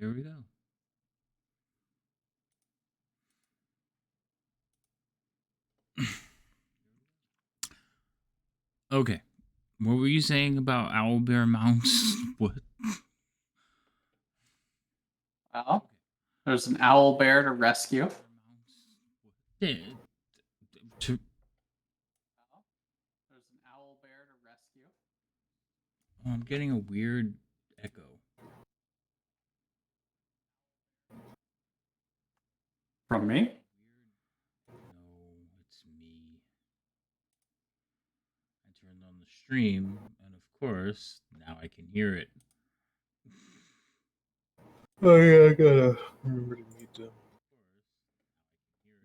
There we go. Okay. What were you saying about owlbear mounts? What? Well, there's an owl bear to rescue. Yeah, to, There's an owl bear to rescue. oh, I'm getting a weird echo. From me? No, it's me. I turned on the stream, and of course, now I can hear it. Oh yeah, I gotta remember to mute them.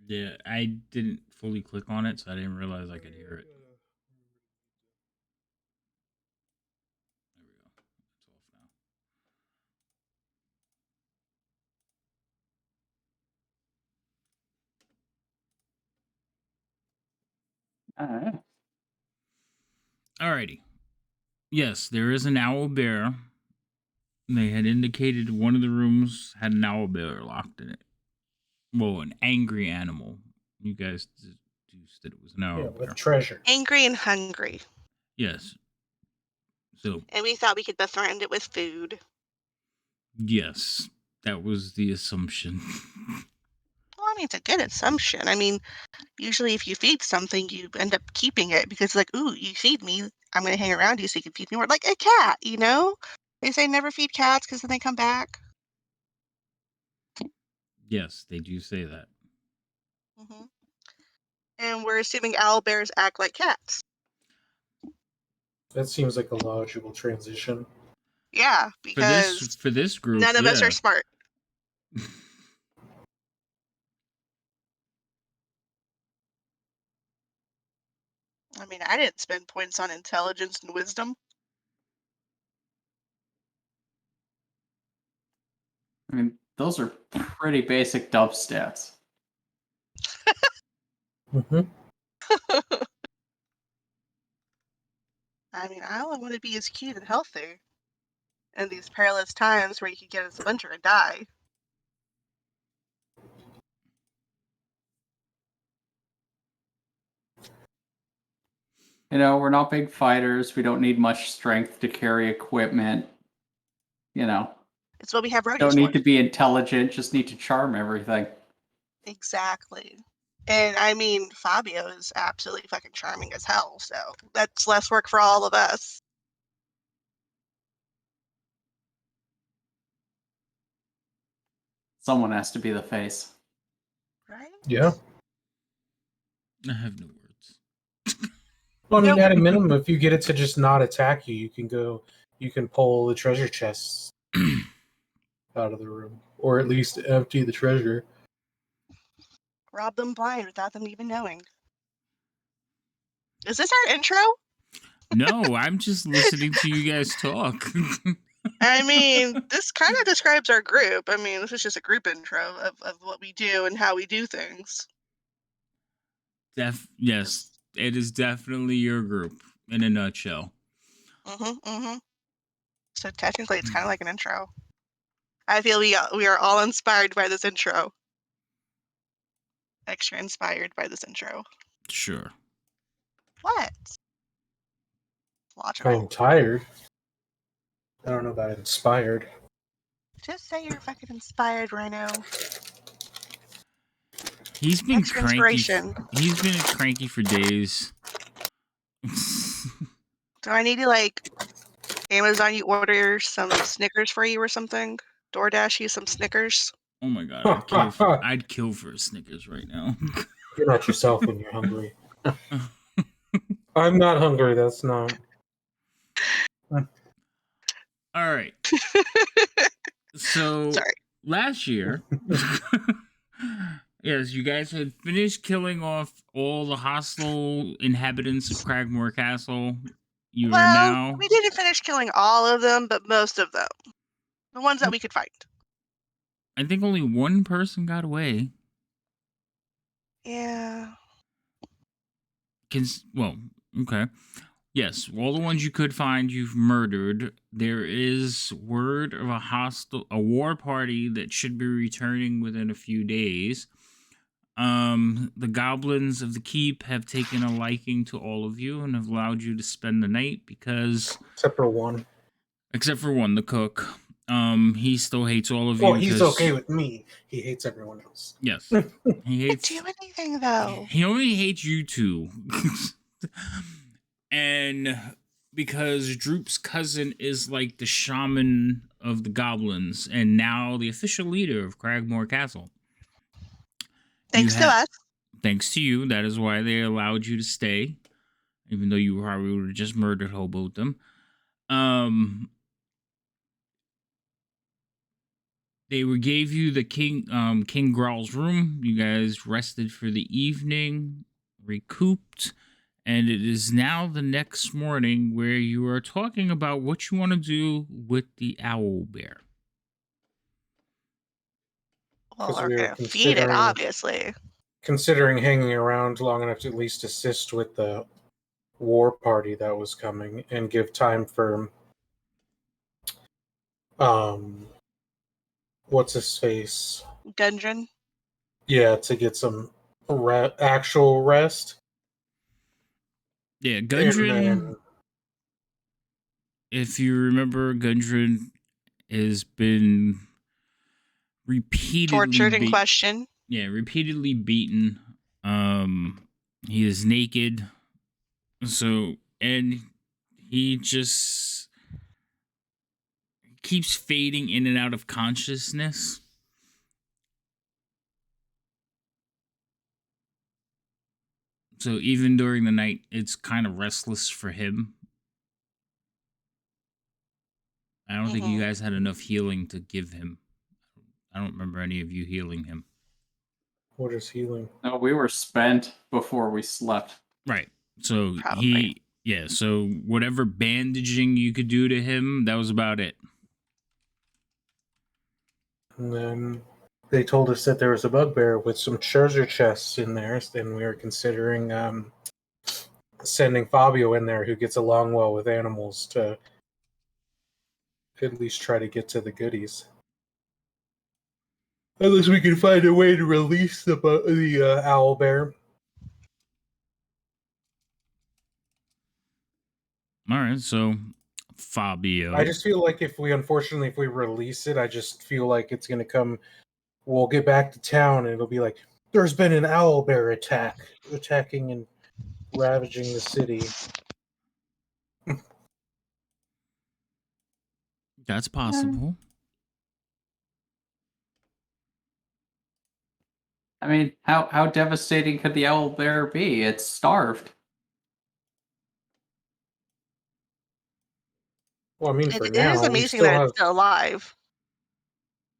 Yeah, I didn't fully click on it, so I didn't realize I could hear it. There we go. It's off now. All right. Alrighty. Yes, there is an owl bear. They had indicated one of the rooms had an owl bear locked in it. Well, an angry animal. You guys deduced that it was an owl bear. With treasure. Angry and hungry. Yes. So. And we thought we could befriend it with food. Yes, that was the assumption. Well, I mean, it's a good assumption. I mean, usually if you feed something, you end up keeping it because, like, ooh, you feed me, I'm going to hang around you so you can feed me more. Like a cat, you know? They say never feed cats because then they come back. Yes, they do say that. Mm-hmm. And we're assuming owl bears act like cats. That seems like a logical transition. Yeah, because for this group, none of us are smart. I mean, I didn't spend points on intelligence and wisdom. I mean, those are pretty basic dub stats. Mm-hmm. I mean, I only want to be as cute and healthy in these perilous times where you could get a splinter and die. You know, we're not big fighters. We don't need much strength to carry equipment. You know. It's what we have roadies Don't need for. to be intelligent, just need to charm everything. Exactly. And I mean, Fabio is absolutely fucking charming as hell, so that's less work for all of us. Someone has to be the face. Right? Yeah. I have no words. Well, I mean, at a minimum, if you get it to just not attack you, you can pull the treasure chests out of the room, or at least empty the treasure. Rob them blind without them even knowing. Is this our intro? No, I'm just listening to you guys talk. I mean, this kind of describes our group. I mean, this is just a group intro of what we do and how we do things. Yes, it is definitely your group in a nutshell. So technically, it's kind of like an intro. I feel we are all inspired by this intro. Extra inspired by this intro. Sure. What? Logical. I'm tired. I don't know about inspired. Just say you're fucking inspired, Rhino. He's been Extra cranky. inspiration. He's been cranky for days. Do I need to, like, Amazon you order some Snickers for you or something? DoorDash you some Snickers? Oh my god, I'd kill for a Snickers right now. You're not yourself when you're hungry. I'm not hungry, that's not. All right. So, sorry. Last year, yes, you guys had finished killing off all the hostile inhabitants of Cragmore Castle. You are now... we didn't finish killing all of them, but most of them. The ones that we could find. I think only one person got away. Yeah. Well, okay. Yes, all the ones you could find, you've murdered. There is word of a war party that should be returning within a few days. The goblins of the keep have taken a liking to all of you and have allowed you to spend the night because, Except for one. except for one, the cook. He still hates all of Well, you. he's because, okay with me. He hates everyone else. Yes, he Didn't hates. do anything though. He only hates you two. And because Droop's cousin is like the shaman of the goblins and now the official leader of Cragmore Castle. Thanks to us. Thanks to you, that is why they allowed you to stay, even though you probably would have just murdered hoboed them. They gave you the King Graal's room. You guys rested for the evening, recouped, and it is now the next morning where you are talking about what you want to do with the owl bear. Well, 'Cause we're we were gonna feed it, considering- obviously. Considering hanging around long enough to at least assist with the war party that was coming and give time for what's his face? Gundren. Yeah, to get some actual rest. Yeah, And Gundren. then- If you remember, Gundren has been repeatedly Tortured and questioned. Yeah, repeatedly beaten. He is naked. So, and he just keeps fading in and out of consciousness. So even during the night, it's kind of restless for him. I don't think you guys had enough healing to give him. I don't remember any of you healing him. What is healing? No, we were spent before we slept. Right. So Probably. so whatever bandaging you could do to him, that was about it. And then they told us that there was a bugbear with some treasure chests in there, and we were considering sending Fabio in there, who gets along well with animals, to at least try to get to the goodies. Unless we can find a way to release the owl bear. All right, so Fabio. I just feel like if we release it, I just feel like it's going to come. We'll get back to town and it'll be like, there's been an owl bear attacking and ravaging the city. That's possible. I mean, how devastating could the owl bear be? It's starved. Well, I mean, for It now, is we amazing still that have. it's still alive.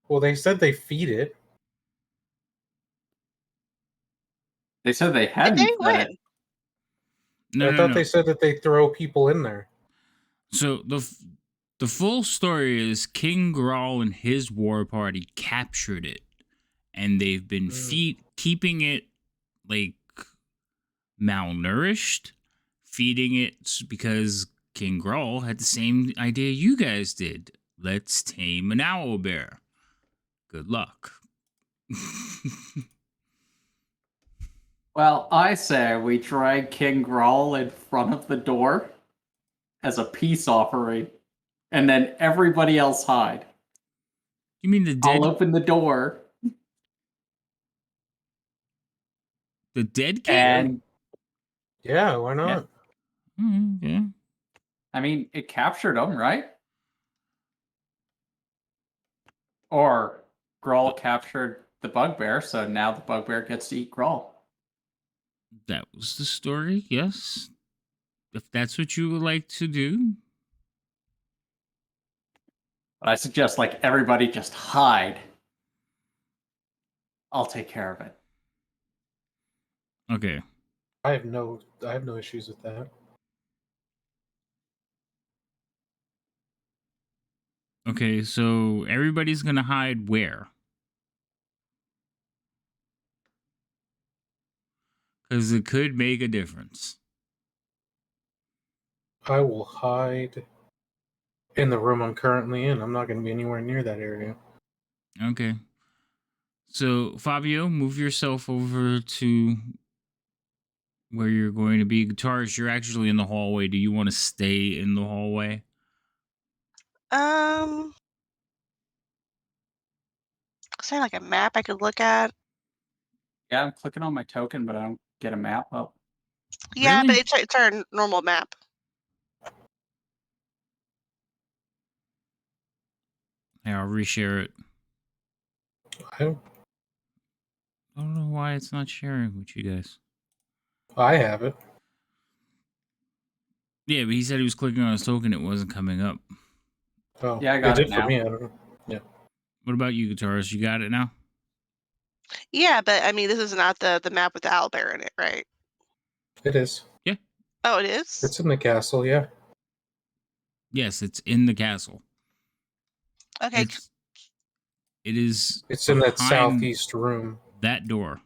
Well, they said they feed it. They said they Did hadn't they fed it. win? No, I no, thought no. they said that they throw people in there. So the full story is King Graal and his war party captured it, and they've been keeping it like malnourished, feeding it because King Graal had the same idea you guys did. Let's tame an owl bear. Good luck. Well, I say we drag King Grawl in front of the door as a peace offering, and then everybody else hide. You mean the dead? I'll open the door, The dead king? and Yeah, why not? Yeah. I mean, it captured him, right? Or Grawl captured the bugbear, so now the bugbear gets to eat Grawl. That was the story, yes. If that's what you would like to do. But I suggest, like, everybody just hide. I'll take care of it. Okay. I have no issues with that. Okay, so everybody's gonna hide where? Because it could make a difference. I will hide in the room I'm currently in. I'm not going to be anywhere near that area. Okay. So, Fabio, move yourself over to where you're going to be. Guitarist, you're actually in the hallway. Do you want to stay in the hallway? Is there like a map I could look at? Yeah, I'm clicking on my token, but I don't get a map up. Yeah, but Really? it's our normal map. Yeah, I'll reshare it. I don't know why it's not sharing with you guys. I have it. Yeah, but he said he was clicking on his token. It wasn't coming up. Oh, Yeah, I got it did for now. me. I don't know. Yeah, What about you, Guitarist? You got it now? Yeah, but I mean, this is not the map with the owlbear in it, right? it is. Yeah. Oh, it is? It's in the castle. Yeah. Yes, it's in the castle. Okay. It is It's in that behind southeast room. that door.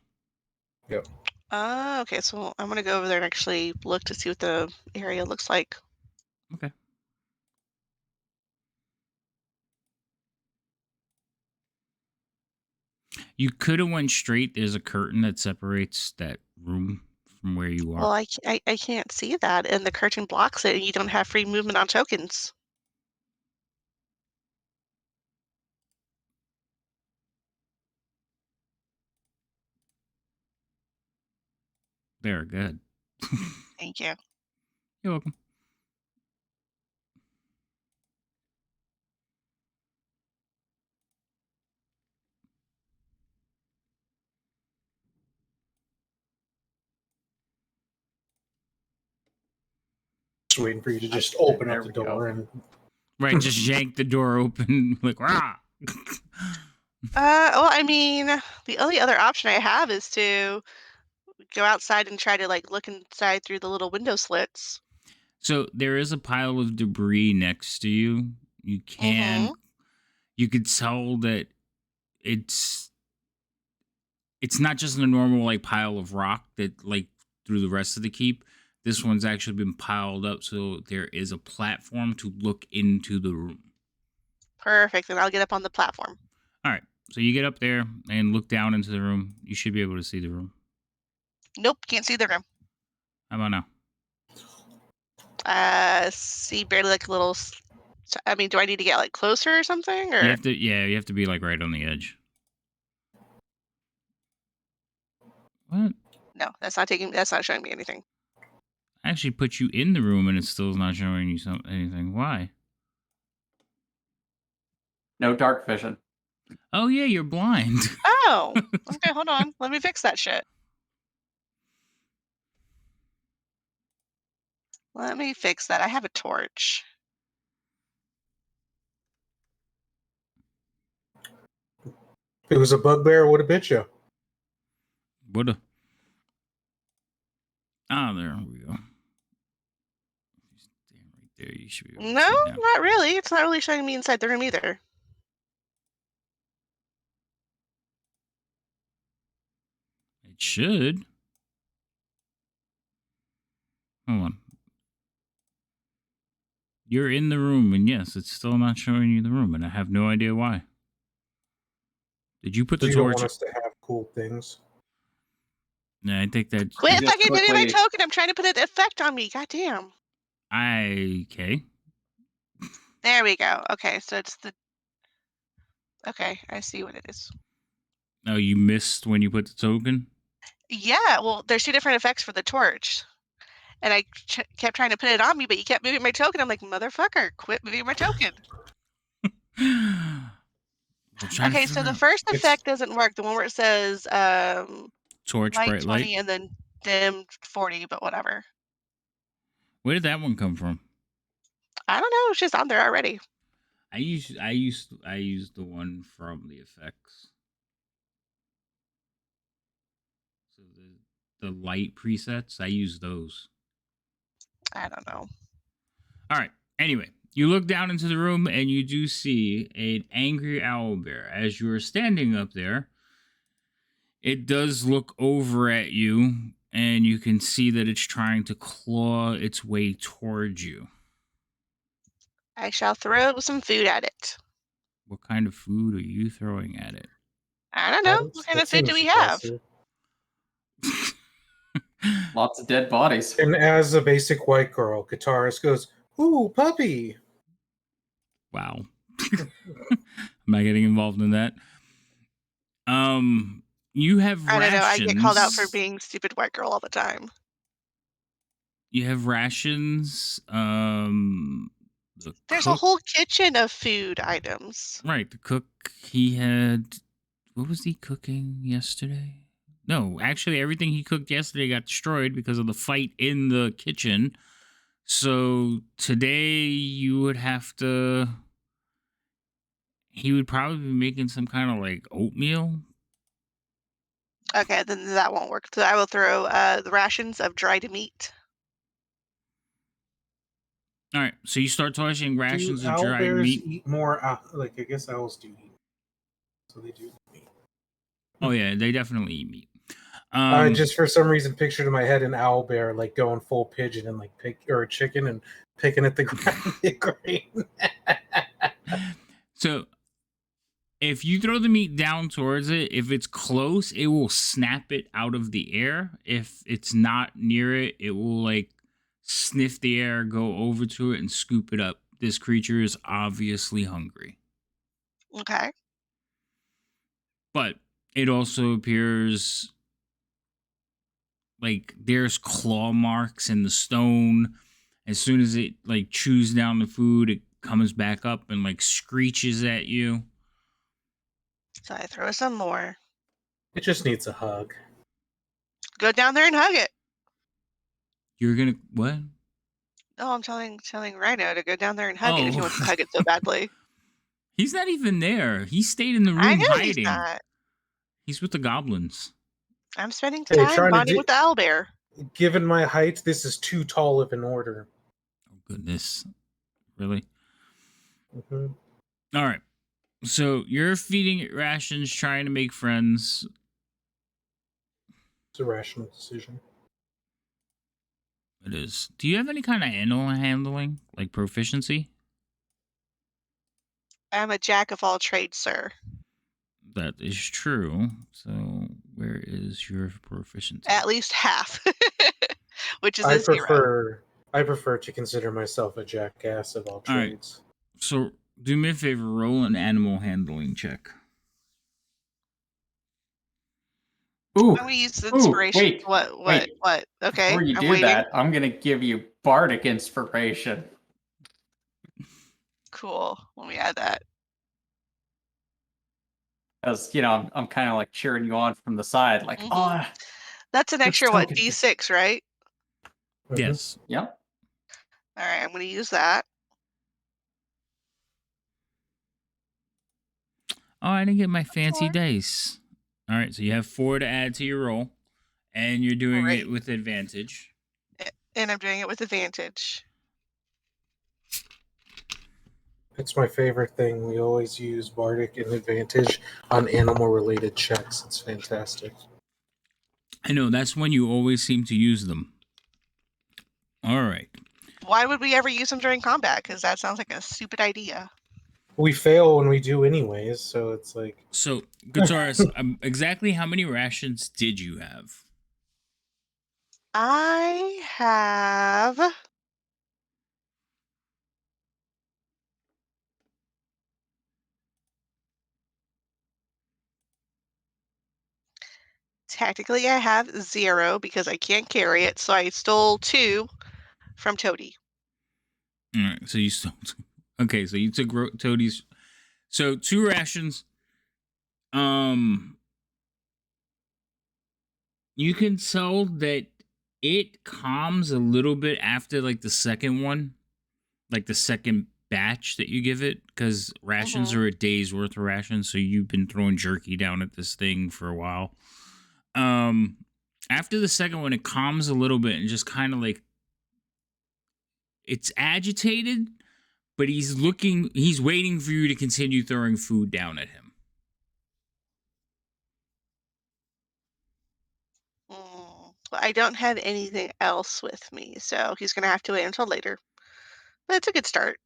Yep. Okay, so I'm gonna go over there and actually look to see what the area looks like. Okay. You could have went straight. There's a curtain that separates that room from where you are. Well, I can't see that, and the curtain blocks it, and you don't have free movement on tokens. There, good. Thank you. You're welcome. Just waiting for you to just open There up the we go. door and. Right, just yank the door open like rah. Well, I mean, the only other option I have is to go outside and try to like look inside through the little window slits. So there is a pile of debris next to you. You Mm-hmm. could tell that it's not just a normal like pile of rock that like through the rest of the keep. This one's actually been piled up so there is a platform to look into the room. Perfect. Then I'll get up on the platform. All right. So you get up there and look down into the room. You should be able to see the room. Nope, can't see the room. How about now? See barely like a little. I mean, do I need to get like closer or something? Or You have to you have to be like right on the edge. What? no, that's not taking. That's not showing me anything. I actually put you in the room and it still is not showing you anything. Why? No dark vision. Oh yeah, you're blind. Oh, okay. Hold on. Let me fix that shit. Let me fix that. I have a torch. If it was a bugbear, it would have bit you. Woulda. Ah, there we go. Stand right there. You should be able to No, see it now. not really. It's not really showing me inside the room either. It should. Hold on. You're in the room, and yes, it's still not showing you the room, and I have no idea why. Did you put the You don't torch? want us to have cool things. Yeah, I think that. Quit just fucking moving my quickly- token. I'm trying to put an effect on me. God damn. Okay. There we go. Okay, so it's the. Okay, I see what it is. Oh, you missed when you put the token? Yeah, well, there's two different effects for the torch. And I kept trying to put it on me, but you kept moving my token. I'm like, motherfucker, quit moving my token. Okay, so the first effect doesn't work. The one where it says torch, light bright 20 light. and then dim 40, but whatever. Where did that one come from? I don't know. It's just on there already. I used the one from the effects. So the light presets, I use those. I don't know. All right. Anyway, you look down into the room and you do see an angry owlbear. As you are standing up there, it does look over at you and you can see that it's trying to claw its way towards you. I shall throw some food at it. What kind of food are you throwing at it? I don't know. What kind That of food do seems we have? aggressive. Lots of dead bodies. And as a basic white girl, guitarist goes, "Ooh, puppy!" Wow. I'm not getting involved in that. You have I don't know. I get called out for rations. being stupid white girl all the time. You have rations. The There's a cook, whole kitchen of food items. right? The cook, he had. What was he cooking yesterday? No, actually, everything he cooked yesterday got destroyed because of the fight in the kitchen. So today you would have to. He would probably be making some kind of like oatmeal. Okay, then that won't work. So I will throw the rations of dried meat. All right, so you start tossing Do rations of owl dried bears meat. eat more? Like, I guess owls do eat. So they do eat meat. Oh yeah, they definitely eat meat. I just for some reason pictured in my head an owl bear like going full pigeon and like or a chicken and picking at the grain. So if you throw the meat down towards it, if it's close, it will snap it out of the air. If it's not near it, it will like sniff the air, go over to it, and scoop it up. This creature is obviously hungry. Okay. But it also appears like there's claw marks in the stone. As soon as it like chews down the food, it comes back up and like screeches at you. So I throw some more. It just needs a hug. Go down there and hug it. You're gonna what? No, I'm telling Rhino to go down there and hug it if he wants to Oh, hug it so badly. he's not even there. He stayed in the I room know he's hiding. not. He's with the goblins. I'm spending Hey, time trying to bonding with the owlbear. Given my height, this is too tall of an order. Oh goodness, really? Mm-hmm. All right. So you're feeding it rations, trying to make friends. It's a rational decision. It is. Do you have any kind of animal handling, like proficiency? I'm a jack of all trades, sir. That is true. So where is your proficiency? At least half, which is I a 0. prefer to consider myself a jackass of all right. trades. So do me a favor, roll an animal handling check. Ooh, I'm gonna use the ooh, inspiration. wait, wait. What? Okay, Before you I'm do waiting. that, I'm gonna give you bardic inspiration. Cool. Let me add that. Because I'm kind of like cheering you on from the side, like, Mhm. That's an let's extra, go what, get this. D6, right? Mhm. Yes. Yep. All right, I'm gonna use that. Oh, I didn't get my fancy 4. dice. All right, so you have 4 to add to your roll, and you're doing Great. it with advantage. And I'm doing it with advantage. It's my favorite thing. We always use bardic and advantage on animal-related checks. It's fantastic. I know, that's when you always seem to use them. All right. Why would we ever use them during combat? Because that sounds like a stupid idea. We fail when we do anyways, so it's like... So, Guitarist, exactly how many rations did you have? I have... Technically, I have 0 because I can't carry it, so I stole 2 from Toady. All right, so you stole. Okay, so you took Toadie's. So 2 rations. You can tell that it calms a little bit after like the second one, like the second batch that you give it, because rations are a day's worth of rations. So you've been throwing jerky down at this thing for a while. After the second one, it calms a little bit and just kind of like it's agitated, but he's waiting for you to continue throwing food down at him. Well, I don't have anything else with me, so he's gonna have to wait until later. But it's a good start.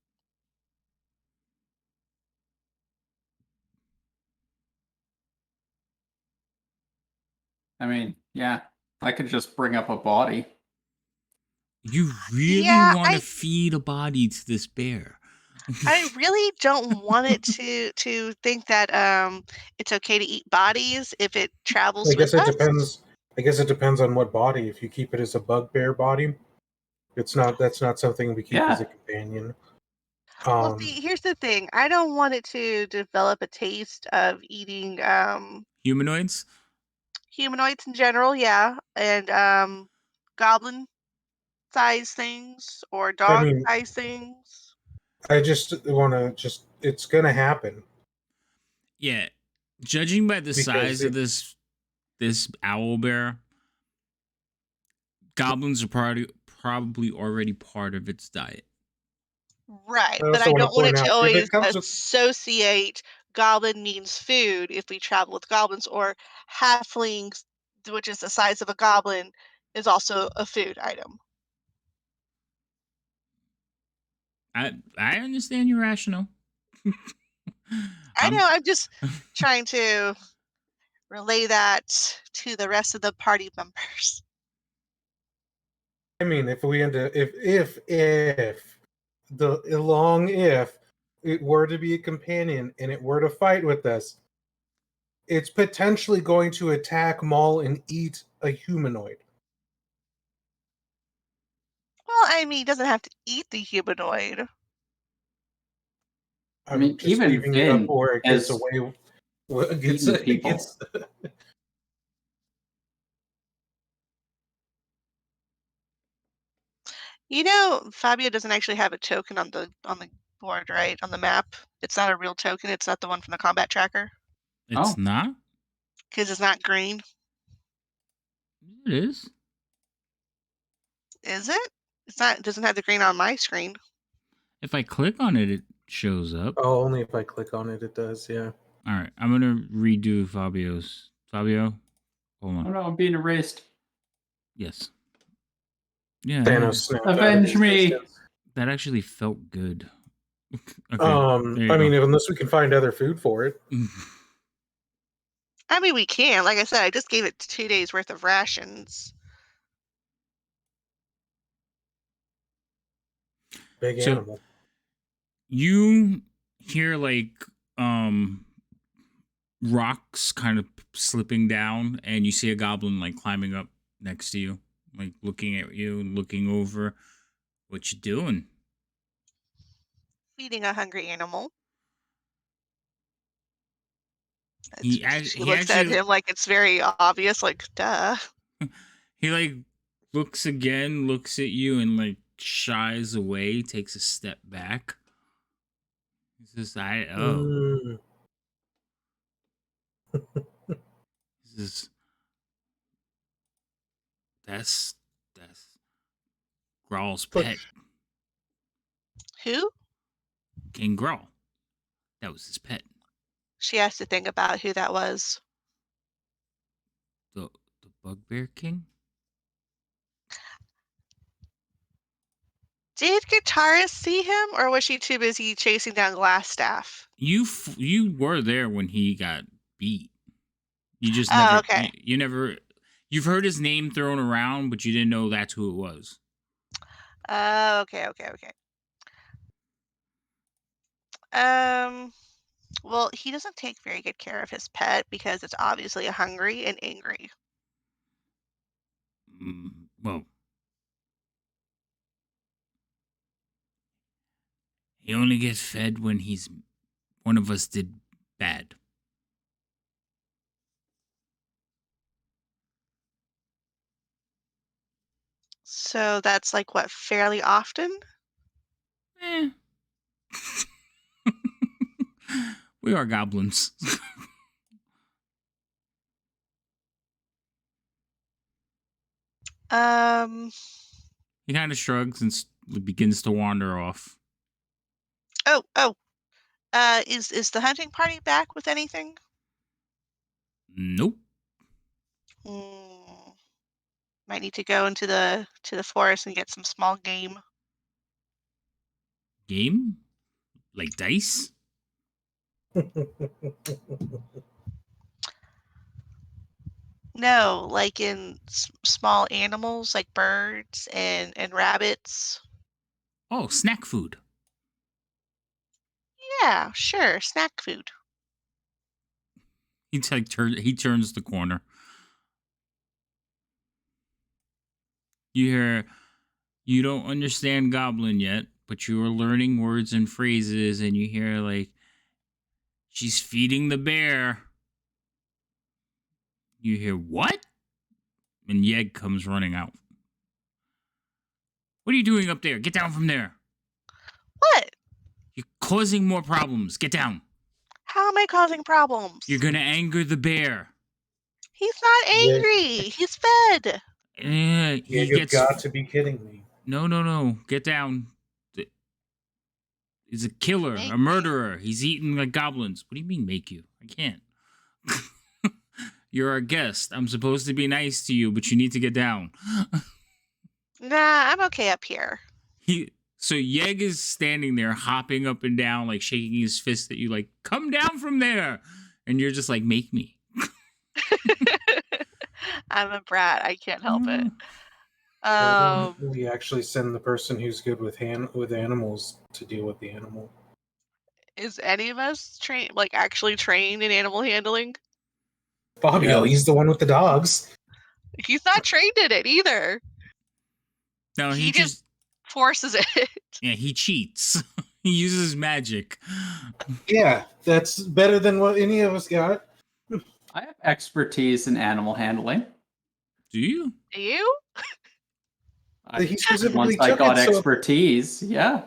I mean, yeah, I could just bring up a body. You really Yeah, want to feed a body to this bear? I really don't want it to think that it's okay to eat bodies if it I travels with guess it us. depends. I guess it depends on what body. If you keep it as a bugbear body, it's not. That's not something we keep as a Yeah. companion. Well, see, here's the thing. I don't want it to develop a taste of eating Humanoids? humanoids in general, yeah, and goblin size things or I dog mean, size things. I just want to just. It's gonna happen Yeah. Judging by the because size of it, this owl bear, goblins are probably already part of its diet. Right, I but also I want to don't want point it to out if always it comes with. associate goblin means food if we travel with goblins, or halflings, which is the size of a goblin, is also a food item. I understand your rationale. I I'm know, I'm just trying to relay that to the rest of the party members. I mean, if we end up, if the long if it were to be a companion and it were to fight with us, it's potentially going to attack Maul and eat a humanoid. Well, I mean, he doesn't have to eat the humanoid. I mean, I'm just even leaving it up Vin where it gets has away. It gets eaten it people. gets. You know, Fabio doesn't actually have a token on the board, right? On the map. It's not a real token. It's not the one from the combat tracker It's Oh, not. because it's not green. It is. Is it? It's not. It doesn't have the green on my screen. If I click on it, it shows up. Oh, only if I click on it, it does. Yeah. All right, I'm gonna redo Fabio's. Fabio, hold oh on. no, I'm being erased. Yes. Yeah, Thanos snapped out of Avenge me! existence. that actually felt good. Okay, there you I go. mean, unless we can find other food for it. I mean, we can. Like I said, I just gave it 2 days worth of rations. Big So animal. you hear like um rocks kind of slipping down, and you see a goblin like climbing up next to you, like looking at you and looking over. What you doing? Feeding a hungry animal. She He looks at actually him like it's very obvious. Like, duh. he like looks again, looks at you, and like shies away, takes a step back. He says, "I oh." Mm, He says, "That's Grawl's look, pet, Who? King Grawl. That was his pet. She has to think about who that was. The the Bugbear King." Did Guitarist see him, or was she too busy chasing down Glassstaff? You were there when he got beat. You just Oh, never okay. you never you've heard his name thrown around, but you didn't know that's who it was. Oh, okay, okay, okay. Um, well, he doesn't take very good care of his pet because it's obviously hungry and angry. Well, he only gets fed when he's one of us did bad. So that's like what, fairly often? Eh. We are goblins. Um, He kind of shrugs and begins to wander off. oh, oh, is the hunting party back with anything? Nope. Hmm. Might need to go into the forest and get some small game. Game? Like dice? No, like in small animals like birds and rabbits. Oh, snack food. Yeah, sure, snack food. He turns the corner. You hear, you don't understand Goblin yet, but you are learning words and phrases, and you hear like, she's feeding the bear. You hear what? And Yeg comes running out. What are you doing up there? Get down from there. What? You're causing more problems. Get down. How am I causing problems? You're gonna anger the bear. He's not Yeah. angry. He's fed. He You've gets. got to be kidding me. No. Get down. He's a killer, Make a murderer. He's eating like goblins. What do you mean, make you? I can't. You're our guest. I'm supposed to be nice to you, but you need to get down. Nah, I'm okay up here. So Yeg is standing there, hopping up and down, like shaking his fist at you, like, come down from there. And you're just like, make me. I'm a brat. I can't help it. Why don't we actually send the person who's good with animals to deal with the animal? Is any of us actually trained in animal handling? Fabio, Yeah. he's the one with the dogs. He's not trained in it either. No, He just forces it. Yeah, he cheats. He uses magic. Yeah, that's better than what any of us got. I have expertise in animal handling. Do you? Do you? He specifically Once I took got it, so expertise, yeah.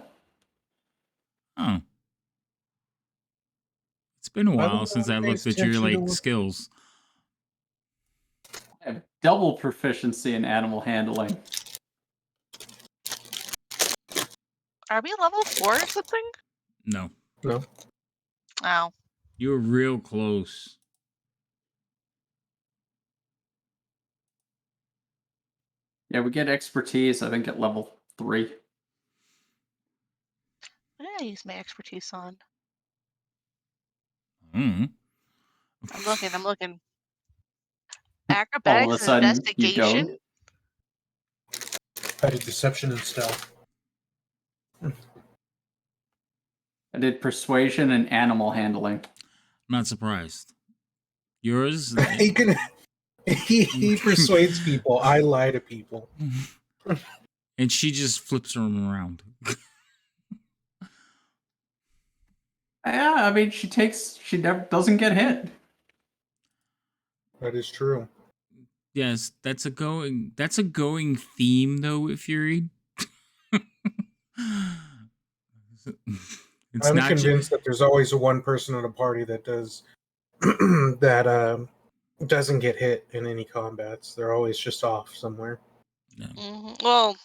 Oh. It's been a Why while would since one I pay looked at your attention to like what- skills. I have double proficiency in animal handling. Are we level 4 or something? No. No. Oh. You were real close. Yeah, we get expertise, I think, at level 3. What did I use my expertise on? Mm. I'm looking. All of a Acrobatics and sudden, you investigation? don't. I did deception and stuff. I did persuasion and animal handling. Not surprised. Yours? He persuades people. I lie to people. And she just flips them around. Yeah, I mean, she never doesn't get hit. That is true. Yes, that's a going theme though with Fury. It's I'm not convinced that there's always one person at a party that does that doesn't get hit in any combats. They're always just off somewhere. No. Well,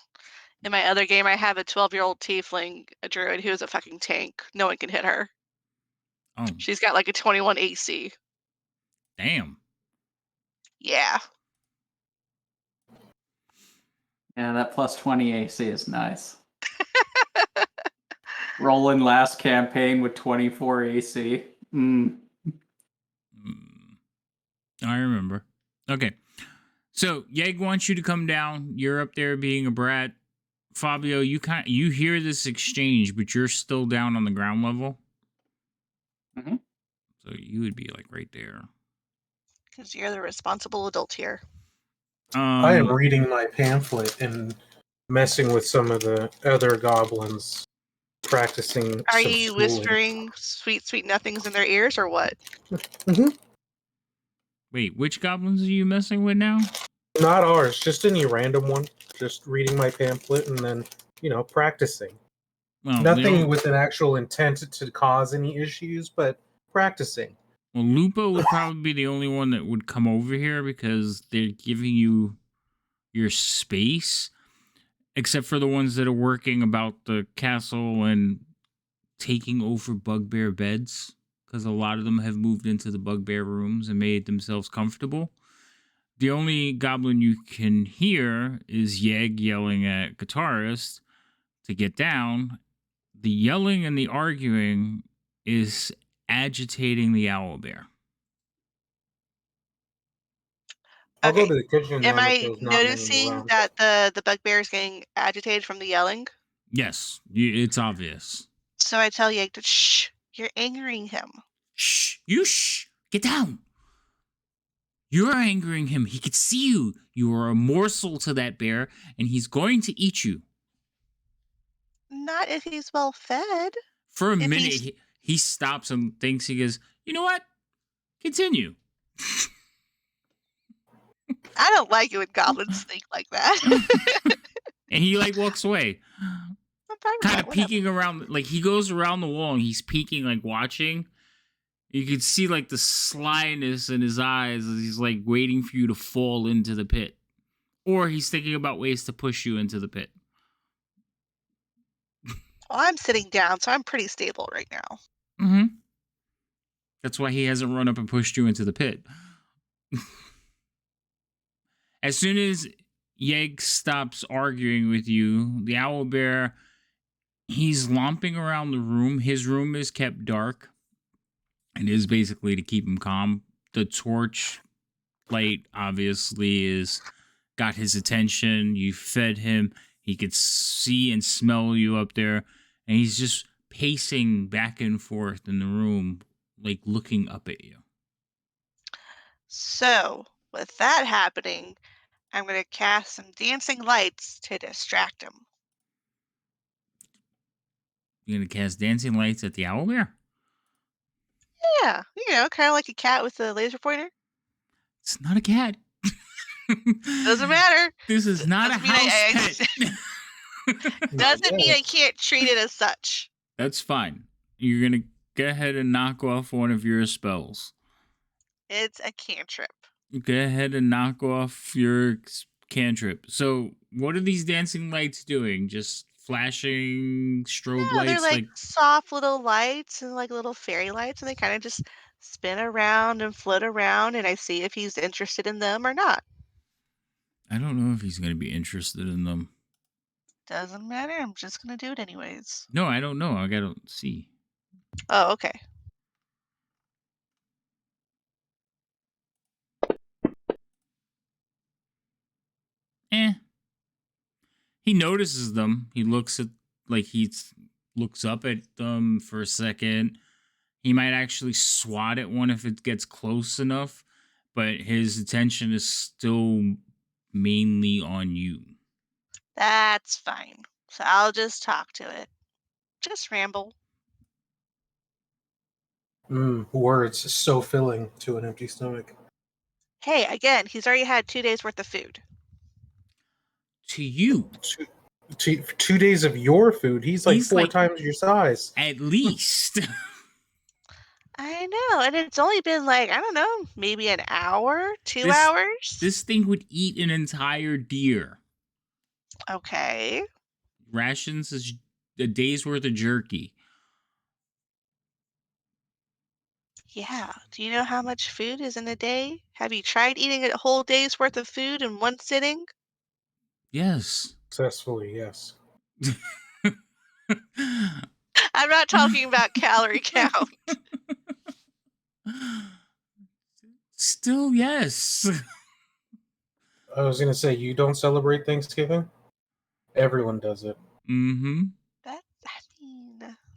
in my other game, I have a 12-year-old tiefling, a druid, who is a fucking tank. No one can hit her. Oh, She's got like a 21 AC. damn. Yeah. Yeah, that plus 20 AC is nice. Rolling last campaign with 24 AC. I remember. Okay. So Yeg wants you to come down. You're up there being a brat. Fabio, you hear this exchange, but you're still down on the ground level. Mm-hmm. So you would be like right there. Because you're the responsible adult here. I am reading my pamphlet and messing with some of the other goblins, practicing. Are some you schooling. whispering sweet, sweet nothings in their ears or what? Wait, which goblins are you messing with now? Not ours, just any random one. Just reading my pamphlet and then, practicing. Well, Nothing with an actual intent to cause any issues, but practicing. Well, Lupo would probably be the only one that would come over here because they're giving you your space, except for the ones that are working about the castle and taking over bugbear beds, because a lot of them have moved into the bugbear rooms and made themselves comfortable. The only goblin you can hear is Yeg yelling at guitarist to get down. The yelling and the arguing is agitating the owlbear. I'll go Okay. to the kitchen Am then if I there's not many noticing around. that the bugbear is getting agitated from the yelling? Yes, it's obvious. So I tell Yeg to shh, you're angering him. Shh, you shh, get down. You're angering him. He could see you. You are a morsel to that bear, and he's going to eat you. Not if he's well fed. For a If minute, he's- he stops and thinks. He goes, you know what? Continue. I don't like it when goblins think like that. And he like walks away, I'm fine with kind that, of whatever. peeking around. Like he goes around the wall and he's peeking, like watching. You can see like the slyness in his eyes as he's like waiting for you to fall into the pit, or he's thinking about ways to push you into the pit. Well, I'm sitting down, so I'm pretty stable right now. Mm-hmm. That's why he hasn't run up and pushed you into the pit. As soon as Yeg stops arguing with you, the owlbear, he's lomping around the room. His room is kept dark. It is basically to keep him calm. The torch light obviously is got his attention. You fed him. He could see and smell you up there. And he's just pacing back and forth in the room, like looking up at you. So, with that happening, I'm going to cast some dancing lights to distract him. You're going to cast dancing lights at the owlbear? Yeah, kind of like a cat with a laser pointer. It's not a cat. Doesn't matter. This is not Doesn't a mean house pet. Doesn't mean I can't treat it as such. That's fine. You're going to go ahead and knock off one of your spells. It's a cantrip. Go ahead and knock off your cantrip. So, what are these dancing lights doing? Just flashing strobe No, they're lights? like soft little lights and like little fairy lights, and they kind of just spin around and float around, and I see if he's interested in them or not. I don't know if he's going to be interested in them. Doesn't matter. I'm just going to do it anyways. No, I don't know. I got to see. Oh, okay. He notices them. He looks at looks up at them for a second. He might actually swat at one if it gets close enough, but his attention is still mainly on you. That's fine. So I'll just talk to it. Just ramble. Words so filling to an empty stomach. Hey, again, he's already had 2 days worth of food. To you, 2 days of your food. He's like He's 4 like- times your size. at least. I know, and it's only been like, I don't know, maybe an hour, 2 This- hours? This thing would eat an entire deer. Okay. Rations is a day's worth of jerky. Yeah. Do you know how much food is in a day? Have you tried eating a whole day's worth of food in one sitting? Yes. Successfully, yes. I'm not talking about calorie count. Still, yes. I was gonna say, you don't celebrate Thanksgiving? Everyone does it. Mm-hmm.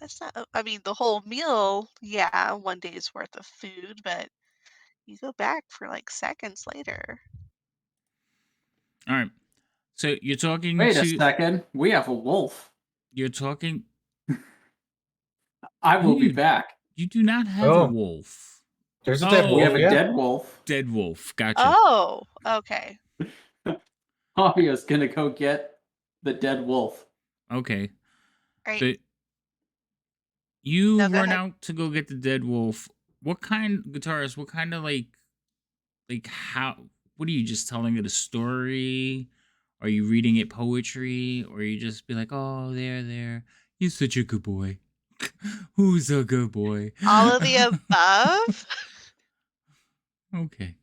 That's not, I mean, the whole meal, yeah, 1 day's worth of food, but you go back for like seconds later. All right. So you're talking Wait to a second. We have a wolf. you're talking I will be Dude. back. you do not have Oh. a wolf. There's a dead Oh, wolf. We have a yeah. dead wolf. Dead wolf. Gotcha. Oh, okay. Fabio's gonna go get the dead wolf. Okay. Right. So you No, go run ahead. out to go get the dead wolf. What kind guitarist, what kind of like how what are you just telling it a story? Are you reading it poetry? Or you just be like, oh, there. You're such a good boy. Who's a good boy? All of the above? Okay.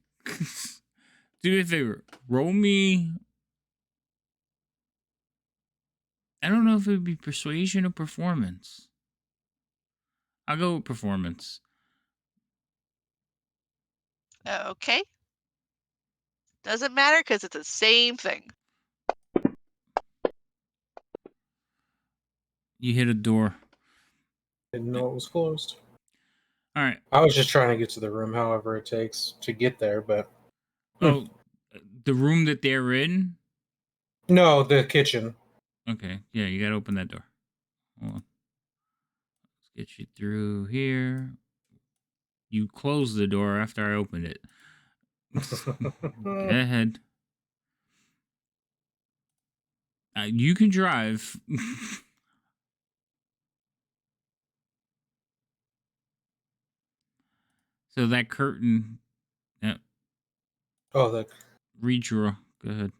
Do me a favor. Roll me. I don't know if it would be persuasion or performance. I'll go with performance. Okay. Doesn't matter because it's the same thing. You hit a door. Didn't know it was closed. All right. I was just trying to get to the room, however it takes to get there, but Oh, the room that they're in? no, the kitchen. Okay. Yeah, you gotta open that door. Hold on. Let's get you through here. You closed the door after I opened it. Go ahead. You can drive. So that curtain. Yeah. Oh, the Redraw. Go ahead.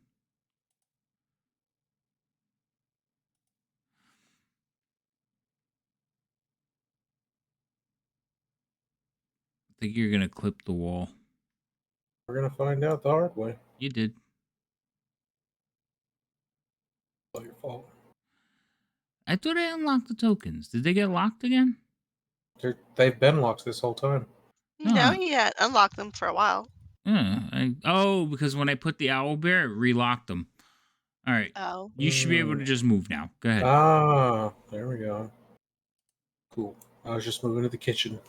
I think you're gonna clip the wall. we're gonna find out the hard way. You did. It's all your fault. I thought I unlocked the tokens. Did they get locked again? They've been locked this whole time. No, Ah. he had unlocked them for a while. Yeah. Because when I put the owl bear, it relocked them. All right. Oh. You should be able to just move now. Go ahead. Ah, there we go. Cool. I was just moving to the kitchen.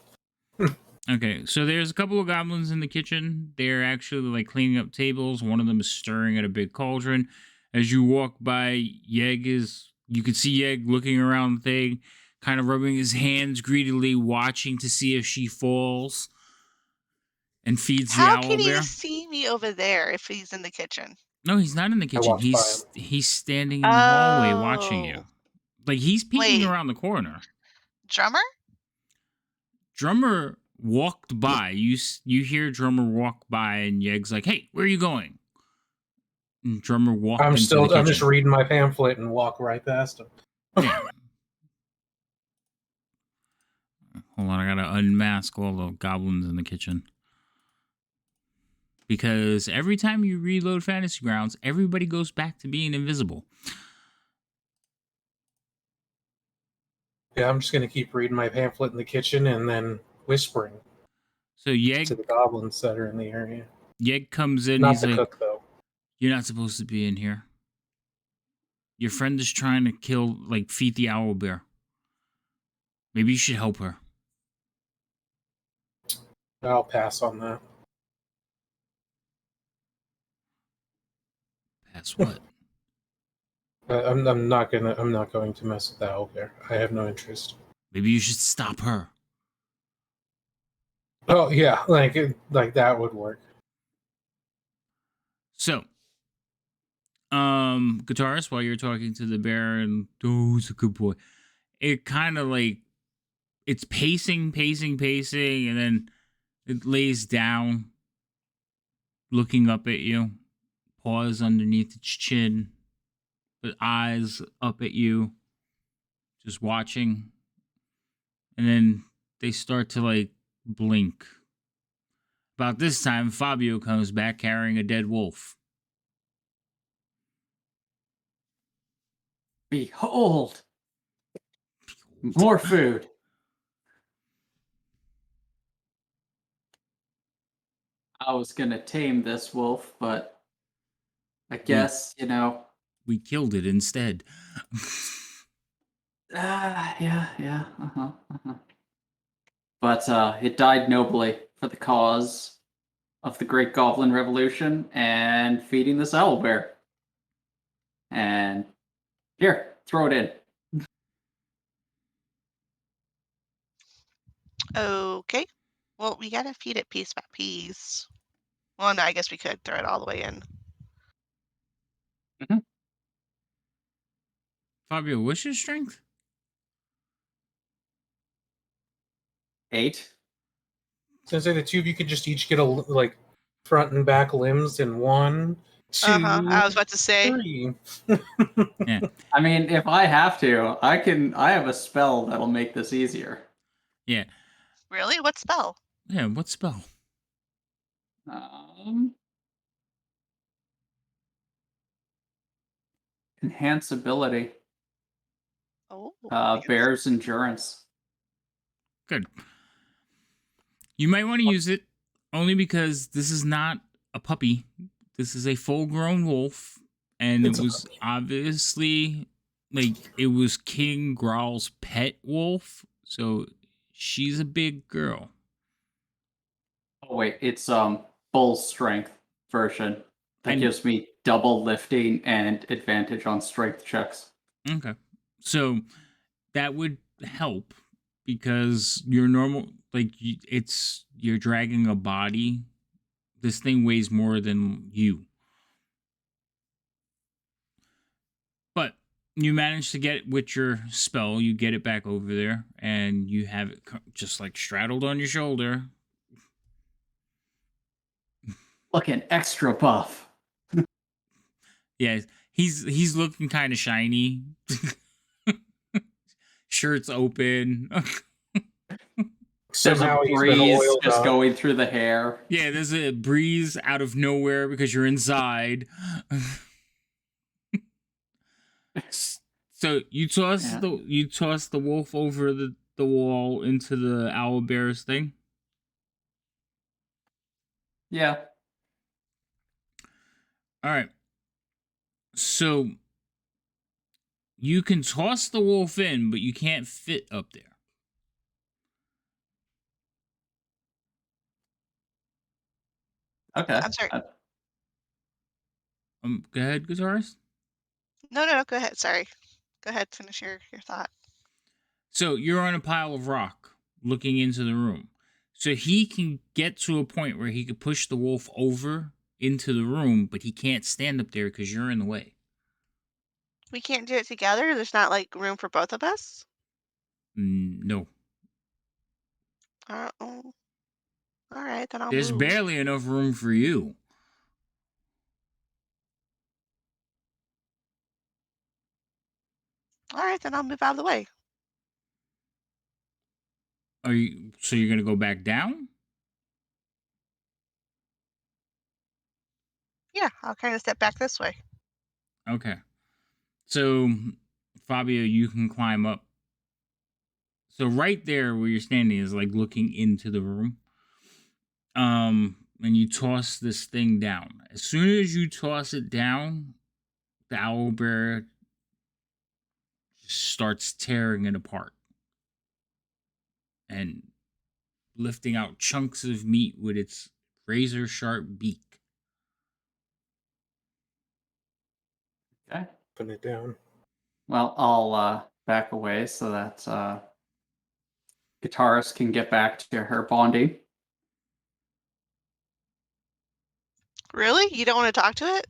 Okay, so there's a couple of goblins in the kitchen. They're actually like cleaning up tables. One of them is stirring at a big cauldron. As you walk by, you can see Yeg looking around the thing, kind of rubbing his hands greedily, watching to see if she falls, and feeds the How owl can he bear. see me over there if he's in the kitchen? No, he's not in the kitchen. walked by He's standing in the hallway watching you. Oh. Like he's peeking Wait. around the corner. Drummer? Drummer walked by. You hear Drummer walk by, and Yeg's like, "Hey, where are you going?" And Drummer walked into the kitchen. I'm just reading my pamphlet and walk right past him. Yeah. Hold on, I gotta unmask all the goblins in the kitchen. Because every time you reload Fantasy Grounds, everybody goes back to being invisible. Yeah, I'm just gonna keep reading my pamphlet in the kitchen and then whispering So to Yeg the goblins that are in the area. comes in, Not he's the like, cook though. "You're not supposed to be in here. Your friend is trying to feed the owl bear. Maybe you should help her." I'll pass on that. Pass what? I'm not going to mess with that owl bear. I have no interest. Maybe you should stop her. Oh yeah, like that would work. So, guitarist, while you're talking to the bear and he's a good boy, it kind of it's pacing, and then it lays down, looking up at you, paws underneath its chin, the eyes up at you, just watching, and then they start to blink. About this time, Fabio comes back carrying a dead wolf. Behold, more food. I was gonna tame this wolf, but I guess, We killed it instead. yeah. But it died nobly for the cause of the Great Goblin Revolution and feeding this owl bear. And here, throw it in. Okay. Well, we gotta feed it piece by piece. Well, no, I guess we could throw it all the way in. Fabio, what's your strength? 8. So the two of you could just each get front and back limbs in 1, 2, I was about to say. 3. Yeah. I mean, if I have to, I have a spell that'll make this easier. Yeah. Really? What spell? Yeah, what spell? Enhance ability. Oh. Bear's endurance. Good. You might want to use it only because this is not a puppy. This is a full-grown wolf, and It's it a was puppy. obviously it was King Growl's pet wolf, so she's a big girl. Oh wait, it's full strength version. That And- gives me double lifting and advantage on strength checks. Okay, so that would help because your normal you're dragging a body. This thing weighs more than you. But you manage to get it with your spell. You get it back over there, and you have it just like straddled on your shoulder. Looking extra buff. Yeah, he's looking kind of shiny. Shirt's open. Somehow There's a he's been breeze oiled just up. going through the hair. Yeah, there's a breeze out of nowhere because you're inside. So you toss the wolf over the wall into the owlbear's thing. Yeah. All right. So you can toss the wolf in, but you can't fit up there. Okay. I'm sorry. Go ahead, guitarist. No, go ahead. Sorry. Go ahead, finish your thought. So you're on a pile of rock looking into the room. So he can get to a point where he could push the wolf over into the room, but he can't stand up there because you're in the way. We can't do it together? There's not, like, room for both of us? No. Oh. Alright, then I'll There's move. barely enough room for you. Alright, then I'll move out of the way. So you're gonna go back down? Yeah, I'll kind of step back this way. Okay. So Fabio, you can climb up. So right there where you're standing is like looking into the room. And you toss this thing down. As soon as you toss it down, the owlbear starts tearing it apart and lifting out chunks of meat with its razor sharp beak. Okay. Put it down. Well, I'll back away so that guitarist can get back to her bonding. Really? You don't want to talk to it?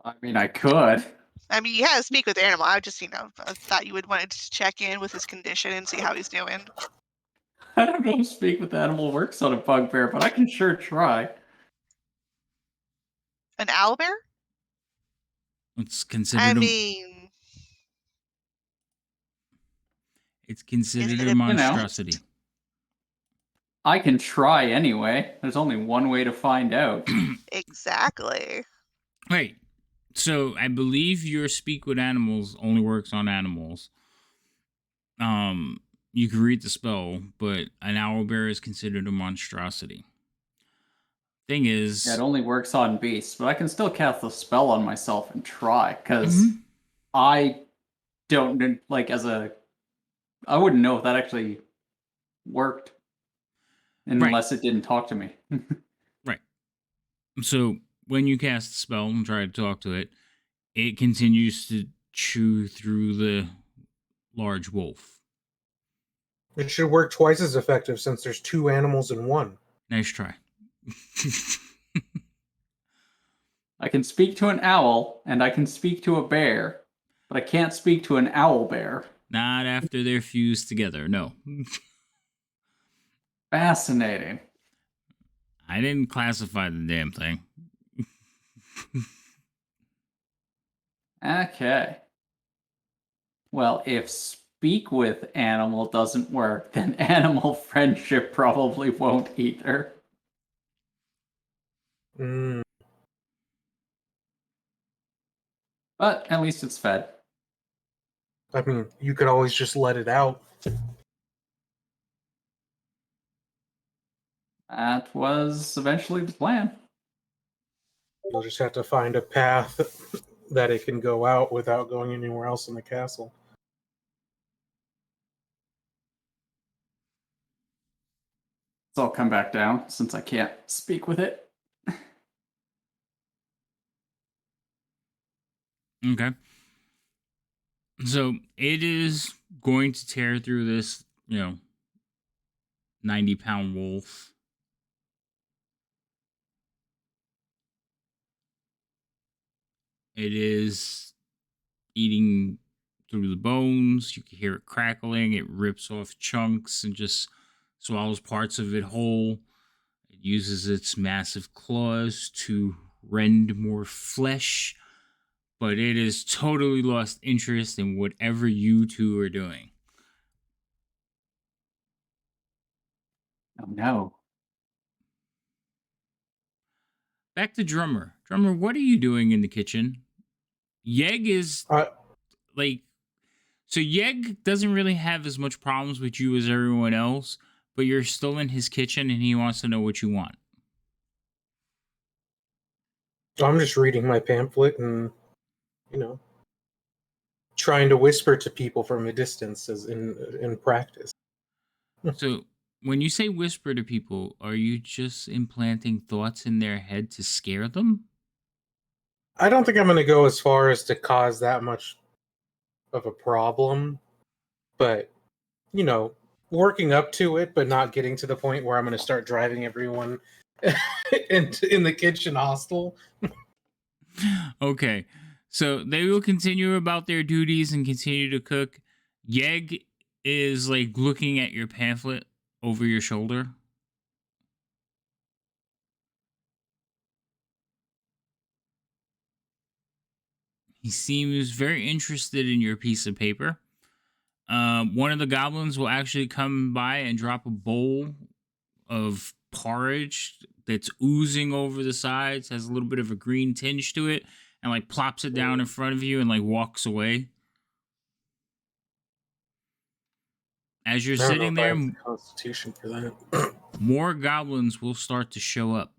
I mean, I could. I mean, you had to speak with the animal. I just, I thought you would want to check in with his condition and see how he's doing. I don't know if speak with the animal works on a bugbear, but I can sure try. An owlbear? It's considered I a, mean, it's considered it a a- monstrosity. I can try anyway. There's only one way to find out. exactly. Wait. So I believe your speak with animals only works on animals. You can read the spell, but an owlbear is considered a monstrosity. Thing is, Yeah, it only works on beasts, but I can still cast the spell on myself and try, because I don't, like, I wouldn't know if that actually worked unless it didn't talk to me. Right. So when you cast the spell and try to talk to it, it continues to chew through the large wolf. It should work twice as effective since there's two animals in one. Nice try. I can speak to an owl, and I can speak to a bear, but I can't speak to an owl bear. Not after they're fused together, no. Fascinating. I didn't classify the damn thing. Okay. Well, if speak with animal doesn't work, then animal friendship probably won't either. Mm. But at least it's fed. I mean, you could always just let it out. That was eventually the plan. You'll just have to find a path that it can go out without going anywhere else in the castle. So I'll come back down since I can't speak with it. Okay. So it is going to tear through this, 90-pound wolf. It is eating through the bones. You can hear it crackling. It rips off chunks and just swallows parts of it whole. It uses its massive claws to rend more flesh, but it has totally lost interest in whatever you two are doing. Oh no. Back to Drummer. Drummer, what are you doing in the kitchen? Yeg is like, so Yeg doesn't really have as much problems with you as everyone else, but you're still in his kitchen and he wants to know what you want. I'm just reading my pamphlet and, trying to whisper to people from a distance as in practice. So when you say whisper to people, are you just implanting thoughts in their head to scare them? I don't think I'm going to go as far as to cause that much of a problem, but, working up to it, but not getting to the point where I'm going to start driving everyone in the kitchen hostile. Okay. So they will continue about their duties and continue to cook. Yeg is like looking at your pamphlet over your shoulder. He seems very interested in your piece of paper. One of the goblins will actually come by and drop a bowl of porridge that's oozing over the sides, has a little bit of a green tinge to it, and like plops it down in front of you and like walks away. As you're I don't know sitting if I there, have the constitution for that. more goblins will start to show up.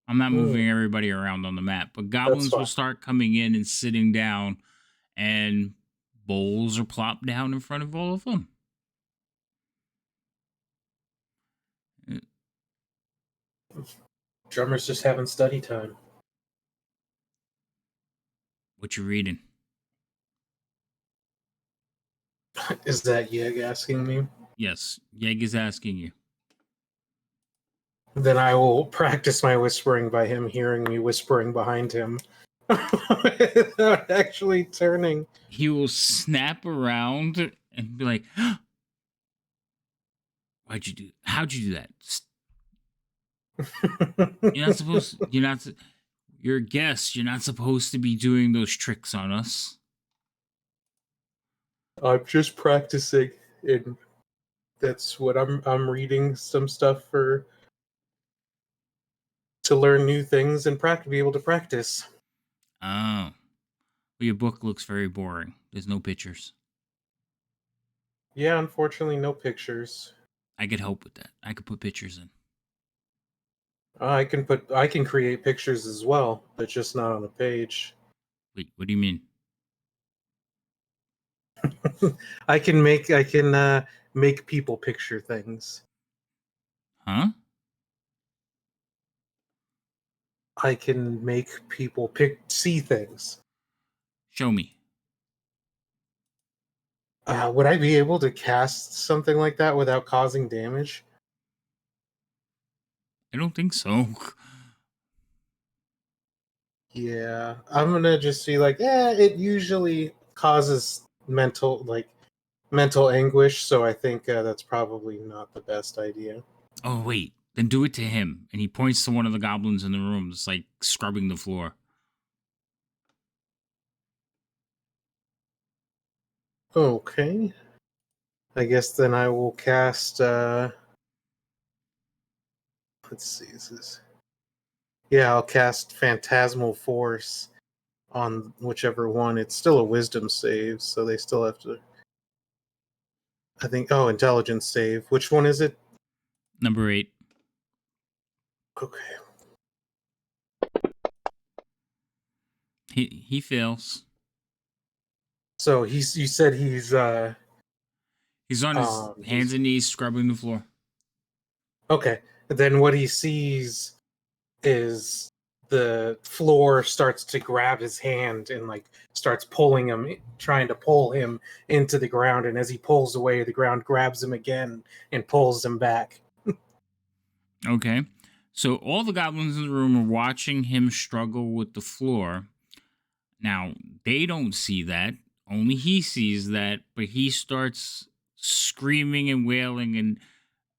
I'm not moving everybody around on the map, but goblins will start coming in and sitting down, and bowls are plopped down in front of all of them. Drummer's just having study time. What you reading? Is that Yeg asking me? Yes, Yeg is asking you. Then I will practice my whispering by him hearing me whispering behind him without actually turning. He will snap around and be like, "Why'd you do? How'd you do that? You're not supposed. You're not. You're a guest. You're not supposed to be doing those tricks on us." I'm just practicing, and that's what I'm reading some stuff to learn new things and be able to practice. Oh, well, your book looks very boring. There's no pictures. Yeah, unfortunately, no pictures. I could help with that. I could put pictures in. I can create pictures as well, but just not on the page. Wait, what do you mean? I can make people picture things. Huh? I can make people see things. Show me. Would I be able to cast something like that without causing damage? I don't think so. Yeah, I'm gonna just be like, it usually causes mental anguish, so I think that's probably not the best idea. Oh, wait. Then do it to him. And he points to one of the goblins in the room that's like scrubbing the floor. Okay. I guess then I will cast let's see, Yeah, I'll cast Phantasmal Force on whichever one. It's still a Wisdom save, so they still have to. I think. Oh, Intelligence save. Which one is it? Number 8. Okay. He fails. So he's. You said he's. He's on his hands and knees scrubbing the floor. Okay. Then what he sees is the floor starts to grab his hand and like starts pulling him, trying to pull him into the ground. And as he pulls away, the ground grabs him again and pulls him back. Okay. So all the goblins in the room are watching him struggle with the floor. Now, they don't see that. Only he sees that, but he starts screaming and wailing and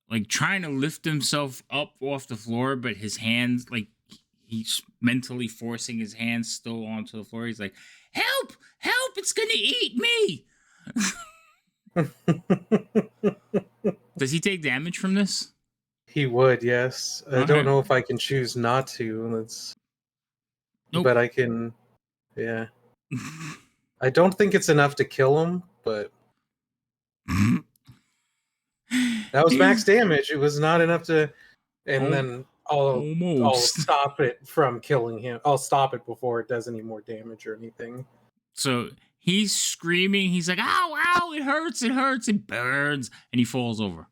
like trying to lift himself up off the floor, but his hands, like he's mentally forcing his hands still onto the floor. He's like, "Help! Help! It's gonna eat me!" Does he take damage from this? He would, yes. I All don't right. know if I can choose not to. That's, Nope. but I can. Yeah, I don't think it's enough to kill him, but that was max damage. It was not enough to. And then I'll almost stop it from killing him. I'll stop it before it does any more damage or anything. So he's screaming. He's like, "Ow, ow, it hurts, it burns." And he falls over,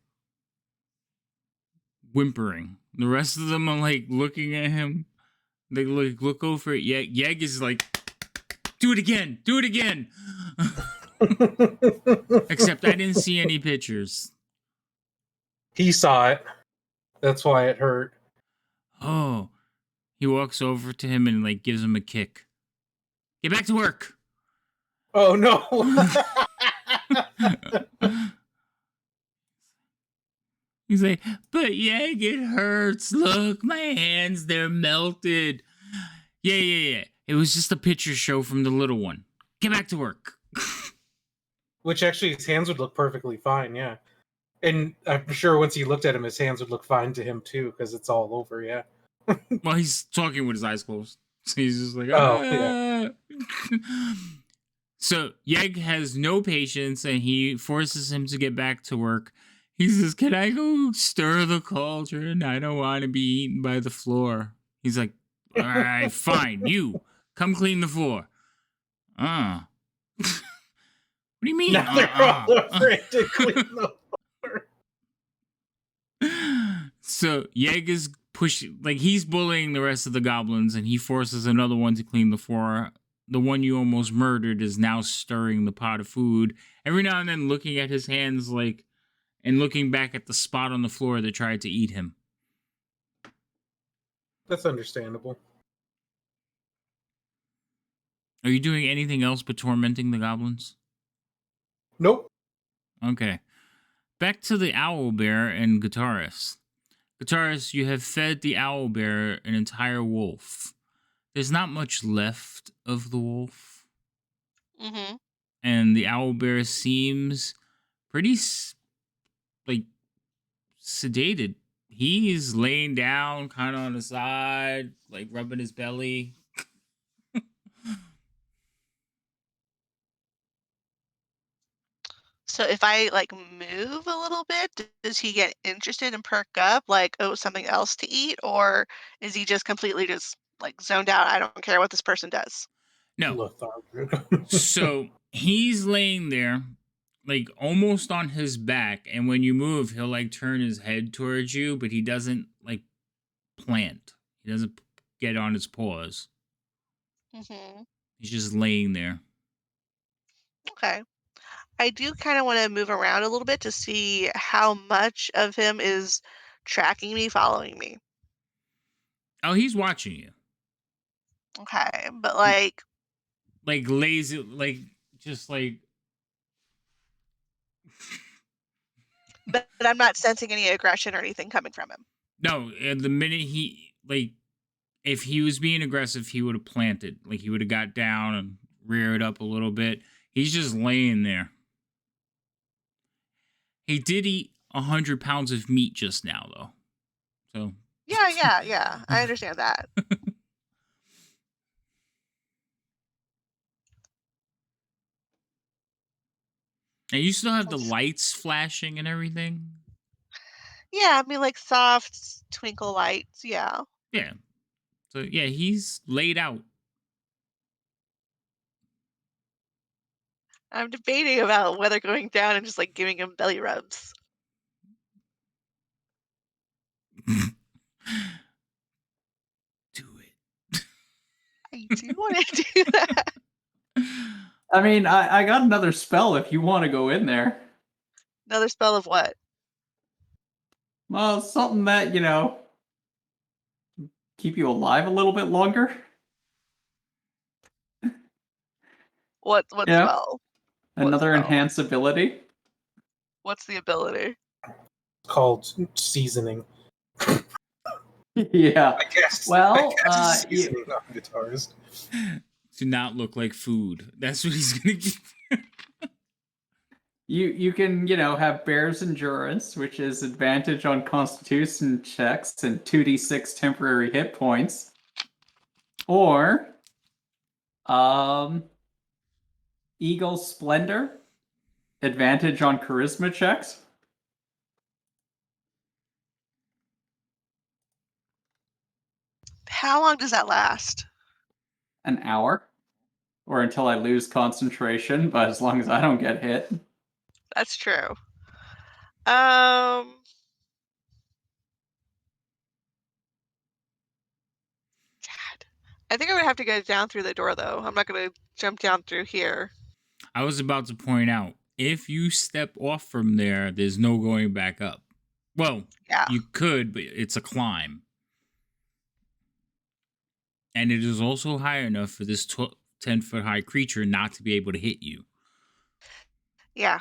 whimpering. The rest of them are like looking at him. They look over at Yeg. Yeg is like, do it again. Except I didn't see any pictures. He saw it. That's why it hurt. Oh. He walks over to him and like gives him a kick. Get back to work. Oh no. He's like, "But Yeg, it hurts. Look, my hands, they're melted." Yeah. It was just a picture show from the little one. Get back to work. Which actually his hands would look perfectly fine, yeah. And I'm sure once he looked at him, his hands would look fine to him too, because it's all over, yeah. Well, he's talking with his eyes closed. So he's just like, Oh, yeah. So Yeg has no patience and he forces him to get back to work. He says, "Can I go stir the cauldron? I don't want to be eaten by the floor." He's like, "All right, fine. You come clean the floor." What do you mean? Now they're all afraid to clean the So Yeg is pushing, like he's bullying the rest of the goblins, and he forces another one to clean the floor. The one you almost murdered is now stirring the pot of food, every now and then looking at his hands, like, and looking back at the spot on the floor that tried to eat him. That's understandable. Are you doing anything else but tormenting the goblins? Nope. Okay. Back to the owlbear and Guitarist. Guitarist, you have fed the owlbear an entire wolf. There's not much left of the wolf. Mm-hmm. And the owlbear seems pretty, like, sedated. He's laying down, kind of on the side, like, rubbing his belly. So if I like move a little bit, does he get interested and perk up like, oh, something else to eat? Or is he just completely just like zoned out? I don't care what this person does. No. Lethargic. So he's laying there, like almost on his back, and when you move, he'll like turn his head towards you, but he doesn't like plant. He doesn't get on his paws. Mm-hmm. He's just laying there. Okay. I do kind of want to move around a little bit to see how much of him is tracking me, following me. Oh, he's watching you. Okay. But like, Lazy, like just like. but I'm not sensing any aggression or anything coming from him. No, the minute he, like, if he was being aggressive, he would have planted. Like, he would have got down and reared up a little bit. He's just laying there. He did eat 100 pounds of meat just now, though. So Yeah. I understand that. And you still have the lights flashing and everything? Yeah, I mean, like soft twinkle lights. Yeah. Yeah. So yeah, he's laid out. I'm debating about whether going down and just like giving him belly rubs. Do it. I do want to do that. I mean, I got another spell if you want to go in there. Another spell of what? Well, something that, keep you alive a little bit longer. What Yeah. spell? What Another spell? enhance ability. What's the ability? Called seasoning. Yeah. I guess. Well, I guess seasoning on guitars. To not look like food. That's what he's gonna get. you can, have Bear's Endurance, which is advantage on Constitution checks and 2d6 temporary hit points. Or Eagle Splendor, advantage on Charisma checks. How long does that last? An hour. Or until I lose concentration, but as long as I don't get hit. That's true. Um, God. I think I would have to go down through the door though. I'm not gonna jump down through here. I was about to point out, if you step off from there, there's no going back up. Well, Yeah. you could, but it's a climb. And it is also high enough for this 10-foot high creature not to be able to hit you. Yeah.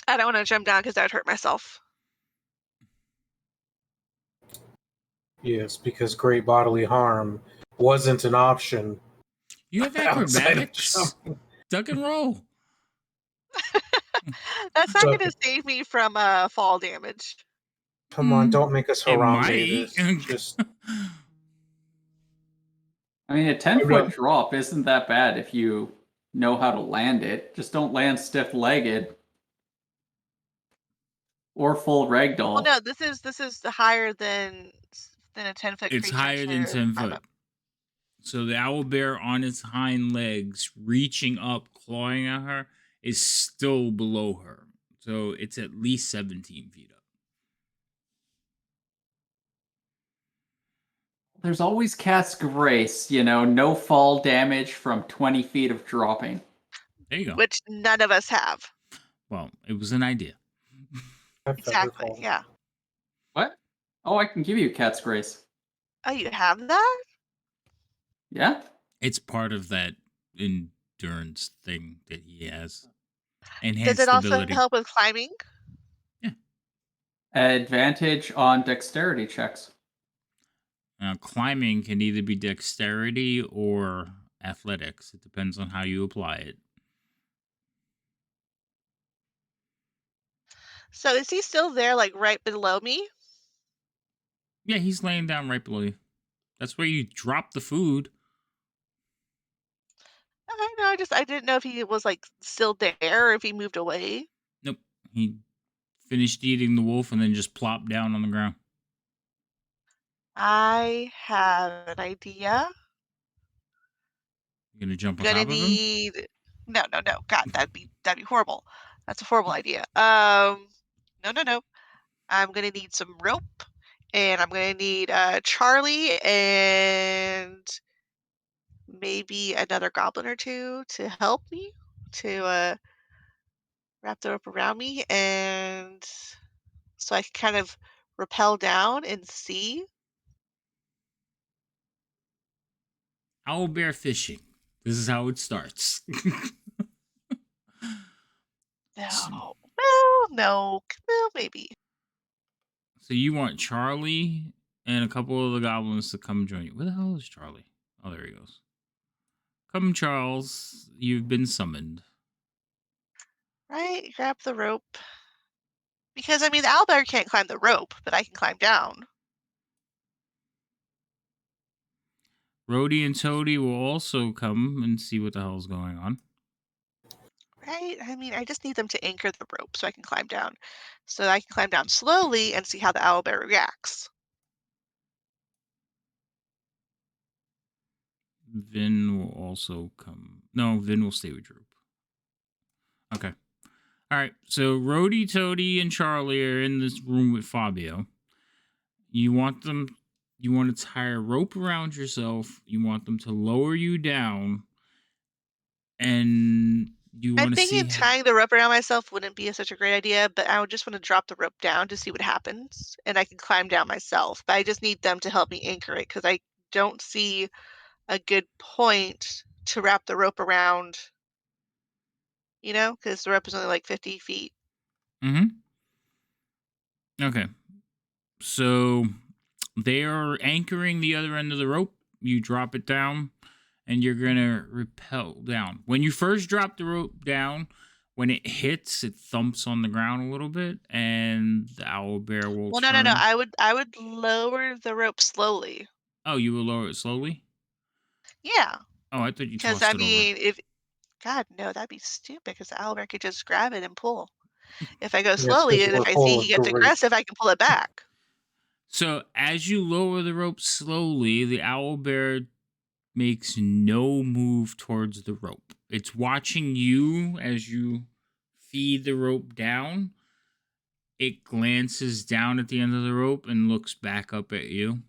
I don't want to jump down because that would hurt myself. Yes, because great bodily harm wasn't an option. You have outside of acrobatics. jumping. Duck and roll. That's not Duck- going to save me from fall damage. Come on, don't make us It Harambe might. this. Just I mean, a 10-foot drop isn't that bad if you know how to land it. Just don't land stiff-legged or full ragdoll. Well, no, this is higher than a 10-foot It's creature. higher than 10 climb foot. up. So the owl bear on its hind legs, reaching up, clawing at her, is still below her. So it's at least 17 feet up. There's always Cat's Grace, no fall damage from 20 feet of dropping. There you go. Which none of us have. Well, it was an idea. Exactly. Yeah. What? Oh, I can give you Cat's Grace. Oh, you have that? Yeah? It's part of that endurance thing that he has. Does Enhanced it also ability. help with climbing? Advantage on dexterity checks. Now, climbing can either be dexterity or athletics. It depends on how you apply it. So is he still there, like right below me? Yeah, he's laying down right below you. That's where you drop the food. Okay, no, I didn't know if he was like still there or if he moved away. Nope. He finished eating the wolf and then just plopped down on the ground. I have an idea. You gonna jump on Gonna top of him? need no. God, that'd be horrible. That's a horrible idea. No. I'm gonna need some rope, and I'm gonna need Charlie and maybe another goblin or two to help me to wrap the rope around me, and so I can kind of rappel down and see. Owl bear fishing. This is how it starts. No. Well, no. Well, maybe. So you want Charlie and a couple of the goblins to come join you. Where the hell is Charlie? Oh, there he goes. Come, Charles. You've been summoned. Right? Grab the rope. Because, I mean, the owlbear can't climb the rope, but I can climb down. Rhodey and Toady will also come and see what the hell's going on. Right? I mean, I just need them to anchor the rope so I can climb down. So I can climb down slowly and see how the owlbear reacts. Vin will also come. No, Vin will stay with Droop. Okay. All right. So Rhodey, Toady, and Charlie are in this room with Fabio. You want them. You want to tie a rope around yourself. You want them to lower you down, and you I'm want to thinking see. tying the rope around myself wouldn't be such a great idea, but I would just want to drop the rope down to see what happens, and I can climb down myself. But I just need them to help me anchor it because I don't see a good point to wrap the rope around, because the rope is only like 50 feet. Mm-hmm. Okay. So they are anchoring the other end of the rope. You drop it down, and you're gonna rappel down. When you first drop the rope down, when it hits, it thumps on the ground a little bit, and the owlbear will Well, no. turn. I would lower the rope slowly. Oh, you will lower it slowly? Yeah, Oh, I thought you because tossed I it over. mean, if God, no, that'd be stupid because the owlbear could just grab it and pull. If I go Yes, slowly because and we're if I see full he of gets great. aggressive, I can pull it back. So as you lower the rope slowly, the owlbear makes no move towards the rope. It's watching you as you feed the rope down. It glances down at the end of the rope and looks back up at you.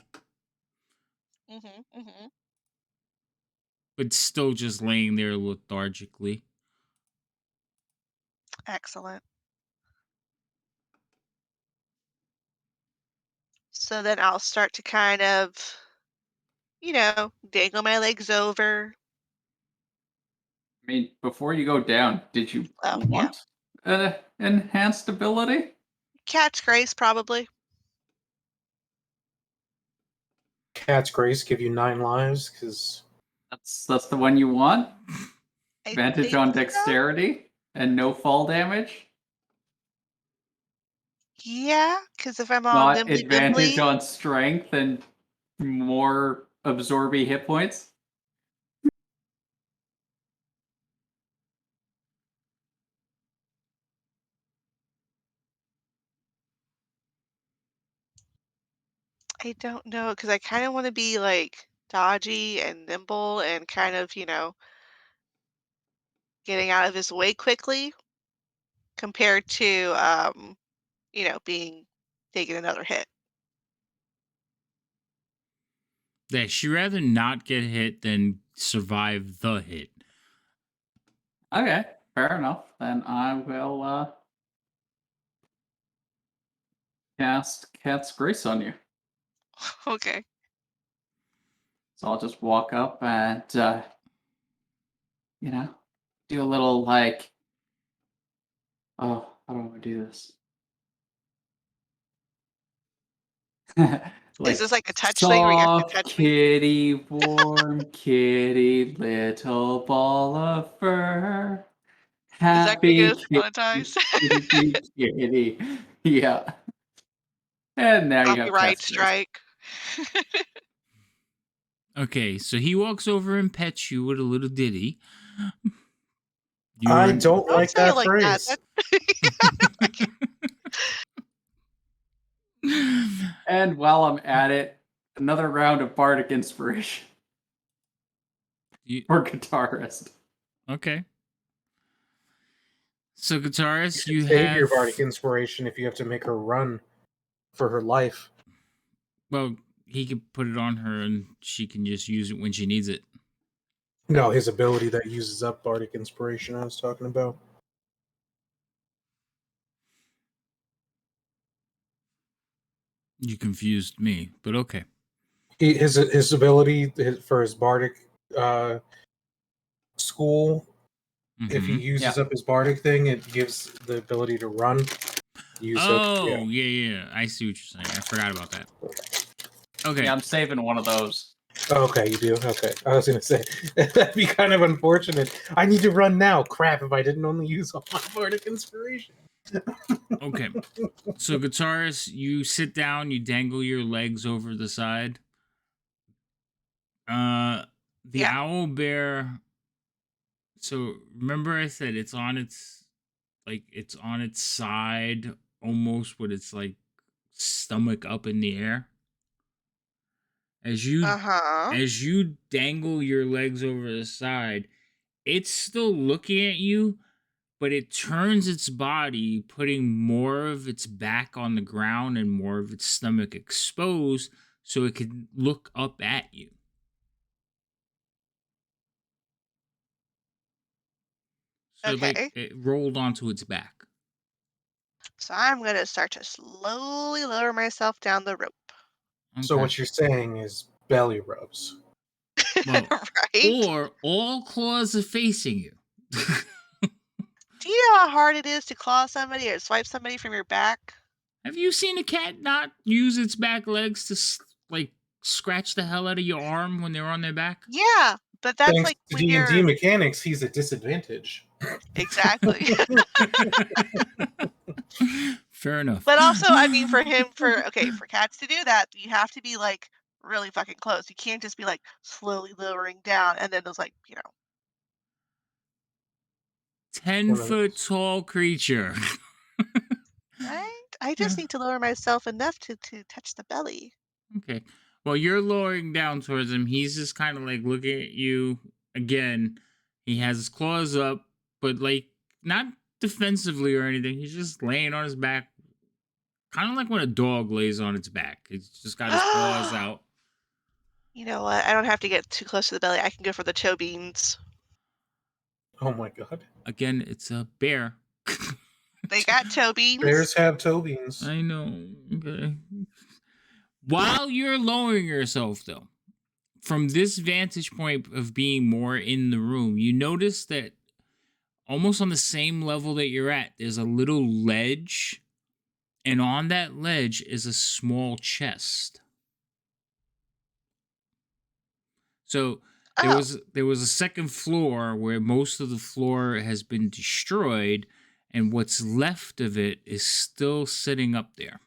Mm-hmm. But still just laying there lethargically. Excellent. So then I'll start to kind of, dangle my legs over. I mean, before you go down, did you Oh, yeah. want enhanced ability? Cat's grace, probably. Cat's Grace give you 9 lives because That's the one you want. I Advantage think on so. dexterity and no fall damage. Yeah, because if I'm all Not nimbly advantage bimbly, on strength and more absorby hit points. I don't know, because I kind of want to be like dodgy and nimble and kind of, getting out of his way quickly compared to, being taking another hit. Yeah, she'd rather not get hit than survive the hit. Okay, fair enough. Then I will cast Cat's Grace on you. Okay. So I'll just walk up and do a little like, oh, how do I want to do this? Is Like this like a touch thing where you have to soft touch me? kitty, warm kitty, little ball of fur. Is that gonna Happy get us kitty, monetized? kitty, kitty. Yeah. And now you have Copyright Cat's Grace. strike. Okay, so he walks over and pets you with a little ditty. I You're don't Don't like say it that like that. phrase. And while I'm at it, another round of bardic inspiration You- for guitarist. okay. So You guitarist, should you save your have bardic inspiration if you have to make her run for her life. well, he can put it on her and she can just use it when she needs it. No, his ability that uses up bardic inspiration I was talking about. You confused me, but okay. His ability for his bardic school, if he Mm-hmm. uses Yeah. up his bardic thing, it gives the ability to run. Use up. Oh, yeah. I see what you're saying. I forgot about that. Okay. Yeah, I'm saving one of those. Okay, you do? Okay. I was going to say, that'd be kind of unfortunate. I need to run now. Crap, if I didn't only use all my bardic inspiration. Okay. So guitarist, you sit down, you dangle your legs over the side. The owl bear. So remember, I said it's on its side, almost with its like stomach up in the air. As you dangle your legs over the side, it's still looking at you, but it turns its body, putting more of its back on the ground and more of its stomach exposed so it can look up at you. So like it rolled onto its back. So I'm going to start to slowly lower myself down the rope. Okay. So what you're saying is belly rubs. Well, right? Or all claws are facing you. Do you know how hard it is to claw somebody or swipe somebody from your back? Have you seen a cat not use its back legs to like scratch the hell out of your arm when they're on their back? Yeah, but that's Thanks like to when D&D you're mechanics, he's at disadvantage. exactly. Fair enough. But also, I mean, for cats to do that, you have to be like really fucking close. You can't just be like slowly lowering down and then there's like, 10-foot tall creature. right? I just need to lower myself enough to touch the belly. Okay. Well, you're lowering down towards him. He's just kind of like looking at you again. He has his claws up, but like not defensively or anything. He's just laying on his back, kind of like when a dog lays on its back. He's just got his claws out. You know what? I don't have to get too close to the belly. I can go for the toe beans. Oh my god. Again, it's a bear. They got toe beans. Bears have toe beans. I know. Okay. While you're lowering yourself, though, from this vantage point of being more in the room, you notice that almost on the same level that you're at, there's a little ledge, and on that ledge is a small chest. So there was a second floor where most of the floor has been destroyed, and what's left of it is still sitting up there.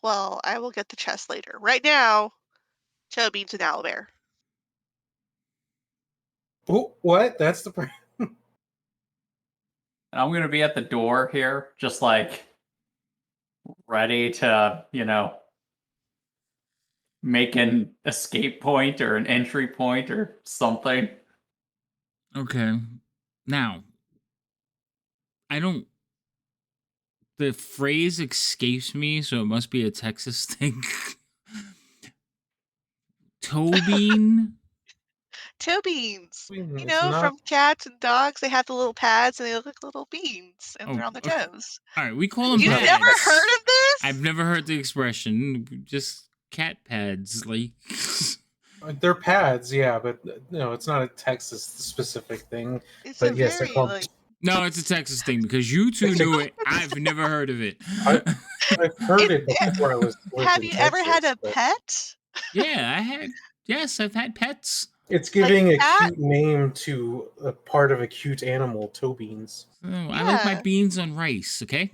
Well, I will get the chest later. Right now, toe beans and owlbear. Oh, what? That's the I'm going to be at the door here, just like ready to, make an escape point or an entry point or something. Okay. Now, the phrase escapes me, so it must be a Texas thing. Toe bean? Toe beans. It's not... from cats and dogs, they have the little pads and they look like little beans and they're on their toes. All right, we call them You've pads. never heard of this? I've never heard the expression. Just cat pads, like. They're pads, yeah, but no, it's not a Texas specific thing. It's but a yes, they're very called... like. No, it's a Texas thing because you two knew it. I've never heard of it. I've heard it before. I was. Have you ever had a pet? Yeah, I've had pets. It's giving Like a cute name to a part of a cute animal, toe beans. Oh, I like my beans on rice, okay?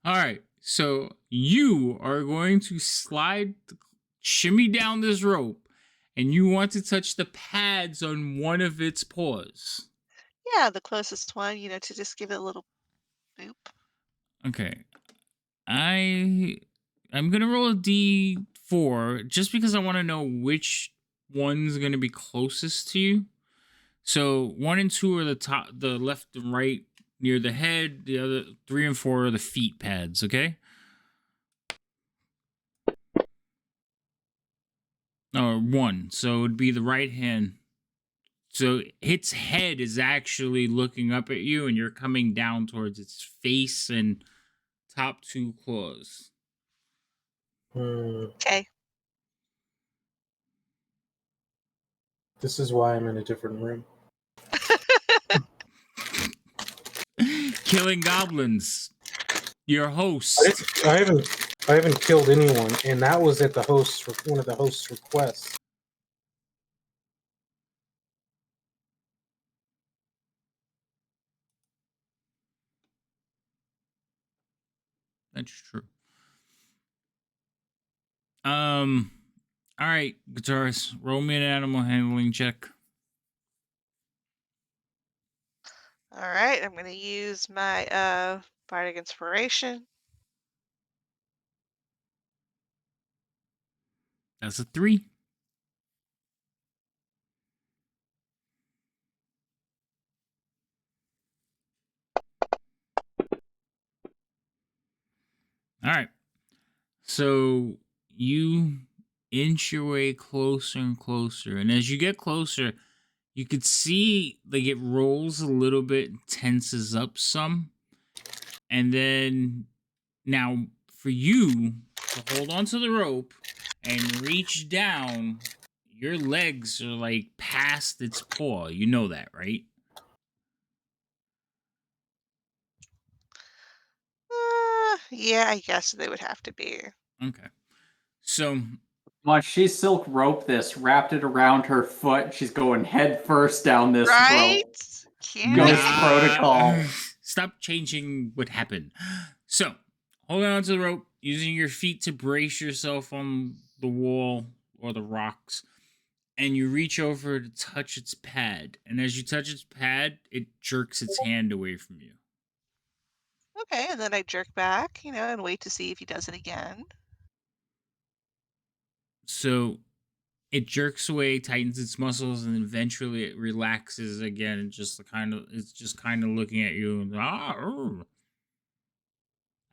All right, so you are going to shimmy down this rope, and you want to touch the pads on one of its paws. Yeah, the closest one, to just give it a little boop. Okay. I'm gonna roll a D4 just because I want to know which one's gonna be closest to you. So 1 and 2 are the left and right near the head. The other 3 and 4 are the feet pads. Okay. Or 1, so it would be the right hand. So its head is actually looking up at you, and you're coming down towards its face and top 2 claws. Okay. This is why I'm in a different room. Killing goblins. Your host. I haven't killed anyone, and that was at one of the host's requests. That's true. All right, guitarist, roll me an animal handling check. All right, I'm going to use my bardic inspiration. That's a 3. All right. So you inch your way closer and closer, and as you get closer, you could see like it rolls a little bit, tenses up some, and then now for you to hold onto the rope and reach down, your legs are like past its paw. You know that, right? Yeah, I guess they would have to be. Okay. So Watch, she silk roped this, wrapped it around her foot. She's going head first down this Right? rope. Can't Ghost we? protocol. Stop changing what happened. So, holding on to the rope, using your feet to brace yourself on the wall or the rocks, and you reach over to touch its pad. And as you touch its pad, it jerks its hand away from you. Okay, and then I jerk back, and wait to see if he does it again. So, it jerks away, tightens its muscles, and eventually it relaxes again and it's just kind of looking at you and I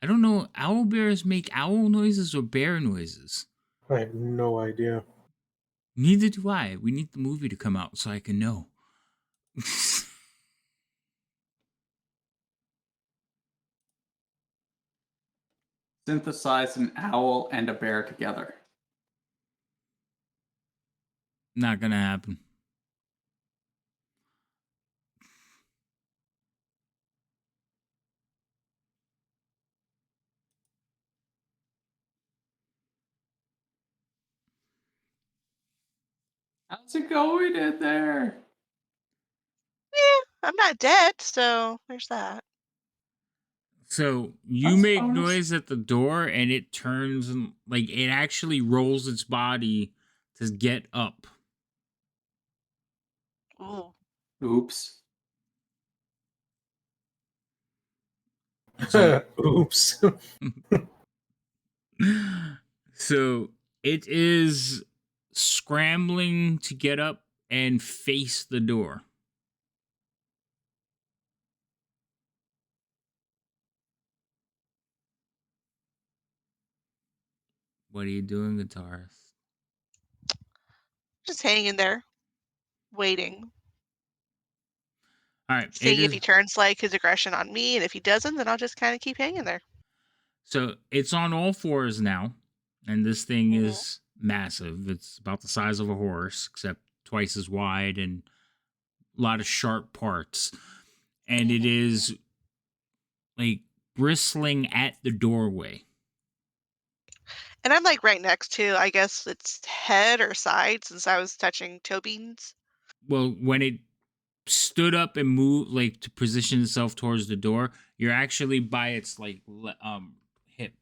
don't know. Owl bears make owl noises or bear noises. I have no idea. Neither do I. We need the movie to come out so I can know. Synthesize an owl and a bear together. Not gonna happen. How's it going in there? I'm not dead, so there's that. So you That's make honest. noise at the door and it turns and like it actually rolls its body to get up. Ooh. Oops. So Oops. so it is scrambling to get up and face the door. What are you doing, guitarist? Just hanging there, waiting, All right, it seeing if is he turns like his aggression on me, and if he doesn't, then I'll just kind of keep hanging there. so it's on all fours now, and this thing Mhm. is massive. It's about the size of a horse, except twice as wide and a lot of sharp parts. And it Mhm. is like bristling at the doorway. And I'm like right next to, I guess it's head or side since I was touching toe beans. Well, when it stood up and moved like to position itself towards the door, you're actually by its like hip.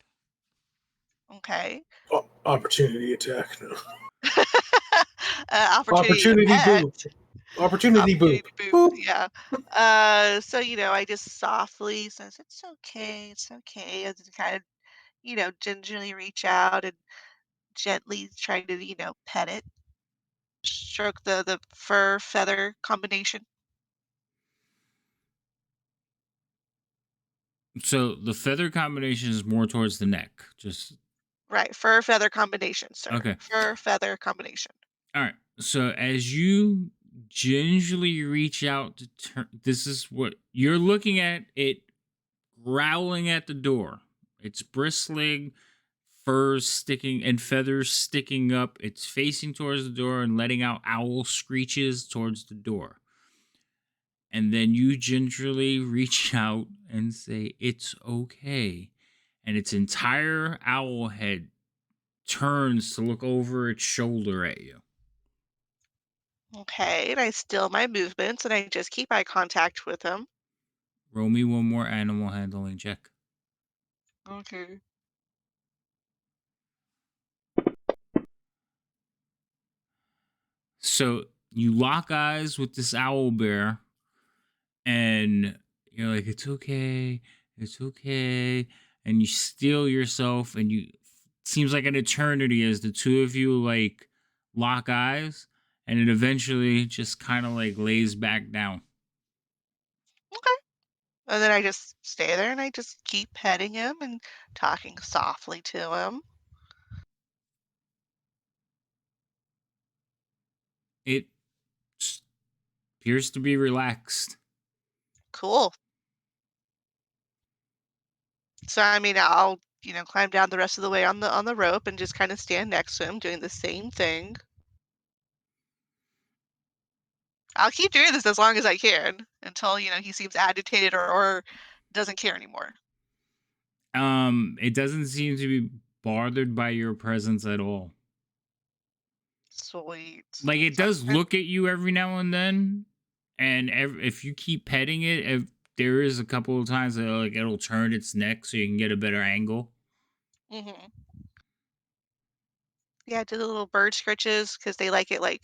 Okay. Opportunity attack. No. Opportunity to Opportunity pet. boop. Opportunity Opportunity boop. to boop. Boop. Yeah. So I just softly says, "It's okay. It's okay." And just kind of, gingerly reach out and gently try to, pet it, stroke the fur feather combination. So the feather combination is more towards the neck. Just Right, fur feather combination, sir. okay. Fur feather combination. All right. So as you gingerly reach out to turn, this is what you're looking at it growling at the door. It's bristling, furs sticking, and feathers sticking up. It's facing towards the door and letting out owl screeches towards the door. And then you gingerly reach out and say, "It's okay." And its entire owl head turns to look over its shoulder at you. Okay, and I still my movements and I just keep eye contact with him. Roll me one more animal handling check. Okay. So you lock eyes with this owl bear, and you're like, it's okay, and you steel yourself, and you seems like an eternity as the two of you like lock eyes, and it eventually just kind of like lays back down. Okay. And then I just stay there and I just keep petting him and talking softly to him. It s- appears to be relaxed. Cool. So I mean, I'll, climb down the rest of the way on the rope and just kind of stand next to him doing the same thing. I'll keep doing this as long as I can until, he seems agitated or doesn't care anymore. It doesn't seem to be bothered by your presence at all. Sweet. Like it So I'm does look at you every now and then, and if you keep petting it, if there is a couple of times that like it'll turn its neck so you can get a better angle. hmm Yeah, do the little bird scritches because they like it, like,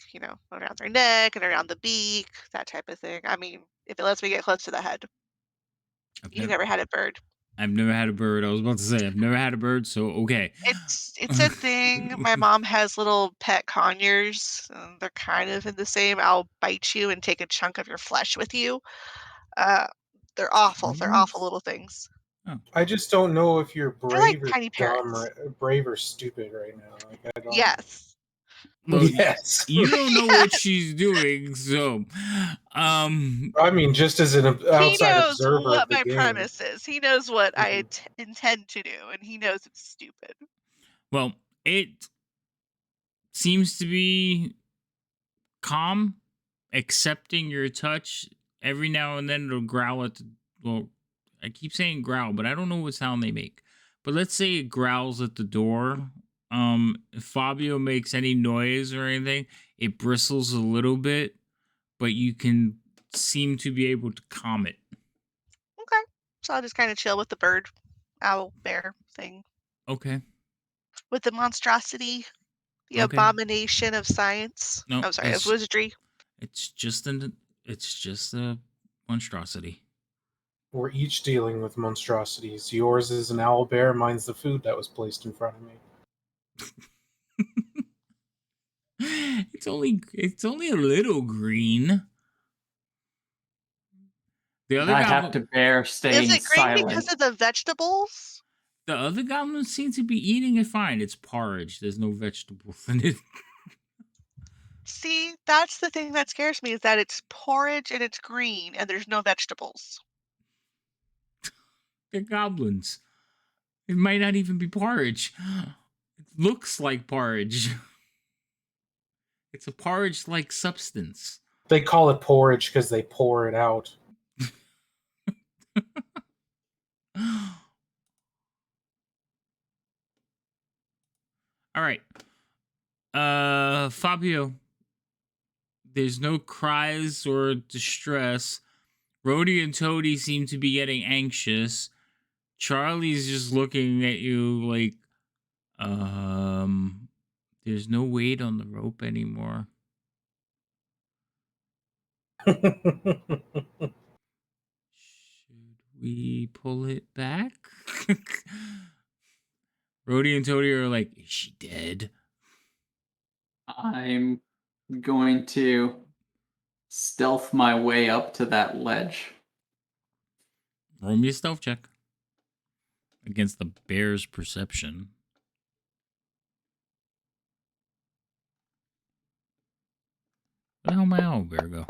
around their neck and around the beak, that type of thing. I mean, if it lets me get close to the head. I've You never never had a bird. I've never had a bird. I was about to say I've never had a bird, so okay. It's a thing. My mom has little pet conures. They're kind of in the same. I'll bite you and take a chunk of your flesh with you. Uh, they're awful. They're awful Conures? little things. Oh. I just don't know if you're They're like brave or tiny dumb parrots. or brave or stupid right now. Like I don't. Yes. Well, Yes. you don't know what Yes. she's doing, so I mean, just as an He outside knows observer of what the my game. premise is. He knows what I Mhm. intend to do, and he knows it's stupid. well, it seems to be calm, accepting your touch. Every now and then it'll growl at the, well, I keep saying growl, but I don't know what sound they make. But let's say it growls at the door. If Fabio makes any noise or anything, it bristles a little bit, but you can seem to be able to calm it. Okay. So I'll just kind of chill with the bird, owl, bear thing, Okay. with the monstrosity, the Okay. abomination of science. No, I'm sorry, of wizardry. it's just an it's just a monstrosity. We're each dealing with monstrosities. Yours is an owl bear. Mine's the food that was placed in front of me. It's only a little green. The other I have goblin to bear Is staying it green because silent. of the vegetables? the other goblins seem to be eating it fine. It's porridge. There's no vegetables in it. See, that's the thing that scares me is that it's porridge and it's green and there's no vegetables. They're goblins. It might not even be porridge. It looks like porridge. It's a porridge-like substance. They call it porridge because they pour it out. All right. Fabio, there's no cries or distress. Rhodey and Toady seem to be getting anxious. Charlie's just looking at you like, there's no weight on the rope anymore. Should we pull it back? Rhodey and Toady are like, is she dead? I'm going to stealth my way up to that ledge. Roll me a stealth check against the bear's perception. Where the hell my owl bear go?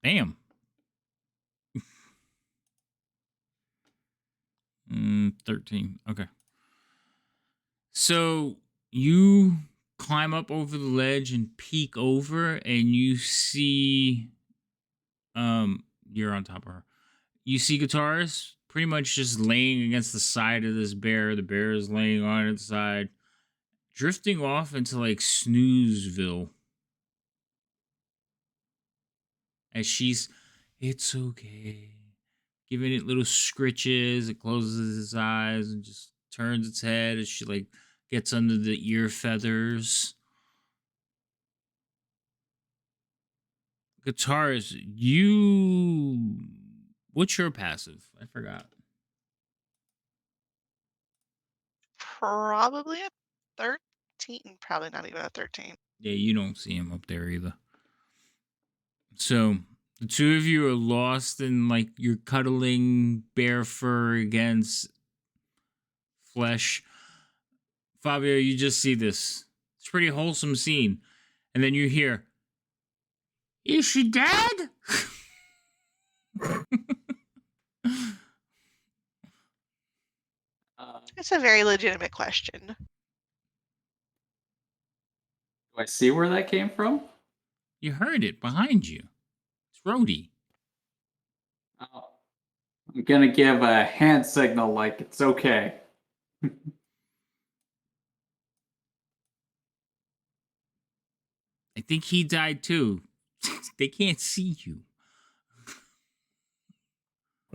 Damn. 13. Okay. So you climb up over the ledge and peek over, and you see, you're on top of her. You see Guitarist pretty much just laying against the side of this bear. The bear is laying on its side, drifting off into like Snoozeville. As she's It's okay. Giving it little scritches. It closes its eyes and just turns its head as she like gets under the ear feathers. Guitarist, what's your passive? I forgot. Probably a 13. Probably not even a 13. Yeah, you don't see him up there either. So the two of you are lost in like you're cuddling bear fur against flesh. Fabio, you just see this. It's a pretty wholesome scene. And then you hear, "Is she dead?" It's a very legitimate question. Do I see where that came from? You heard it behind you. It's Rhodey. Oh. I'm gonna give a hand signal like it's okay. I think he died too. They can't see you.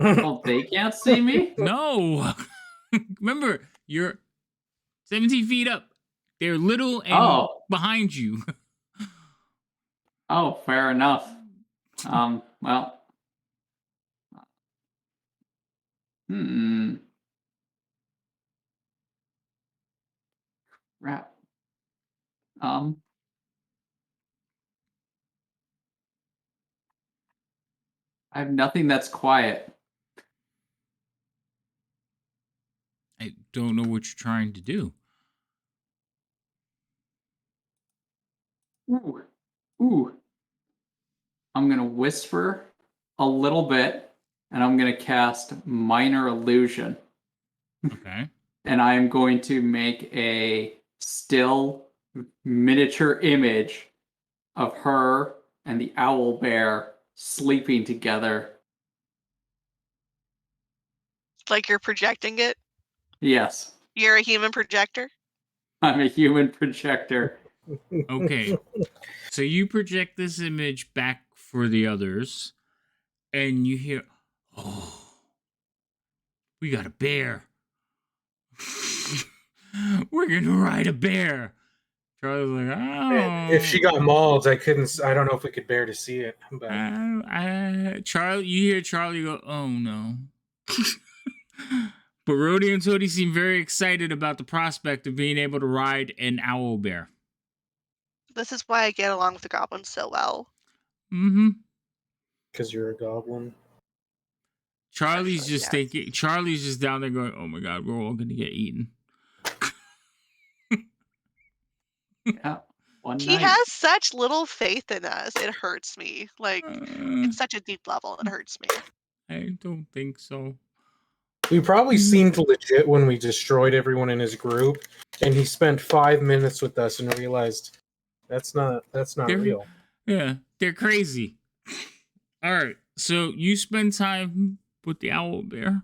Oh, they can't see me? No. Remember, you're 17 feet up. They're little and Oh. behind you. Oh, fair enough. Well. Crap. I have nothing that's quiet. I don't know what you're trying to do. Ooh. I'm gonna whisper a little bit, and I'm gonna cast Minor Illusion. Okay. And I am going to make a still miniature image of her and the owl bear sleeping together. Like you're projecting it? Yes, You're a human projector? I'm a human projector. Okay. So you project this image back for the others, and you hear, "Oh, we got a bear. We're gonna ride a bear." Charlie's like, "Oh." If she got mauled, I couldn't. I don't know if we could bear to see it. But Charlie, you hear Charlie go, "Oh no." But Rhodey and Toadie seem very excited about the prospect of being able to ride an owl bear. This is why I get along with the goblins so well. Mm-hmm. because you're a goblin. Charlie's Actually, just yes. thinking. Charlie's just down there going, "Oh my god, we're all gonna get eaten." Yeah, one He night. has such little faith in us. It hurts me. Like, Uh, it's such a deep level. It hurts me. I don't think so. We probably seemed legit when we destroyed everyone in his group, and he spent 5 minutes with us and realized that's not They're- real. Yeah, they're crazy. All right, so you spend time with the owl bear.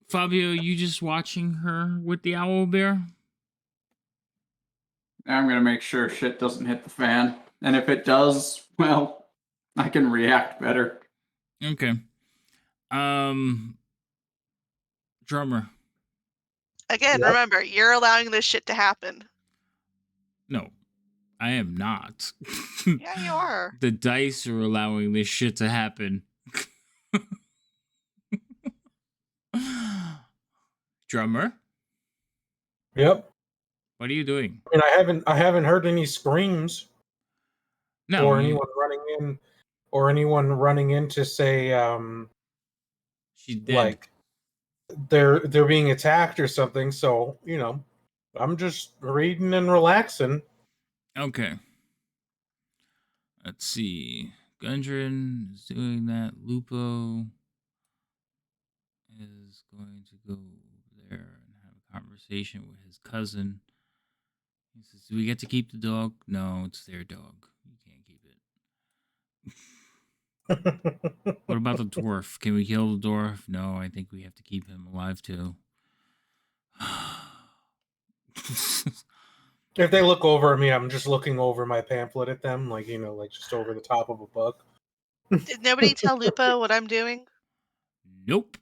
Fabio, you just watching her with the owl bear? I'm gonna make sure shit doesn't hit the fan. And if it does, well, I can react better. Okay. Drummer. Again, Yep. remember, you're allowing this shit to happen. No, I am not. Yeah, you are. The dice are allowing this shit to happen. Drummer, Yep. what are you doing? I mean, I haven't heard any screams No, or anyone running in to say she's dead. like they're being attacked or something. So I'm just reading and relaxing. Okay. Let's see. Gundren is doing that. Lupo is going to go over there and have a conversation with his cousin. He says, "Do we get to keep the dog?" "No, it's their dog. You can't keep it." "What about the dwarf? Can we kill the dwarf?" "No, I think we have to keep him alive too." If they look over at me, I'm just looking over my pamphlet at them, like just over the top of a book. Did nobody tell Lupo what I'm doing? Nope.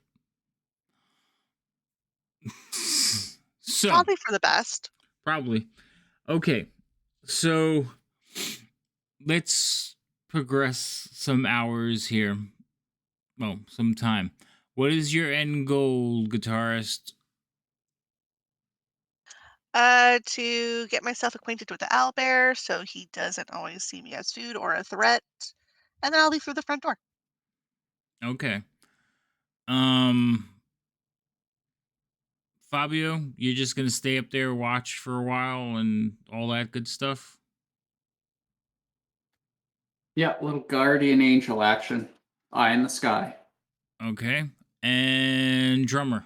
So, Probably for the best. probably. Okay. So, let's progress some hours here. Well, some time. What is your end goal, guitarist? To get myself acquainted with the owlbear so he doesn't always see me as food or a threat. And then I'll leave through the front door. Okay. Fabio, you're just gonna stay up there, watch for a while, and all that good stuff. Yeah, little guardian angel action. Eye in the sky. Okay. And drummer,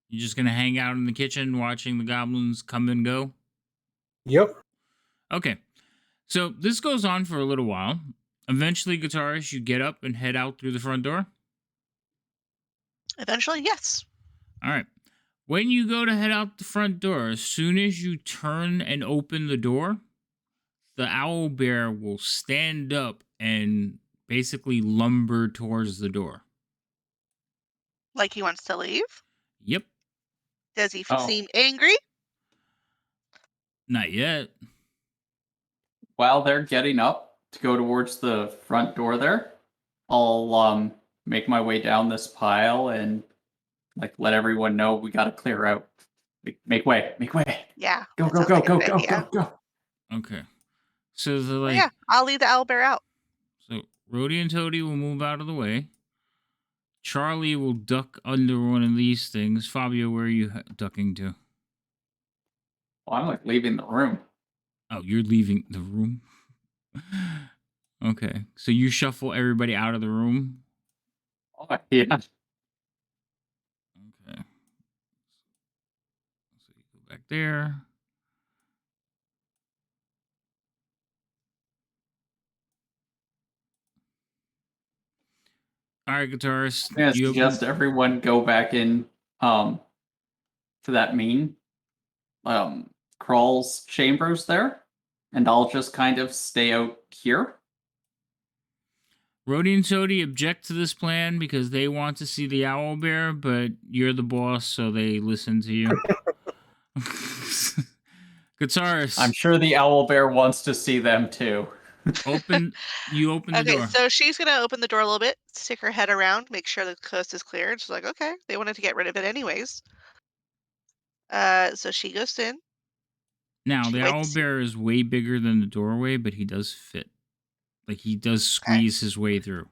you're just gonna hang out in the kitchen, watching the goblins come and go. Yep. Okay. So this goes on for a little while. Eventually, guitarist, you get up and head out through the front door. Eventually, yes. All right. When you go to head out the front door, as soon as you turn and open the door, the owl bear will stand up and basically lumber towards the door. Like he wants to leave. Yep. Does he Oh. seem angry? Not yet. While they're getting up to go towards the front door there, I'll make my way down this pile and like let everyone know we gotta clear out. Make way, make way. Yeah. Go, that go, sounds go, like a go, good go, idea. go, go. Okay. So the Oh, yeah, I'll leave the owlbear out. So Rhodey and Toady will move out of the way. Charlie will duck under one of these things. Fabio, where are you ducking to? Well, I'm like leaving the room. Oh, you're leaving the room? Okay. So you shuffle everybody out of the room? Oh, yeah. Okay. So you go back there. All right, guitarist. I'm gonna You suggest everyone go back in to that main crawls chambers there, and I'll just kind of stay out here. Rhodey and Toady object to this plan because they want to see the owl bear, but you're the boss, so they listen to you. Guitarist. I'm sure the owl bear wants to see them too. open the Okay, door. so she's gonna open the door a little bit, stick her head around, make sure the coast is clear. She's like, okay, they wanted to get rid of it anyways. So she goes in. Now She the owl waits. bear is way bigger than the doorway, but he does fit. Like he does squeeze his way through.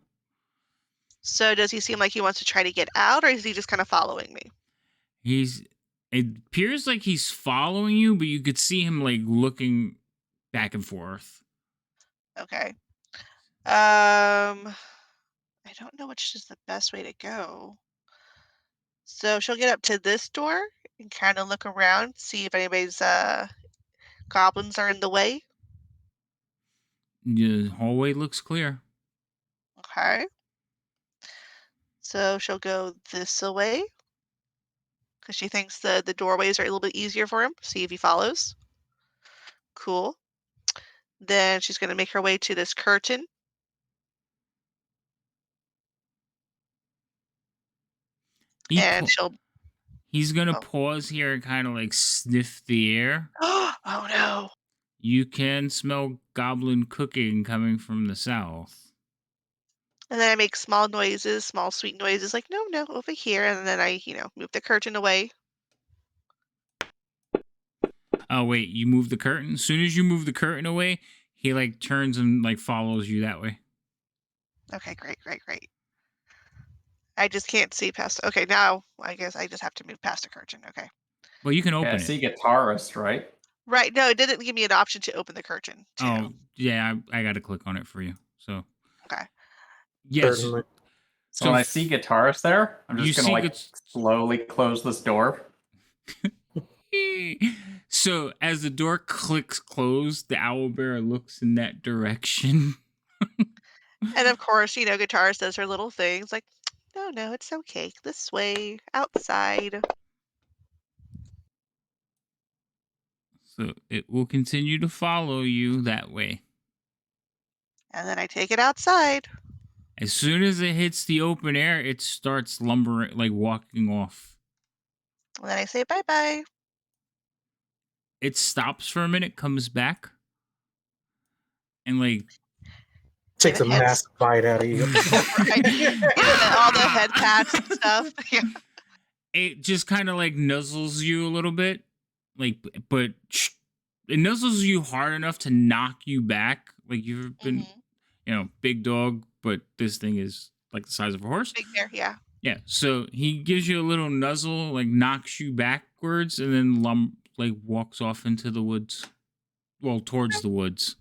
So does he seem like he wants to try to get out, or is he just kind of following me? It appears like he's following you, but you could see him like looking back and forth. Okay. I don't know which is the best way to go. So she'll get up to this door and kind of look around, see if anybody's goblins are in the way. The hallway looks clear. Okay. So she'll go this way because she thinks the doorways are a little bit easier for him. See if he follows. Cool. Then she's going to make her way to this curtain. And she'll. He's gonna Oh. pause here and kind of like sniff the air. Oh no. You can smell goblin cooking coming from the south. And then I make small noises, small sweet noises, like, no, no, over here. And then I, move the curtain away. Oh wait, you move the curtain. As soon as you move the curtain away, he like turns and like follows you that way. Okay, great, great, great. I just can't see past. Okay, now I guess I just have to move past the curtain. Okay. Well, you can Yeah, I open see it. guitarist, right? Right. No, it didn't give me an option to open the curtain, too. Oh yeah, I got to click on it for you. So Okay. yes. Certainly. So when I see guitarist there, I'm just gonna like slowly close this door. So as the door clicks closed, the owlbear looks in that direction. And of course, guitarist does her little things like, no, no, it's okay. This way, outside. So it will continue to follow you that way. And then I take it outside. As soon as it hits the open air, it starts lumbering, like walking off. And then I say bye-bye. It stops for a minute, comes back, and like Takes a Give it heads. massive bite out of you. Right. Yeah, all the head pats and stuff. Yeah. it just kind of like nuzzles you a little bit, like, but it nuzzles you hard enough to knock you back. Like you've been, big dog, but this thing is like the size of a horse. Big bear, yeah. Yeah, so he gives you a little nuzzle, like knocks you backwards, and then like walks off into the woods. Well, towards the woods.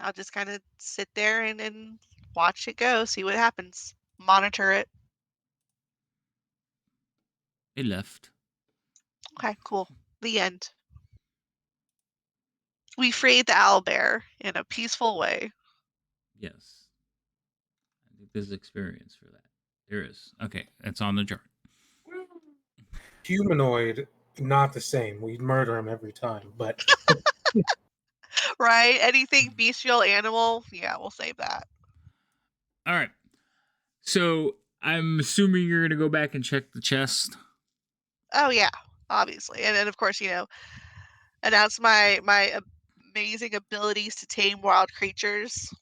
I'll just kind of sit there and watch it go, see what happens. Monitor it. It left. Okay, cool. The end. We freed the owlbear in a peaceful way. Yes. I think there's experience for that. There is. Okay, that's on the chart. Humanoid, not the same. We'd murder him every time, but Right? Anything bestial animal, yeah, we'll save that. All right. So I'm assuming you're gonna go back and check the chest. Oh yeah, obviously. And then of course, announce my amazing abilities to tame wild creatures.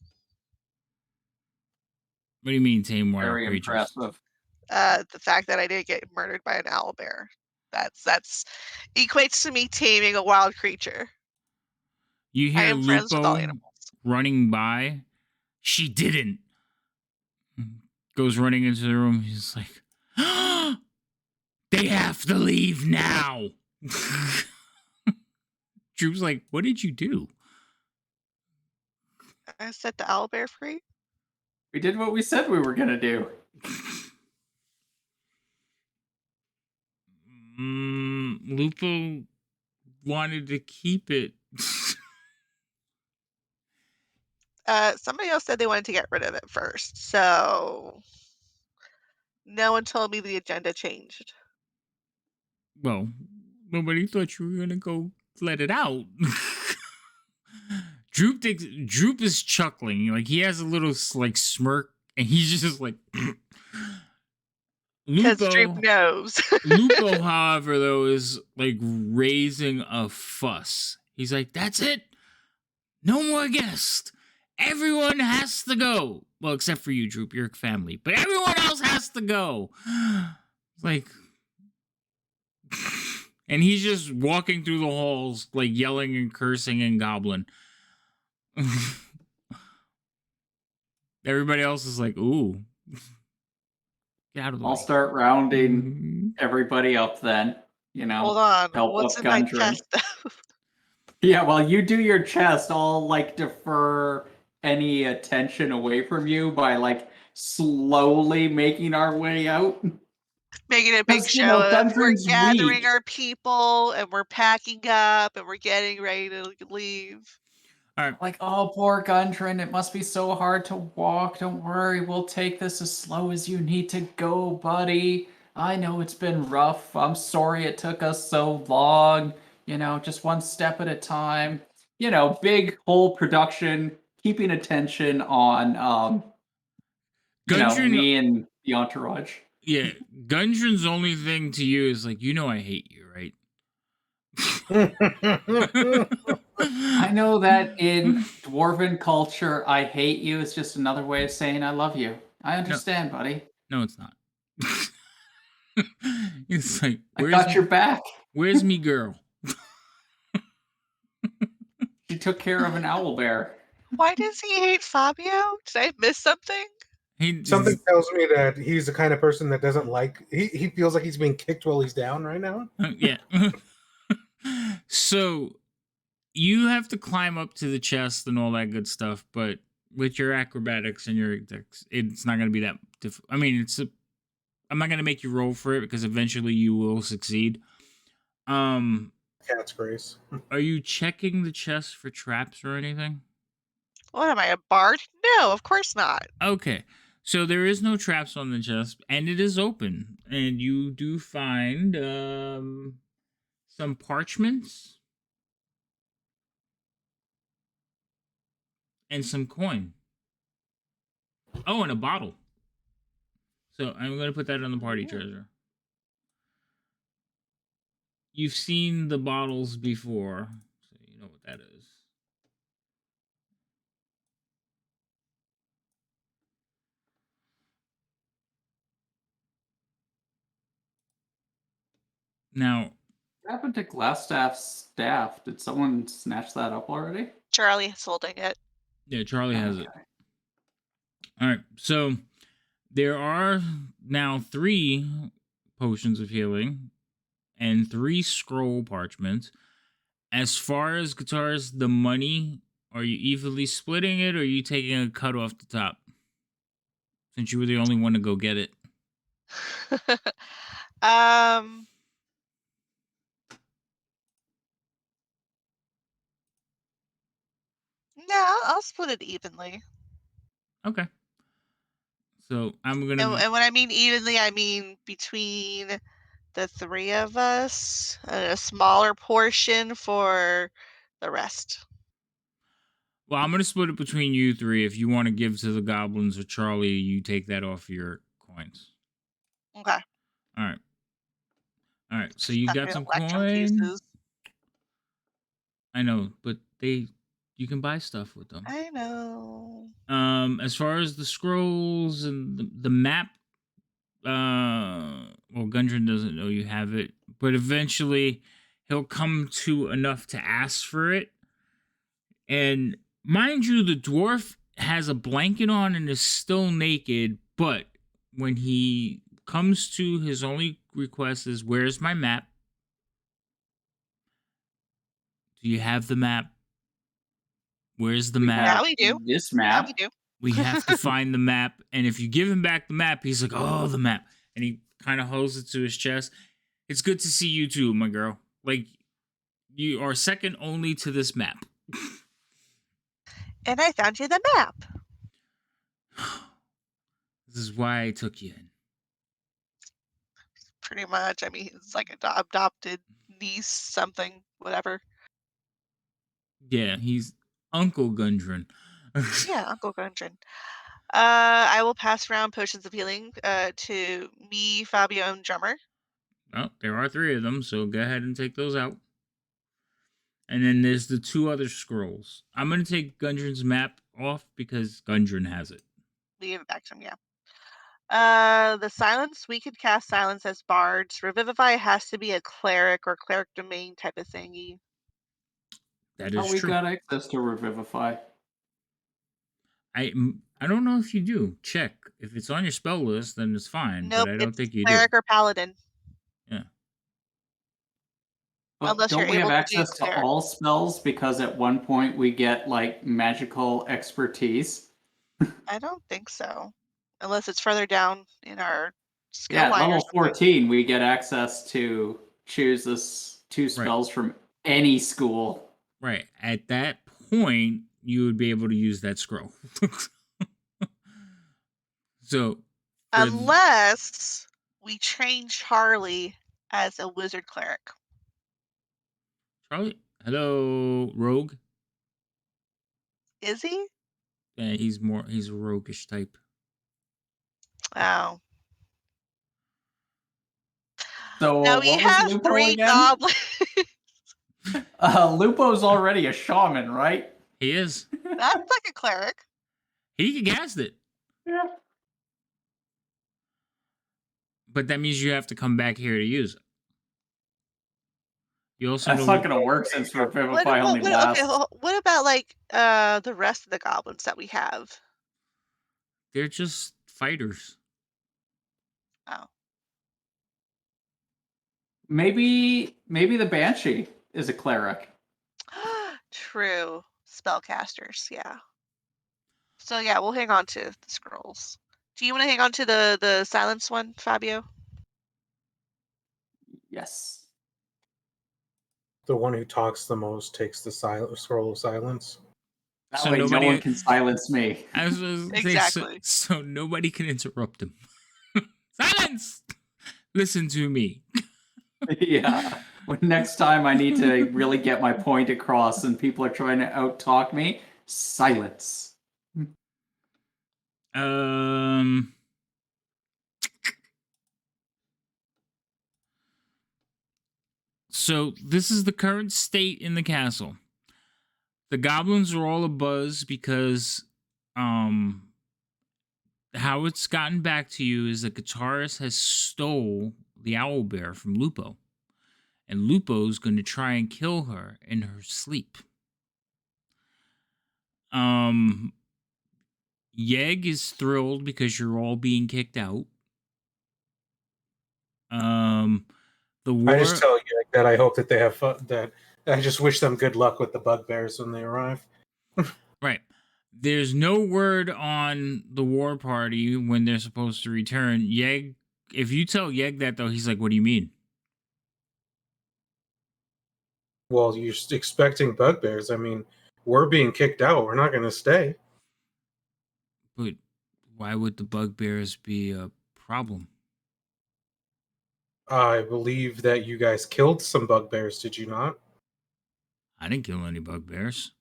What do you mean tame wild Very creatures? impressive. The fact that I didn't get murdered by an owlbear. That's equates to me taming a wild creature. You I hear am friends with all Lupo animals. running by. She didn't. Goes running into the room. He's like, they have to leave now. Droop's like, what did you do? I set the owlbear free. We did what we said we were gonna do. Lupo wanted to keep it. Somebody else said they wanted to get rid of it first, so no one told me the agenda changed. Well, nobody thought you were gonna go let it out. Droop is chuckling, like he has a little like smirk, and he's just like. Because Droop knows. Lupo, however, though, is like raising a fuss. He's like, "That's it, no more guests. Everyone has to go. Well, except for you, Droop. You're family, but everyone else has to go." Like. And he's just walking through the halls, like yelling and cursing and goblin. Everybody else is like, ooh. Get out of the way. I'll start rounding everybody up then. Hold on. Help What's up in my Gundren. chest, though? Yeah, while you do your chest, I'll like defer any attention away from you by like slowly making our way out. Making a big 'Cause, show of we're Gundren's gathering weak. our people and we're packing up and we're getting ready to leave. All right. Like, oh, poor Gundren, it must be so hard to walk. Don't worry, we'll take this as slow as you need to go, buddy. I know it's been rough. I'm sorry it took us so long. Just one step at a time. Big whole production, keeping attention on Gundren, me and the entourage. Yeah, Gundren's only thing to you is like, I hate you, right? I know that in dwarven culture, I hate you is just another way of saying I love you. I understand, buddy. No, it's not. It's like, I got your back. Where's me girl? She took care of an owlbear. Why does he hate Fabio? Did I miss something? Something tells me that he's the kind of person that doesn't like. He feels like he's being kicked while he's down right now. Yeah. So you have to climb up to the chest and all that good stuff, but with your acrobatics and your it's not going to be that difficult. I mean, I'm not going to make you roll for it because eventually you will succeed. Cat's grace. Are you checking the chest for traps or anything? What am I, a bard? No, of course not. Okay. So there is no traps on the chest, and it is open. And you do find some parchments. and some coin. Oh, and a bottle. So I'm going to put that on the party treasure. You've seen the bottles before, so you know what that is. Now, What happened to Glassstaff's staff? Did someone snatch that up already? Charlie's holding it. yeah, Charlie has it. Okay. All right, so there are now 3 potions of healing and 3 scroll parchments. As far as guitars, the money, are you evenly splitting it, or are you taking a cut off the top? Since you were the only one to go get it. No, I'll split it evenly. Okay. So I'm gonna. And when I mean evenly, I mean between the 3 of us, and a smaller portion for the rest. Well, I'm gonna split it between you 3. If you want to give to the goblins or Charlie, you take that off your coins. Okay. All right. All right. So you Stuck got in some electrum coin. pieces. I know, but you can buy stuff with them. I know. As far as the scrolls and the map, well, Gundren doesn't know you have it, but eventually he'll come to enough to ask for it. And mind you, the dwarf has a blanket on and is still naked, but when he comes to, his only request is, where's my map? Do you have the map? Where's the map? Now we do. This Now map. we do. We have to find the map. And if you give him back the map, he's like, oh, the map. And he kind of holds it to his chest. It's good to see you too, my girl. Like, you are second only to this map. And I found you the map. This is why I took you in. Pretty much. I mean, it's like adopted niece, something, whatever. Yeah, he's Uncle Gundren. Yeah, Uncle Gundren. I will pass around potions of healing to me, Fabio, and Drummer. Well, there are 3 of them, so go ahead and take those out. And then there's the 2 other scrolls. I'm going to take Gundren's map off because Gundren has it. Leave it back to him, yeah. The silence, we could cast silence as bards. Revivify has to be a cleric or cleric domain type of thingy. That Oh, is we true. got access to Revivify. I don't know if you do. Check. If it's on your spell list, then it's fine. Nope, But I don't it's think you cleric do. or paladin. Yeah. But Unless don't you're we have able to do access to cleric. all spells? Because at one point we get like magical expertise. I don't think so. Unless it's further down in our skill Yeah, at line or level something. 14 we get access to choose this 2 spells from any school. Right. At that point, you would be able to use that scroll. So, Unless we train Charlie as a wizard cleric. Charlie, hello, rogue. Is he? Yeah, he's a roguish type. Oh. So Now we what was have Lupo 3 again? goblins. Lupo's already a shaman, right? He is. That's like a cleric. He can cast it. Yeah. But that means you have to come back here to use it. You also That's not going to work since Revivify only lasts. Okay, what about like the rest of the goblins that we have? They're just fighters. Oh. Maybe the Banshee is a cleric. True. Spellcasters, yeah. So yeah, we'll hang on to the scrolls. Do you want to hang on to the silence one, Fabio? Yes. The one who talks the most takes the scroll of silence. That So way no nobody- one can silence me. I was gonna say, Exactly. so nobody can interrupt him. Silence! Listen to me. Yeah. When next time I need to really get my point across and people are trying to out-talk me, Silence. So this is the current state in the castle. The goblins are all abuzz because how it's gotten back to you is the guitarist has stole the owl bear from Lupo. And Lupo's going to try and kill her in her sleep. Yeg is thrilled because you're all being kicked out. The war. I just tell you that I hope that they have fun. That I just wish them good luck with the bugbears when they arrive. Right. There's no word on the war party when they're supposed to return. Yeg, if you tell Yeg that though, he's like, "What do you mean?" Well, you're expecting bugbears. I mean, we're being kicked out. We're not going to stay. But why would the bugbears be a problem? I believe that you guys killed some bugbears, did you not? I didn't kill any bugbears.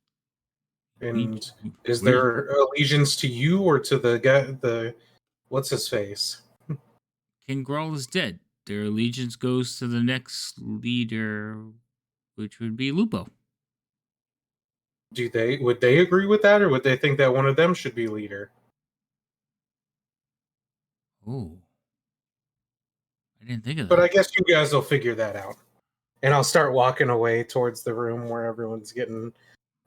And is there allegiance to you or to the guy, the what's his face? King Grawl is dead. Their allegiance goes to the next leader, which would be Lupo. Would they agree with that, or would they think that one of them should be leader? Oh, I didn't think of that. But I guess you guys will figure that out. And I'll start walking away towards the room where everyone's getting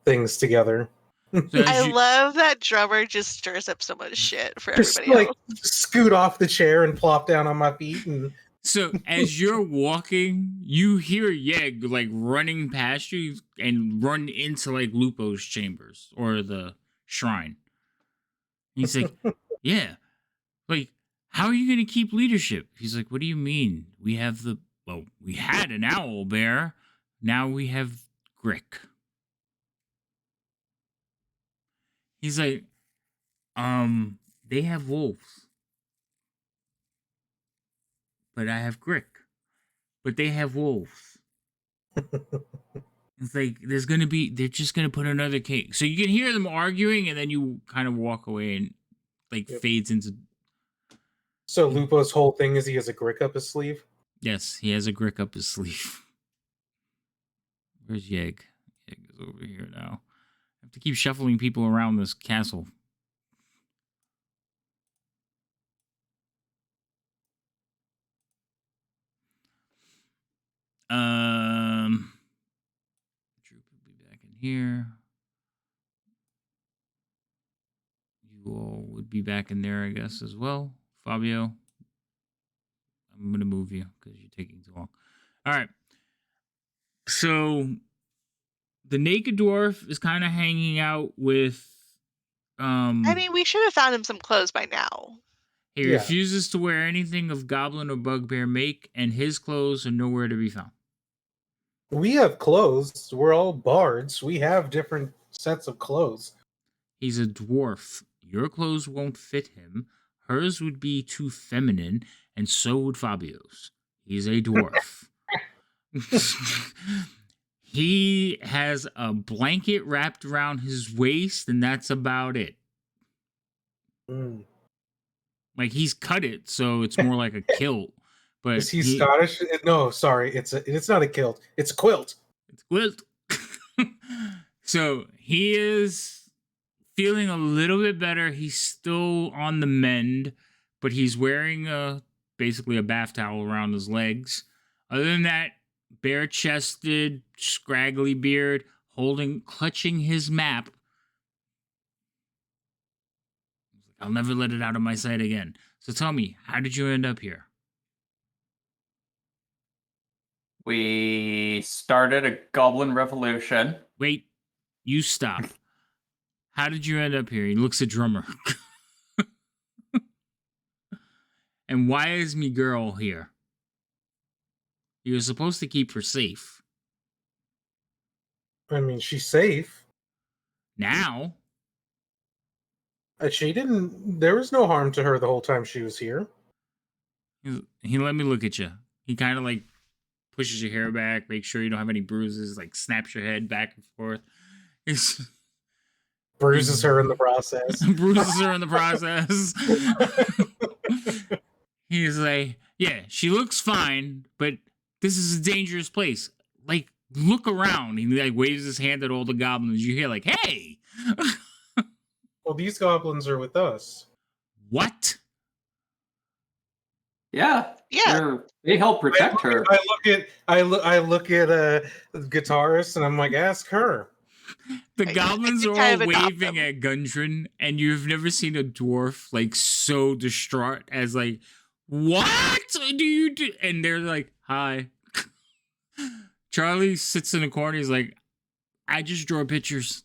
things together. So I love that drummer just stirs up so much shit for just everybody like else. scoot off the chair and plop down on my feet. And so as you're walking, you hear Yeg like running past you and run into like Lupo's chambers or the shrine. He's like, "Yeah, like how are you going to keep leadership?" He's like, "What do you mean? We have we had an owl bear. Now we have Grick." He's like, they have wolves. But I have Grick. But they have wolves. It's like they're just gonna put another cake. So you can hear them arguing, and then you kind of walk away and fades into. So Lupo's whole thing is he has a Grick up his sleeve? Yes, he has a Grick up his sleeve. Where's Yeg? Yeg is over here now. I have to keep shuffling people around this castle. Troop will be back in here. You all would be back in there, I guess, as well. Fabio, I'm going to move you because you're taking too long. All right. So the naked dwarf is kind of hanging out with. I mean, we should have found him some clothes by now. He refuses to wear anything of goblin or bugbear make, and his clothes are nowhere to be found. We have clothes. We're all bards. We have different sets of clothes. He's a dwarf. Your clothes won't fit him. Hers would be too feminine, and so would Fabio's. He's a dwarf. He has a blanket wrapped around his waist, and that's about it. Like he's cut it, so it's more like a kilt. But is he Scottish? No, sorry, it's not a kilt. It's a quilt. It's a quilt. So he is feeling a little bit better. He's still on the mend, but he's wearing basically a bath towel around his legs. Other than that, bare-chested, scraggly beard, clutching his map. I'll never let it out of my sight again. So tell me, how did you end up here? We started a goblin revolution. Wait, you stop. How did you end up here? He looks at Drummer. And why is me girl here? You were supposed to keep her safe. I mean, she's safe. Now? She didn't. There was no harm to her the whole time she was here. He let me look at you. He kind of like pushes your hair back, makes sure you don't have any bruises, like snaps your head back and forth. Bruises her in the process. Bruises her in the process. He's like, yeah, she looks fine, but this is a dangerous place. Like, look around. He like waves his hand at all the goblins. You hear like, hey. Well, these goblins are with us. What? Yeah, Yeah. they help protect her. I look at guitarist and I'm like, ask her. The I goblins could are kind all of adopt waving them. at Gundren, and you've never seen a dwarf like so distraught as like, what do you do? And they're like, hi. Charlie sits in a corner. He's like, I just draw pictures.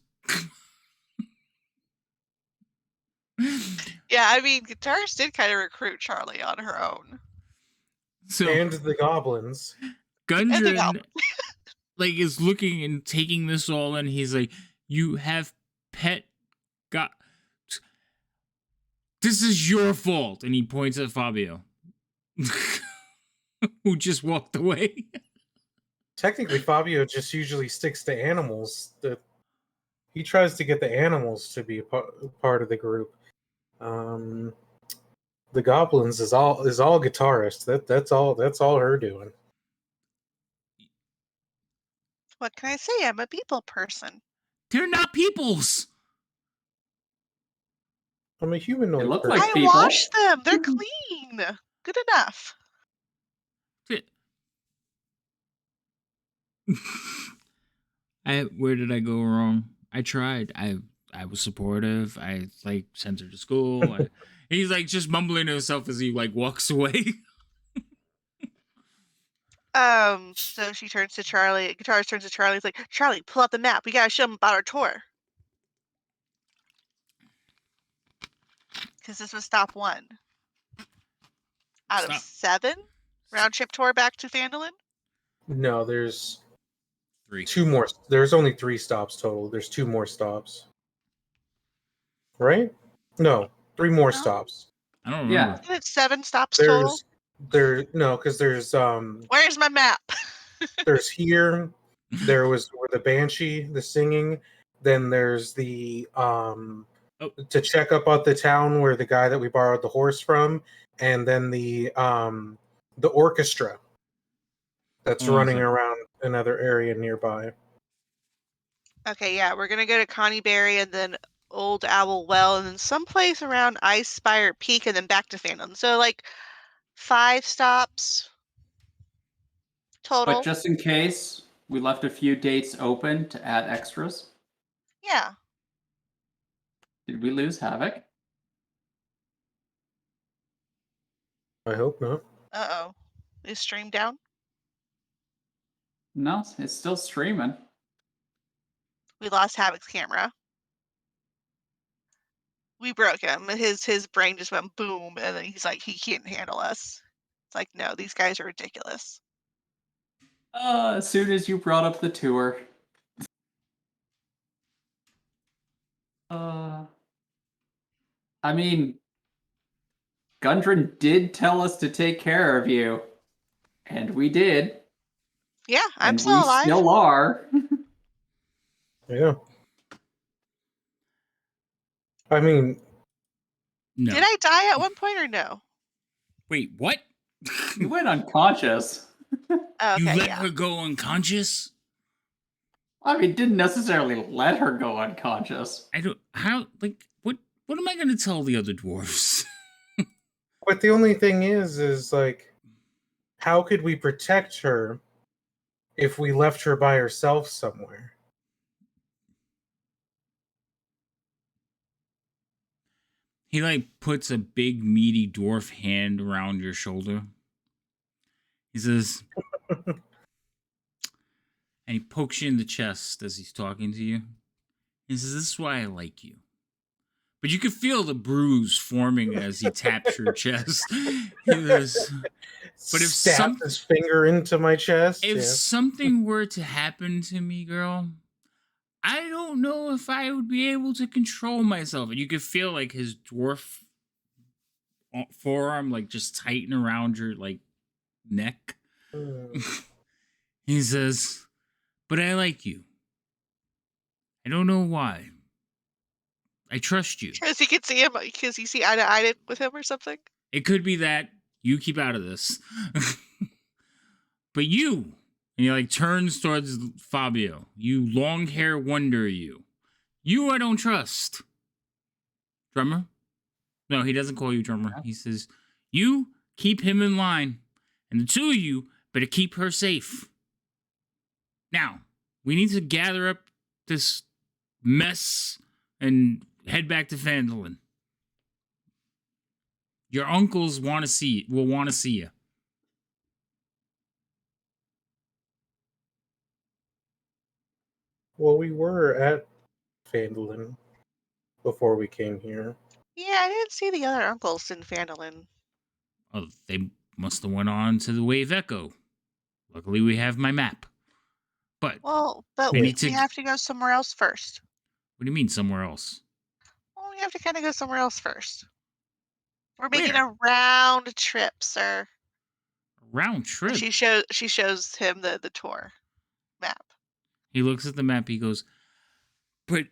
Yeah, I mean, Guitarist did kind of recruit Charlie on her own. So And the goblins. Gundren like is looking and taking this all in. He's like, you have pet got this is your fault. And he points at Fabio. Who just walked away. Technically, Fabio just usually sticks to animals. He tries to get the animals to be a part of the group. The goblins is all guitarist. That's all her doing. What can I say? I'm a people person. They're not peoples. I'm a humanoid. They look person. like I people. washed them. They're clean. Good enough. Where did I go wrong? I tried. I was supportive. I like sent her to school. He's like just mumbling to himself as he like walks away. So she turns to Charlie. Guitarist turns to Charlie. He's like, Charlie, pull out the map. We gotta show them about our tour. Because this was stop 1 out of 7 round trip tour back to Phandalin. No, there's 3. 2 more. There's only 3 stops total. There's 2 more stops. Right? No, 3 more No. stops. I don't remember. Yeah. Isn't it 7 stops total? Because there's Where's my map? there's here. There was where the banshee, the singing. Then there's the to check up at the town where the guy that we borrowed the horse from, and then the orchestra that's running around another area nearby. Okay, yeah, we're gonna go to Connie Berry and then Old Owl Well and then someplace around Ice Spire Peak and then back to Phandalin. So like 5 stops total. But just in case, we left a few dates open to add extras. Yeah. Did we lose Havoc? I hope not. Uh-oh. Is stream down? No, it's still streaming. We lost Havoc's camera. We broke him. His brain just went boom, and then he's like, he can't handle us. It's like, no, these guys are ridiculous. As soon as you brought up the tour. I mean, Gundren did tell us to take care of you. And we did. Yeah, I'm and still we alive. still are. Yeah. I mean, No. Did I die at one point or no? Wait, what? You went unconscious. Oh, You okay, let yeah. her go unconscious? I mean, didn't necessarily let her go unconscious. I don't. How? Like, what? What am I going to tell the other dwarves? but the only thing is like, how could we protect her if we left her by herself somewhere? He like puts a big meaty dwarf hand around your shoulder. He says, and he pokes you in the chest as he's talking to you. He says, "This is why I like you." But you can feel the bruise forming as he taps your chest. He says, But if stabs his finger into my chest. If something were to happen to me, girl, I don't know if I would be able to control myself. And you could feel like his dwarf forearm like just tighten around your like neck. He says, "But I like you. I don't know why. I trust you. Because you can see him, because you see eye to eye with him or something. It could be that you keep out of this. But you, and he like turns towards Fabio. You long hair wonder you. You I don't trust. Drummer? No, he doesn't call you drummer. He says, you keep him in line. And the two of you better keep her safe. Now, we need to gather up this mess and head back to Fandolin. Your uncles will want to see you. Well, we were at Fandolin before we came here. Yeah, I didn't see the other uncles in Fandolin. Oh, they must have went on to the Wave Echo. Luckily, we have my map. But Well, but we we need to. have to go somewhere else first. What do you mean somewhere else? Well, we have to kind of go somewhere else first. We're making Where? a round trip, sir. Round And trip. she shows him the tour map. He looks at the map. He goes, but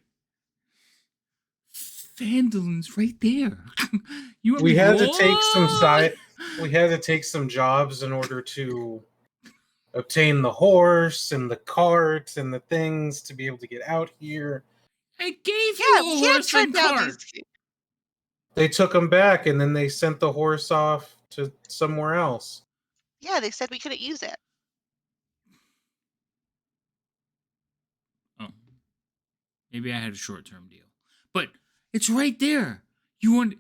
Fandolin's right there. You want We me had to go? take we had to take some jobs in order to obtain the horse and the cart and the things to be able to get out here. I gave Yeah, you we a can't horse turn and down cart. these. They took him back and then they sent the horse off to somewhere else. Yeah, they said we couldn't use it. Oh, maybe I had a short-term deal, but it's right there. You want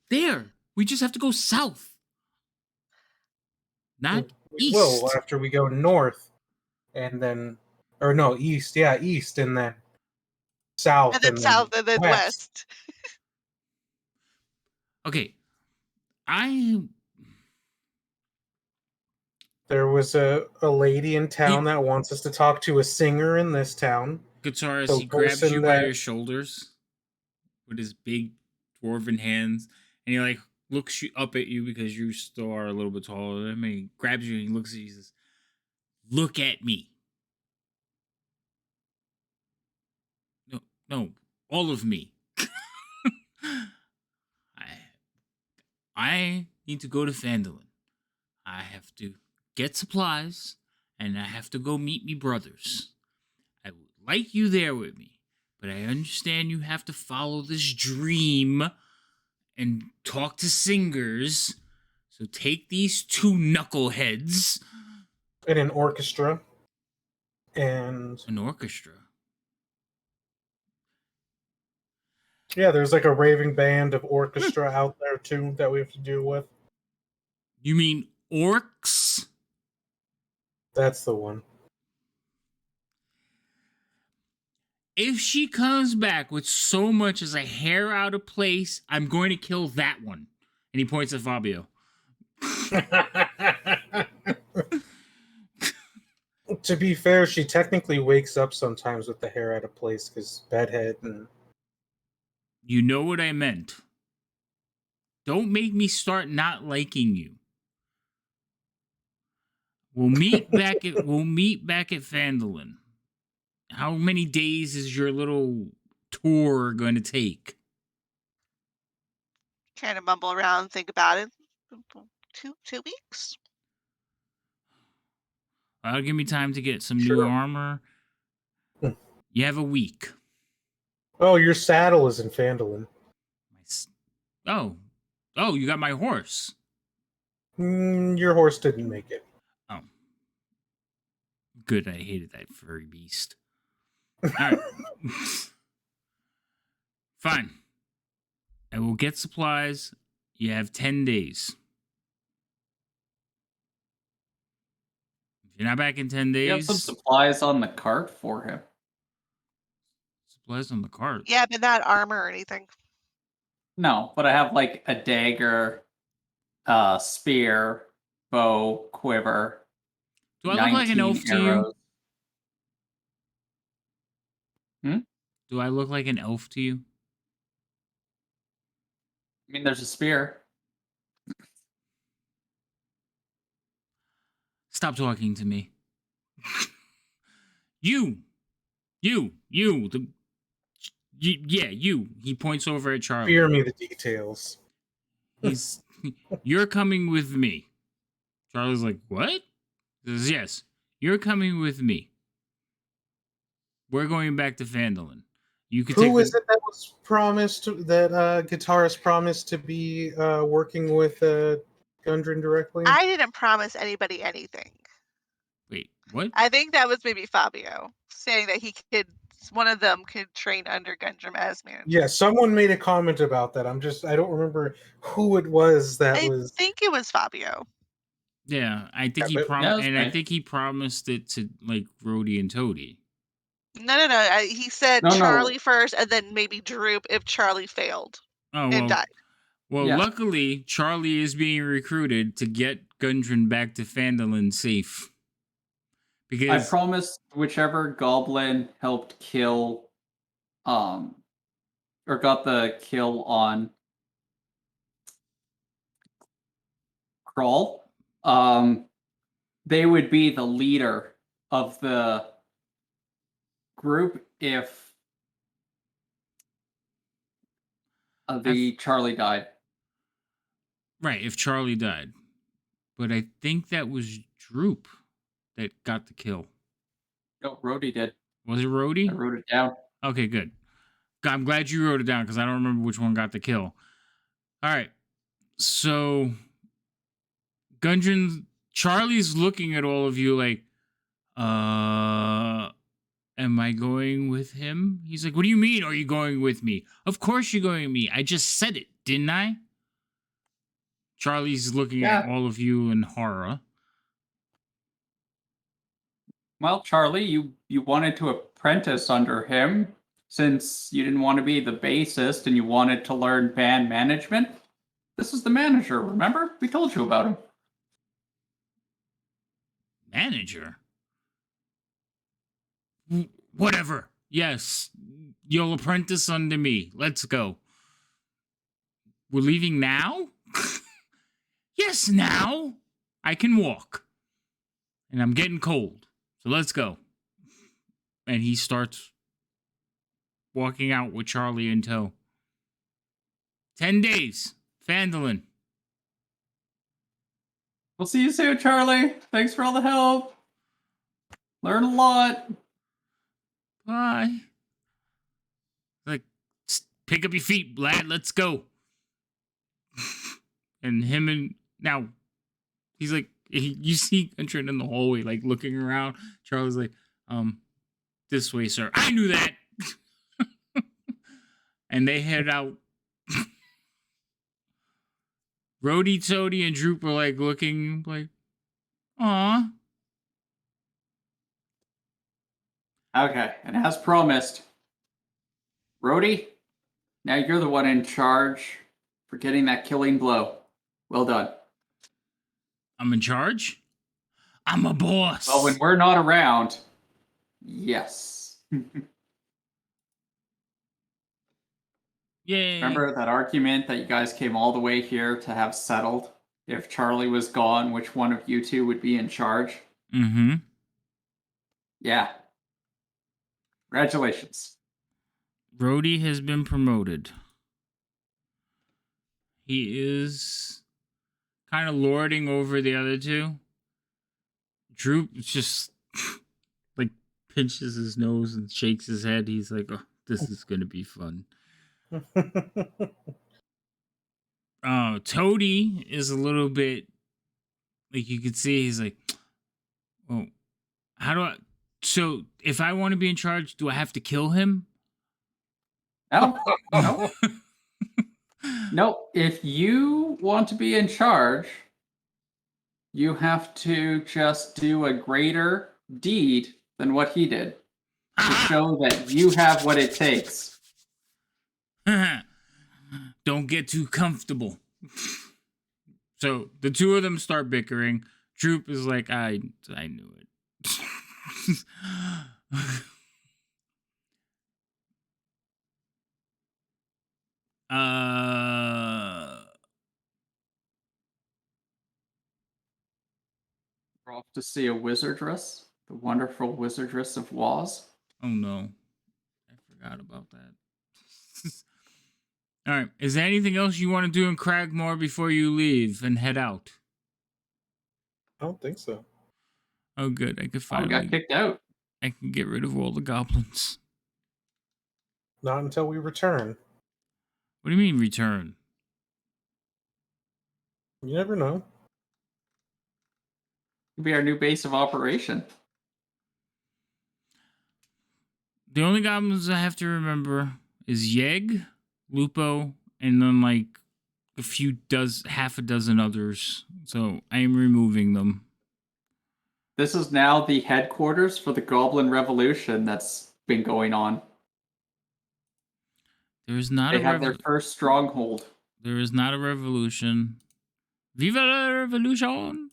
there? We just have to go south, not We east. will after we go north and then, or no, east. Yeah, east and then south And then south and then west. Okay, There was a lady in town that wants us to talk to a singer in this town. Guitarist, The he grabs you person by that- your shoulders with his big dwarven hands, and he like looks you up at you because you still are a little bit taller than him. And he grabs you and he looks at you and says, "Look at me." No, all of me. I need to go to Fandolin. I have to get supplies, and I have to go meet me brothers. I would like you there with me, but I understand you have to follow this dream and talk to singers. So take these two knuckleheads. in an orchestra. And An orchestra. yeah, there's like a raving band of orchestra out there too that we have to deal with. You mean orcs? That's the one. If she comes back with so much as a hair out of place, I'm going to kill that one. And he points at Fabio. To be fair, she technically wakes up sometimes with the hair out of place because bedhead and. You know what I meant. Don't make me start not liking you. We'll meet back at Fandolin. How many days is your little tour going to take? Kind of mumble around, think about it. 2 weeks. That'll give me time to get some new armor. You have a week. Oh, your saddle is in Fandolin. Oh, you got my horse. Your horse didn't make it. Oh, good. I hated that furry beast. All right. Fine. I will get supplies. You have 10 days. If you're not back in 10 days... You have some supplies on the cart for him. Supplies on the cart? Yeah, but not armor or anything. No, but I have like a dagger, spear, bow, quiver. Do I look like an elf to you? Do I look like an elf to you? I mean, there's a spear. Stop talking to me. You, You. He points over at Charlie. Fear me the details. He's, you're coming with me. Charlie's like, what? He says, yes, you're coming with me. We're going back to Phandalin. You could Who take is it that was promised, that guitarist promised to be working with Gundren directly? I didn't promise anybody anything. Wait, what? I think that was maybe Fabio saying that one of them could train under Gundren as manager. Yeah, someone made a comment about that. I don't remember who it was that I was. think it was Fabio. Yeah, I think Yeah, he but- promised, Yeah, I right. think he promised it to like Rhodey and Toady. No. He said No, no. Charlie first, and then maybe Droop if Charlie failed Oh and died. well. Yeah. Luckily, Charlie is being recruited to get Gundren back to Phandalin safe. I Because promised whichever goblin helped kill, or got the kill on Crawl, they would be the leader of the group if Charlie died. right, if Charlie died, but I think that was Droop that got the kill. No, Rhodey did. Was it I Rhodey? wrote it down. Okay, good. I'm glad you wrote it down because I don't remember which one got the kill. All right, so Charlie's looking at all of you like, am I going with him? He's like, what do you mean, are you going with me? Of course you're going with me. I just said it, didn't I? Charlie's looking at all of you in horror. Well, Charlie, you wanted to apprentice under him since you didn't want to be the bassist and you wanted to learn band management. This is the manager, remember? We told you about him. Manager? Whatever. Yes, you'll apprentice under me. Let's go. We're leaving now? Yes, now. I can walk. And I'm getting cold. So let's go. And he starts walking out with Charlie in tow. 10 days. Phandalin. We'll see you soon, Charlie. Thanks for all the help. Learn a lot. Bye. Like, pick up your feet, lad. Let's go. And him and now he's like, you see Gundren in the hallway, like looking around. Charlie's like, this way, sir. I knew that. And they head out. Rhodey, Toady, and Droop are like looking like, aw. Okay, and as promised, Rhodey, now you're the one in charge for getting that killing blow. Well done. I'm in charge? I'm a boss. Well, when we're not around, yes. Yay. Remember that argument that you guys came all the way here to have settled? If Charlie was gone, which one of you two would be in charge? Mm-hmm. Yeah. Congratulations. Rhodey has been promoted. He is kind of lording over the other two. Droop just like pinches his nose and shakes his head. He's like, oh, this is gonna be fun. Toady is a little bit like, you could see he's like, oh, how do I? So if I want to be in charge, do I have to kill him? No, no, no. If you want to be in charge, you have to just do a greater deed than what he did to show that you have what it takes. Don't get too comfortable. So the two of them start bickering. Droop is like, I knew it. We're off to see a wizardress, the wonderful wizardress of Waz. Oh no, I forgot about that. All right. Is there anything else you want to do in Cragmore before you leave and head out? I don't think so. Oh, good. I could Oh, we got finally. kicked out. I can get rid of all the goblins. Not until we return. What do you mean return? You never know. Could be our new base of operation. The only goblins I have to remember is Yeg, Lupo, and then like half a dozen others. So I am removing them. This is now the headquarters for the Goblin Revolution that's been going on. There is not They have their first stronghold. There is not a revolution. Viva la revolution!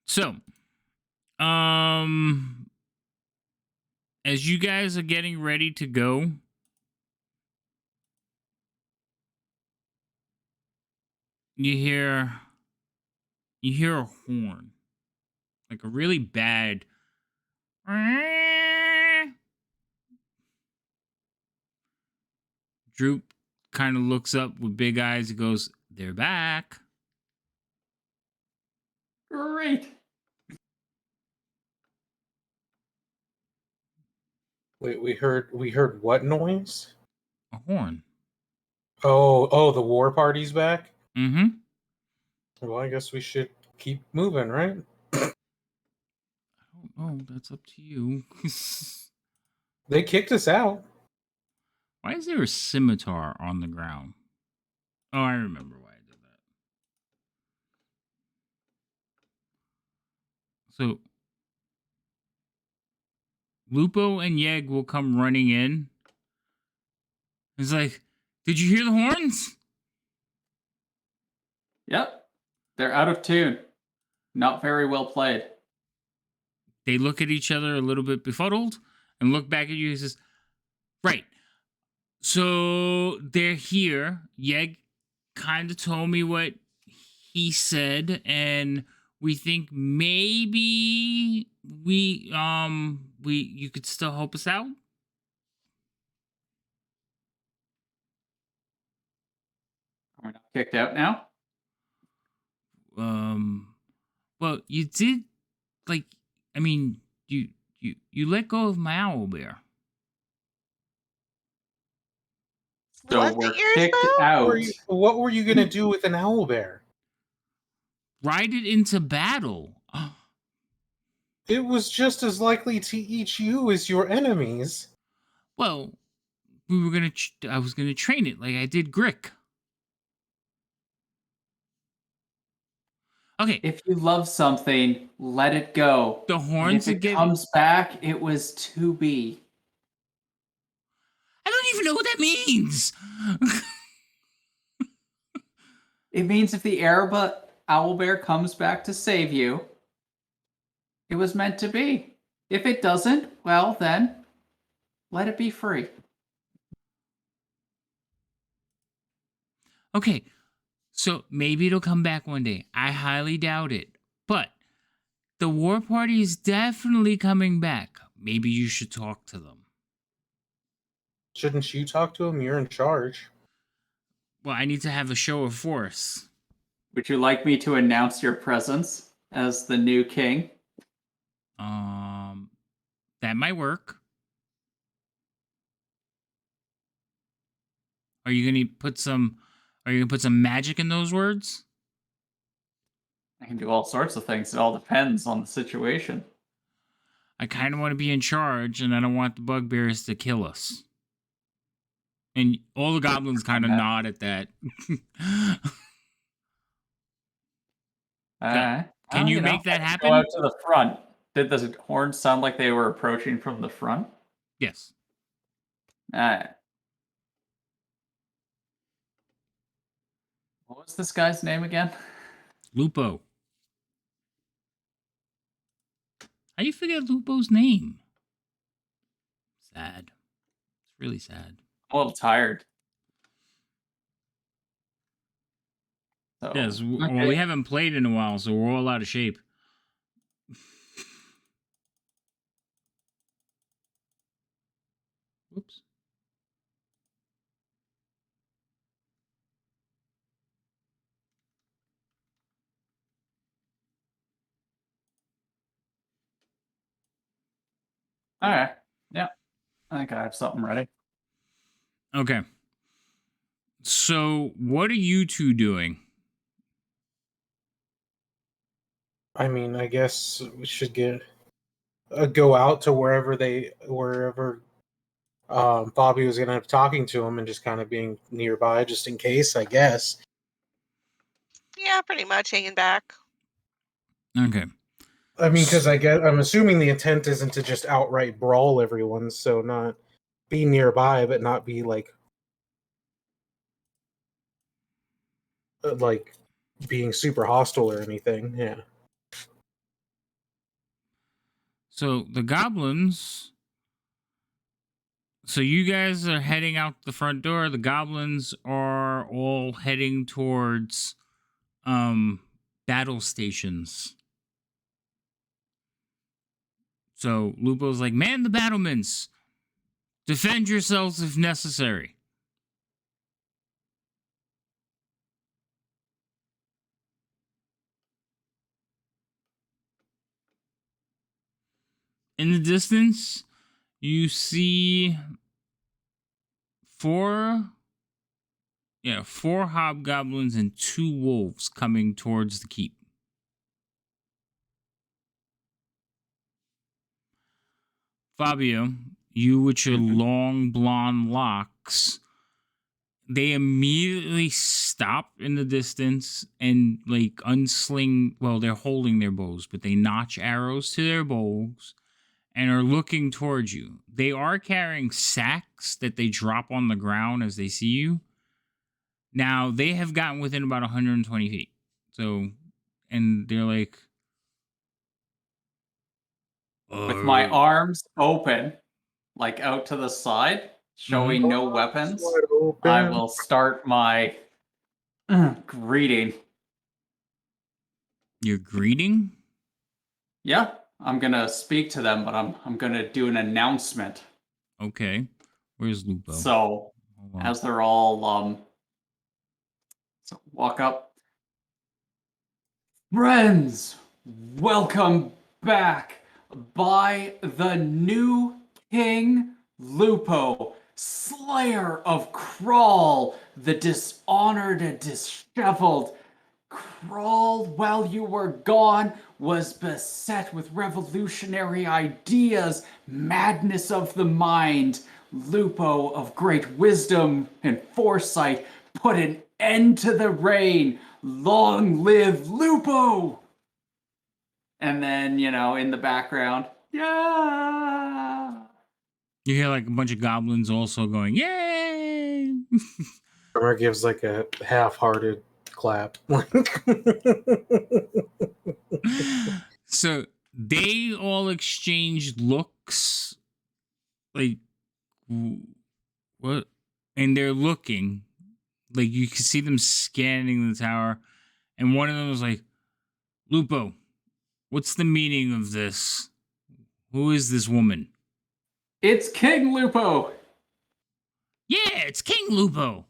So, as you guys are getting ready to go, you hear a horn, like a really bad. Droop kind of looks up with big eyes and goes, "They're back." Great. Wait, we heard what noise? A horn. Oh, the war party's back? Mm-hmm. Well, I guess we should keep moving, right? I don't know. That's up to you. They kicked us out. Why is there a scimitar on the ground? Oh, I remember why I did that. So Lupo and Yeg will come running in. It's like, did you hear the horns? Yep. They're out of tune. Not very well played. They look at each other a little bit befuddled and look back at you and says, right. So they're here. Yeg kind of told me what he said, and we think maybe you could still help us out. We're not kicked out now? Well, you did, like, I mean, you let go of my owlbear. So Was we're it yours kicked though? out. What were you going to do with an owlbear? Ride it into battle. It was just as likely to eat you as your enemies. Well, we were gonna. I was gonna train it like I did Grick. Okay, If you love something, let it go. the And horns if are it getting. comes back, it was to be. I don't even know what that means. It means if the Araba owlbear comes back to save you, it was meant to be. If it doesn't, well then, let it be free. Okay, so maybe it'll come back one day. I highly doubt it, but the war party is definitely coming back. Maybe you should talk to them. Shouldn't you talk to him? You're in charge. Well, I need to have a show of force. Would you like me to announce your presence as the new king? That might work. Are you gonna put some? Are you gonna put some magic in those words? I can do all sorts of things. It all depends on the situation. I kind of want to be in charge, and I don't want the bugbears to kill us. And all the goblins kind of nod at that. Can you make that happen? Go out to the front. Did the horns sound like they were approaching from the front? Yes. What was this guy's name again? Lupo. How do you forget Lupo's name? Sad. It's really sad. I'm a little tired. So, Yes. Well, okay. we haven't played in a while, so we're all out of shape. Whoops. All right. Yeah. I think I have something ready. Okay. So, what are you two doing? I mean, I guess we should go out to wherever Fabio's gonna be talking to him and just kind of being nearby just in case, I guess. Yeah, pretty much hanging back. Okay. I mean, because I'm assuming the intent isn't to just outright brawl everyone, so not be nearby, but not be like being super hostile or anything. Yeah. So, the goblins. So, you guys are heading out the front door. The goblins are all heading towards battle stations. So, Lupo's like, man the battlements. Defend yourselves if necessary. In the distance, you see four hobgoblins and 2 wolves coming towards the keep. Fabio, you with your long blonde locks, they immediately stop in the distance and like unsling. Well, they're holding their bows, but they notch arrows to their bows and are looking towards you. They are carrying sacks that they drop on the ground as they see you. Now, they have gotten within about 120 feet. So, and they're like, With my arms open, like out to the side, showing no weapons, Wide open. I will start my greeting. You're greeting? Yeah, I'm gonna speak to them, but I'm gonna do an announcement. Okay. Where's Lupo? So as they're all so walk up. Friends, welcome back by the new King Lupo, Slayer of Crawl, the dishonored and disheveled. Crawl, while you were gone, was beset with revolutionary ideas, madness of the mind. Lupo, of great wisdom and foresight, put an end to the reign. Long live Lupo! And then, in the background, yeah! You hear like a bunch of goblins also going, yay! Drummer gives like a half-hearted clap. So they all exchange looks like, what? And they're looking. Like you can see them scanning the tower. And one of them was like, Lupo, what's the meaning of this? Who is this woman? It's King Lupo! Yeah, it's King Lupo.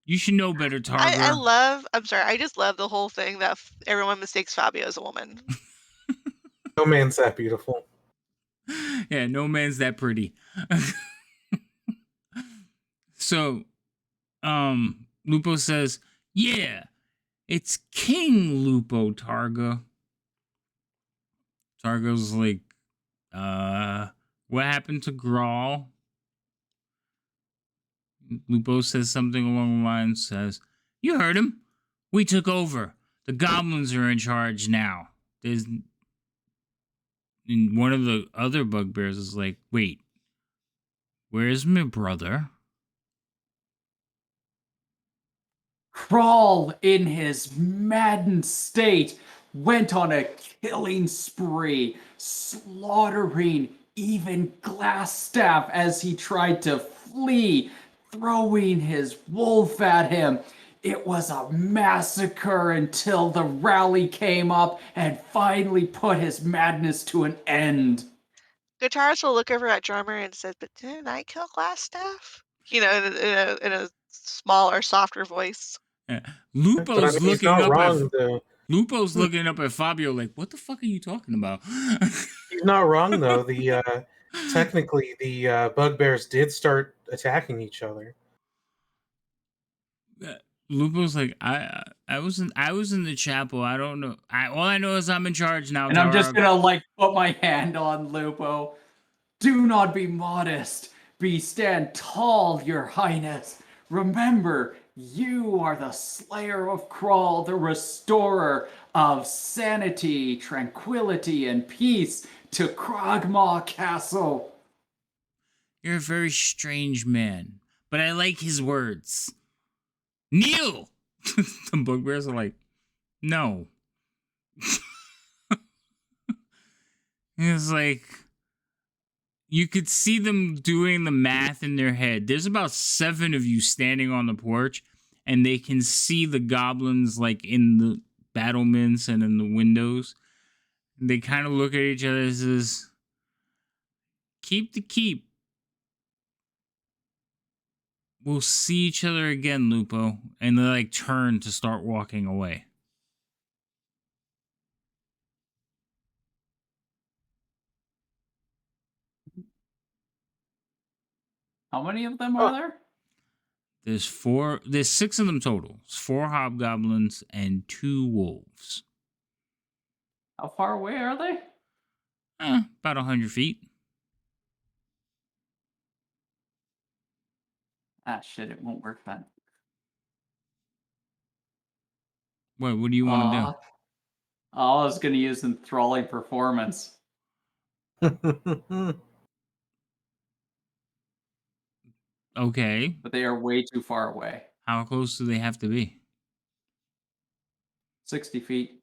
You should know better, Targa. I'm sorry, I just love the whole thing that everyone mistakes Fabio as a woman. No man's that beautiful. Yeah, no man's that pretty. So, Lupo says, yeah, it's King Lupo, Targa. Targa's like, what happened to Grawl? Lupo says something along the lines, says, you heard him. We took over. The goblins are in charge now. And one of the other bugbears is like, wait, where's my brother? Crawl, in his maddened state, went on a killing spree, slaughtering even Glassstaff as he tried to flee, throwing his wolf at him. It was a massacre until the rally came up and finally put his madness to an end. Guitarist will look over at drummer and says, "But didn't I kill Glassstaff?" In a smaller, softer voice. Yeah. But I Lupo's mean, he's looking not up wrong. at. Lupo's looking up at Fabio like, what the fuck are you talking about? He's not wrong though. Technically the bugbears did start attacking each other. Lupo's like, I was in the chapel. I don't know. All I know is I'm in charge now. And I'm just gonna put my hand on Lupo. Do not be modest. Stand tall, your highness. Remember, you are the slayer of Krull, the restorer of sanity, tranquility, and peace to Kragmaw Castle. You're a very strange man, but I like his words. Kneel! The bugbears are like, no. It's like, you could see them doing the math in their head. There's about 7 of you standing on the porch, and they can see the goblins like in the battlements and in the windows. They kind of look at each other and says, keep the keep. We'll see each other again, Lupo. And they like turn to start walking away. How many of them are there? There's 6 of them total. It's 4 hobgoblins and 2 wolves. How far away are they? About 100 feet. Ah, shit, it won't work then. What do you want to do? I was going to use enthralling performance. Okay. But they are way too far away. How close do they have to be? 60 feet.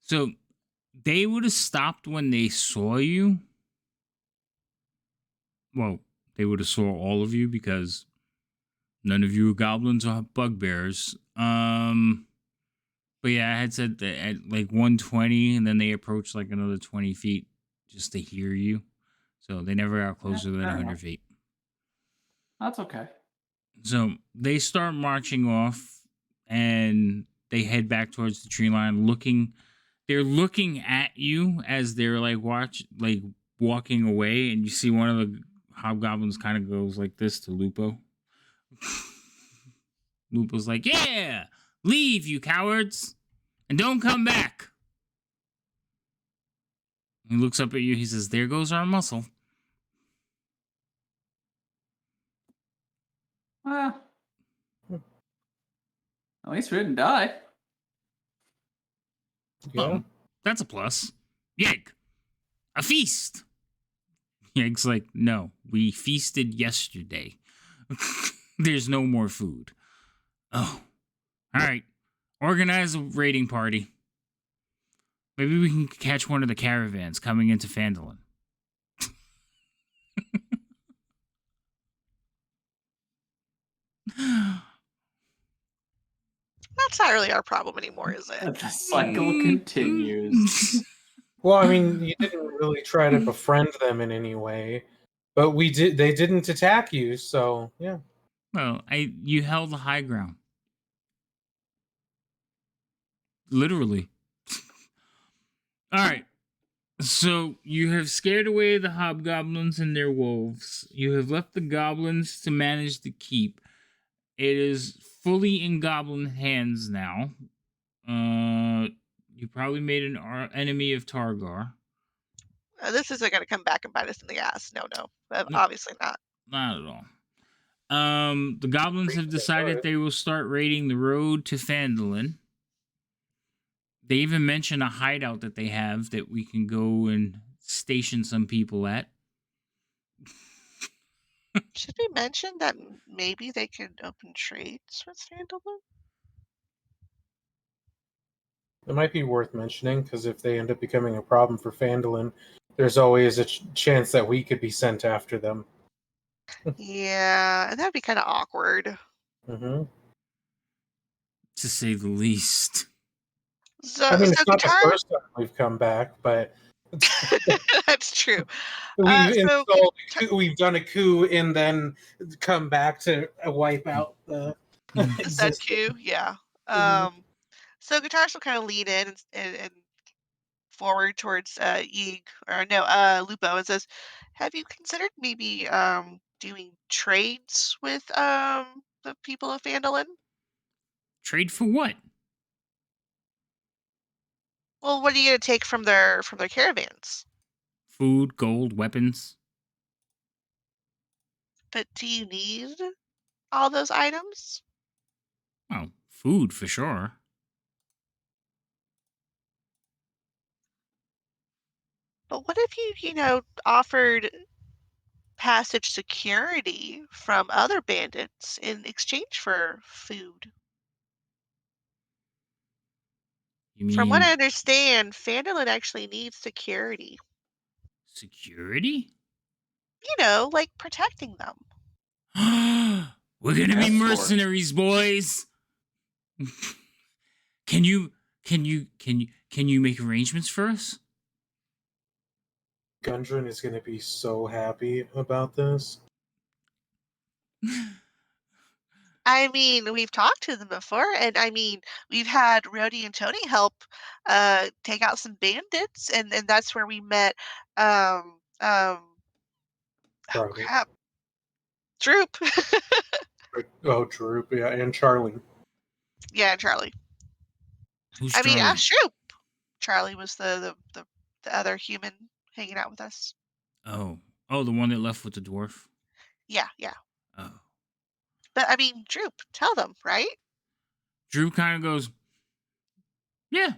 So they would have stopped when they saw you. Well, they would have saw all of you because none of you are goblins or bugbears. But yeah, I had said that at like 120, and then they approached like another 20 feet just to hear you. So they never got closer than 100 feet. That's okay. So they start marching off, and they head back towards the tree line, looking. They're looking at you as they're like walking away, and you see one of the hobgoblins kind of goes like this to Lupo. Lupo's like, "Yeah, leave, you cowards, and don't come back." He looks up at you. He says, "There goes our muscle." Well, at least we didn't die. Yeah. That's a plus. Yeg, a feast. Yeg's like, "No, we feasted yesterday. There's no more food." Oh, all right. Organize a raiding party. Maybe we can catch one of the caravans coming into Phandalin. That's not really our problem anymore, is it? The cycle continues. Well, I mean, you didn't really try to befriend them in any way, but we did. They didn't attack you, so yeah. Well, you held the high ground. Literally. All right. So you have scared away the hobgoblins and their wolves. You have left the goblins to manage the keep. It is fully in goblin hands now. You probably made an enemy of Targar. This isn't going to come back and bite us in the ass. No, obviously not. Not at all. The goblins have decided they will start raiding the road to Phandalin. They even mention a hideout that they have that we can go and station some people at. Should we mention that maybe they could open trades with Phandalin? It might be worth mentioning because if they end up becoming a problem for Phandalin, there's always a chance that we could be sent after them. Yeah, that'd be kind of awkward. Mm-hmm. To say the least. So, I mean, it's not Guitar... the first time we've come back, but that's true. We've done a coup and then come back to wipe out the the said coup. Yeah. So guitars will kind of lean in and forward towards Yig or no, Lupo and says, "Have you considered maybe doing trades with the people of Phandalin? Trade for what? Well, what are you gonna take from their caravans? Food, gold, weapons. But do you need all those items? Well, food for sure. But what if offered passage security from other bandits in exchange for food? You From what I mean understand, Phandalin actually needs security. security? Like protecting them. We're gonna be Escort. mercenaries, boys. Can you can you make arrangements for us? Gundren is going to be so happy about this. I mean, we've talked to them before, and I mean, we've had Rhodey and Tony help take out some bandits, and that's where we met oh Charlie. crap. Droop. Oh, Droop, yeah, and Charlie. Yeah, Charlie. Who's I mean, Charlie? ask Droop. Charlie was the other human hanging out with us. Oh, the one that left with the dwarf. Yeah, yeah. Oh, But I mean, Droop, tell them, right? Drew kind of goes, yeah.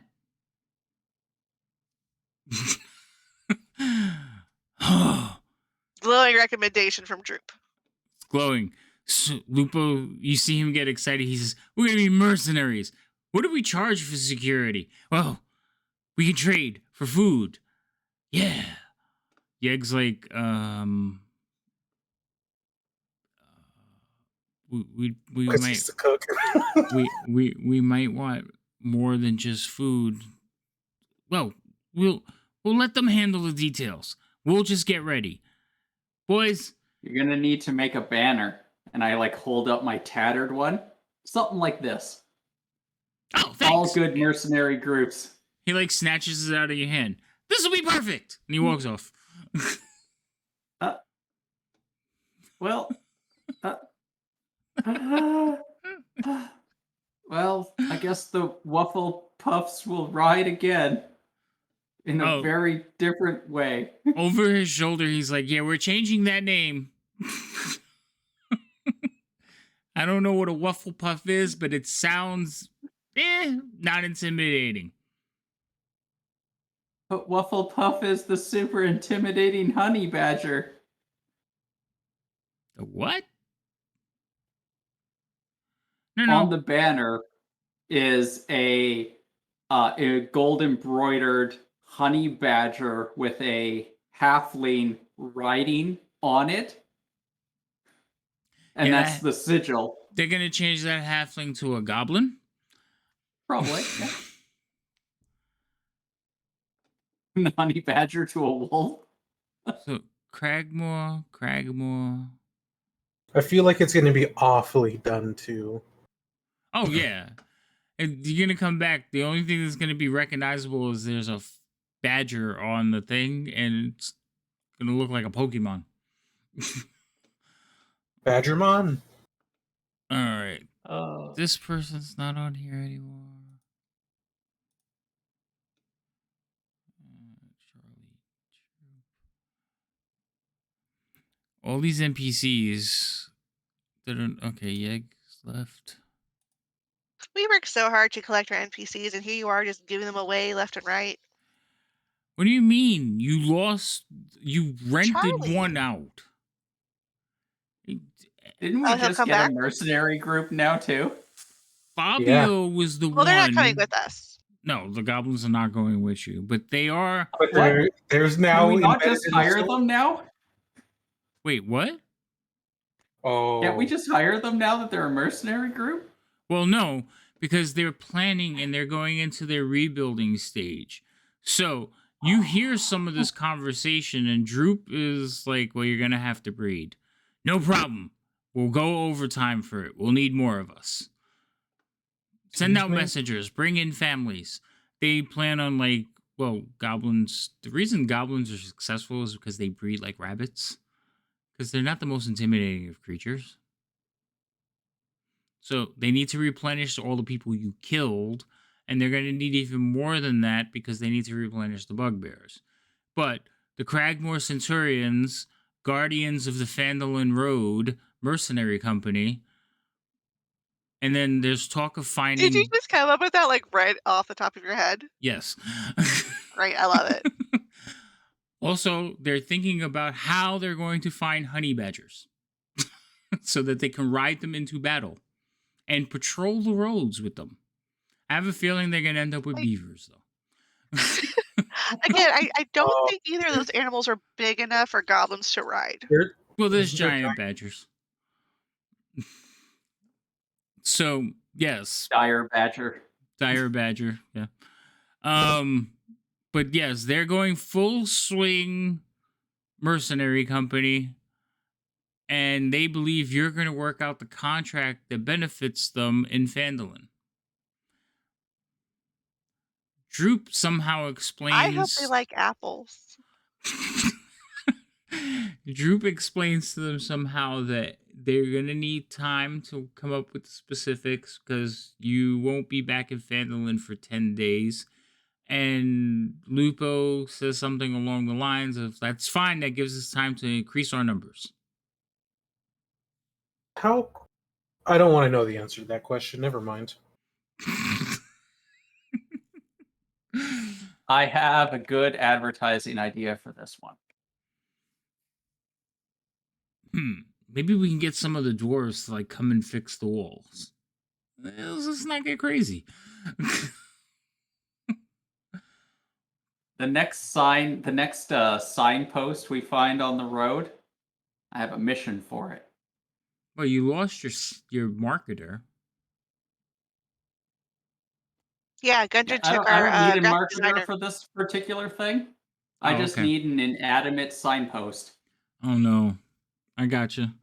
Glowing recommendation from Droop. Glowing. So, Lupo, you see him get excited. He says, "We're gonna be mercenaries. What do we charge for security? Well, we can trade for food. Yeah." Yeg's like, we Because might he's the cook. we might want more than just food. Well, we'll let them handle the details. We'll just get ready, boys. You're gonna need to make a banner, and I like hold up my tattered one, something like this. Oh, All thanks. good mercenary groups. He like snatches it out of your hand. This will be perfect, and he walks off. Well, well, I guess the waffle puffs will ride again in a Oh. very different way. Over his shoulder, he's like, "Yeah, we're changing that name." I don't know what a waffle puff is, but it sounds not intimidating. But Waffle Puff is the super intimidating honey badger. A what? On No. the banner is a gold embroidered honey badger with a halfling writing on it, and Yeah, that's the sigil. They're gonna change that halfling to a goblin. Probably. Yeah. The honey badger to a wolf. So Cragmore. I feel like it's going to be awfully done too. Oh yeah, and you're gonna come back. The only thing that's gonna be recognizable is there's a badger on the thing, and it's gonna look like a Pokemon. Badgermon? All right, this person's not on here anymore. Charlie. All these NPCs that are okay. Yeg's left. We work so hard to collect our NPCs, and here you are just giving them away left and right. What do you mean? You rented Charlie. one out. Didn't we Oh, he'll just come get back? a mercenary group now too? Fabio was the Well, one. they're not coming with us. No, the goblins are not going with you, but they are. But there's now. Can we not embedded just in the hire story- them now? Wait, what? Oh. Can't we just hire them now that they're a mercenary group? Well, no, because they're planning and they're going into their rebuilding stage. So you hear some of this conversation, and Droop is like, "Well, you're gonna have to breed. No problem. We'll go overtime for it. We'll need more of us." Send Excuse out me? messengers. Bring in families. They plan on goblins. The reason goblins are successful is because they breed like rabbits. Because they're not the most intimidating of creatures. So they need to replenish all the people you killed, and they're going to need even more than that because they need to replenish the bugbears. But the Cragmore Centurions, Guardians of the Phandalin Road Mercenary Company, and then there's talk of Did you finding. just come up with that like right off the top of your head? Yes. Great, I love it. Also, they're thinking about how they're going to find honey badgers so that they can ride them into battle and patrol the roads with them. I have a feeling they're going to end up with Like- beavers, though. Again, I don't Oh, think either of those animals are big enough for goblins to ride. Well, there's They're giant badgers. So, yes, Dire badger. dire badger, yeah. But yes, they're going full swing mercenary company, and they believe you're going to work out the contract that benefits them in Phandalin. Droop somehow I hope they explains. like apples. Droop explains to them somehow that they're gonna need time to come up with the specifics because you won't be back in Phandalin for 10 days. And Lupo says something along the lines of, "That's fine. That gives us time to increase our numbers." How? I don't want to know the answer to that question. Never mind. I have a good advertising idea for this one. Maybe we can get some of the dwarves to come and fix the walls. Let's not get crazy. The next signpost we find on the road, I have a mission for it. Well, you lost your marketer. Yeah, Gunter I took don't, I our don't need a graphic marketer designer. for this particular thing. I Oh, just okay. need an inanimate signpost. Oh no, I gotcha.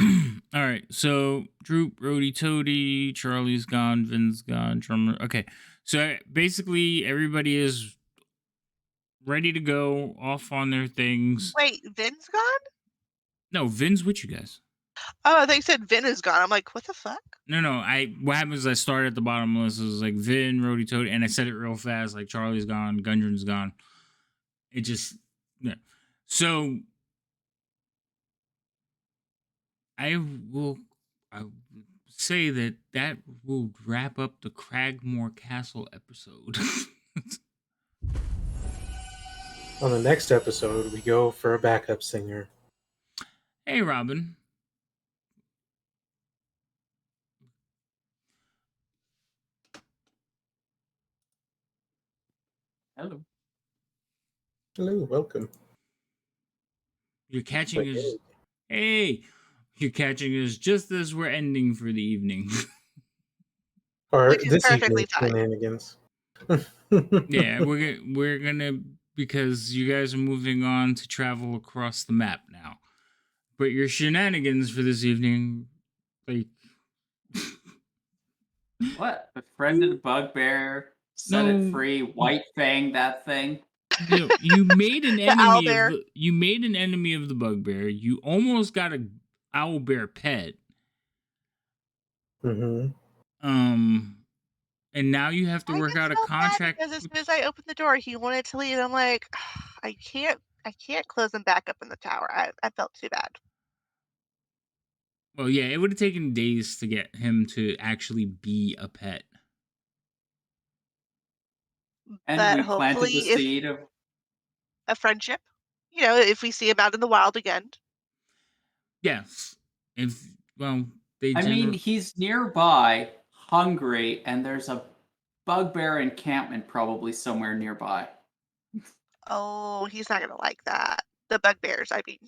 All right, so Droop, Rhodey, Toady, Charlie's gone, Vin's gone, Drummer. Okay, so basically everybody is ready to go off on their things. Wait, Vin's gone? No, Vin's with you guys. Oh, I thought you said Vin is gone. I'm like, what the fuck? No. What happens is I started at the bottom of the list. It was like Vin, Rhodey, Toady, and I said it real fast. Like Charlie's gone, Gundren's gone. It just yeah. So I will say that will wrap up the Cragmore Castle episode. On the next episode, we go for a backup singer. Hey, Robin. Hello. Hello, welcome. You're catching Wait, us. Hey, you're catching us just as we're ending for the evening. Or Which is this perfectly evening's fine. shenanigans. Yeah, we're gonna because you guys are moving on to travel across the map now. But your shenanigans for this evening, like What? Befriended a bugbear, set No. it free, white fang that thing. you made an enemy of owlbear. you made an enemy of the bugbear. You almost got a owlbear pet. hmm And now you have to I work get out a so mad contract. because as soon as I opened the door, he wanted to leave. I'm like, I can't close him back up in the tower. I felt too bad. Well, yeah, it would have taken days to get him to actually be a pet. And But we planted hopefully, the if seed of. a friendship, if we see him out in the wild again. Yes, if they. I mean, he's nearby, hungry, and there's a bugbear encampment probably somewhere nearby. Oh, he's not gonna like that. The bugbears, I mean.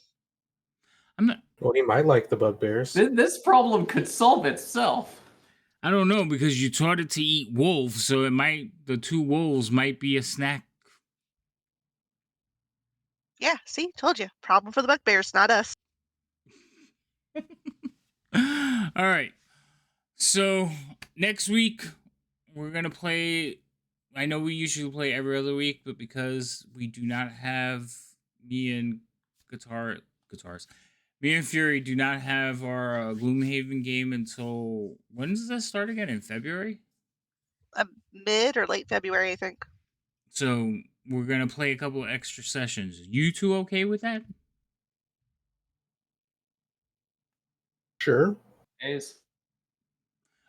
I'm not. Well, he might like the bugbears. This problem could solve itself. I don't know because you taught it to eat wolves, so the two wolves might be a snack. Yeah, see, told you. Problem for the bugbears, not us. All right. So next week we're gonna play. I know we usually play every other week, but because we do not have me and guitars, me and Fury do not have our Gloomhaven game until when does that start again? In February. Mid or late February, I think. So we're gonna play a couple of extra sessions. You two okay with that? Sure. Days.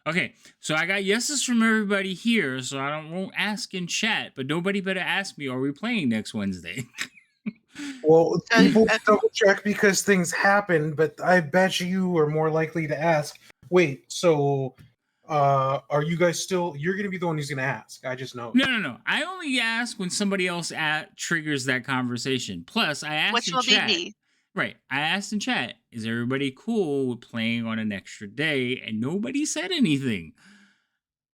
Okay, so I got yeses from everybody here, so won't ask in chat, but nobody better ask me, are we playing next Wednesday? Well, So, people double check because things happen, but I bet you are more likely to ask. Wait, so are you guys still? You're going to be the one who's going to ask. I just know. No. I only ask when somebody else triggers that conversation. Plus, I asked which in will be chat. me. Right, I asked in chat, is everybody cool with playing on an extra day? And nobody said anything.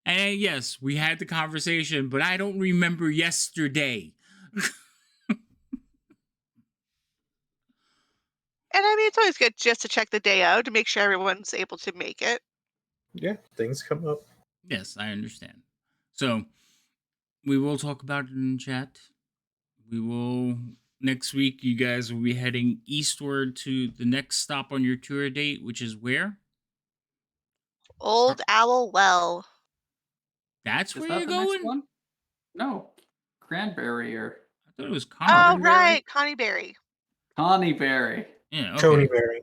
And yes, we had the conversation, but I don't remember yesterday. And I mean, it's always good just to check the day out to make sure everyone's able to make it. Yeah, things come up. Yes, I understand. So we will talk about it in chat. We will next week. You guys will be heading eastward to the next stop on your tour date, which is where? Old Owl Well. That's Is where that you're the next going. one? No. Cranberry or I thought it was Oh, Connie. right, Connie Berry. Connie Berry. Yeah, okay. Tony Berry.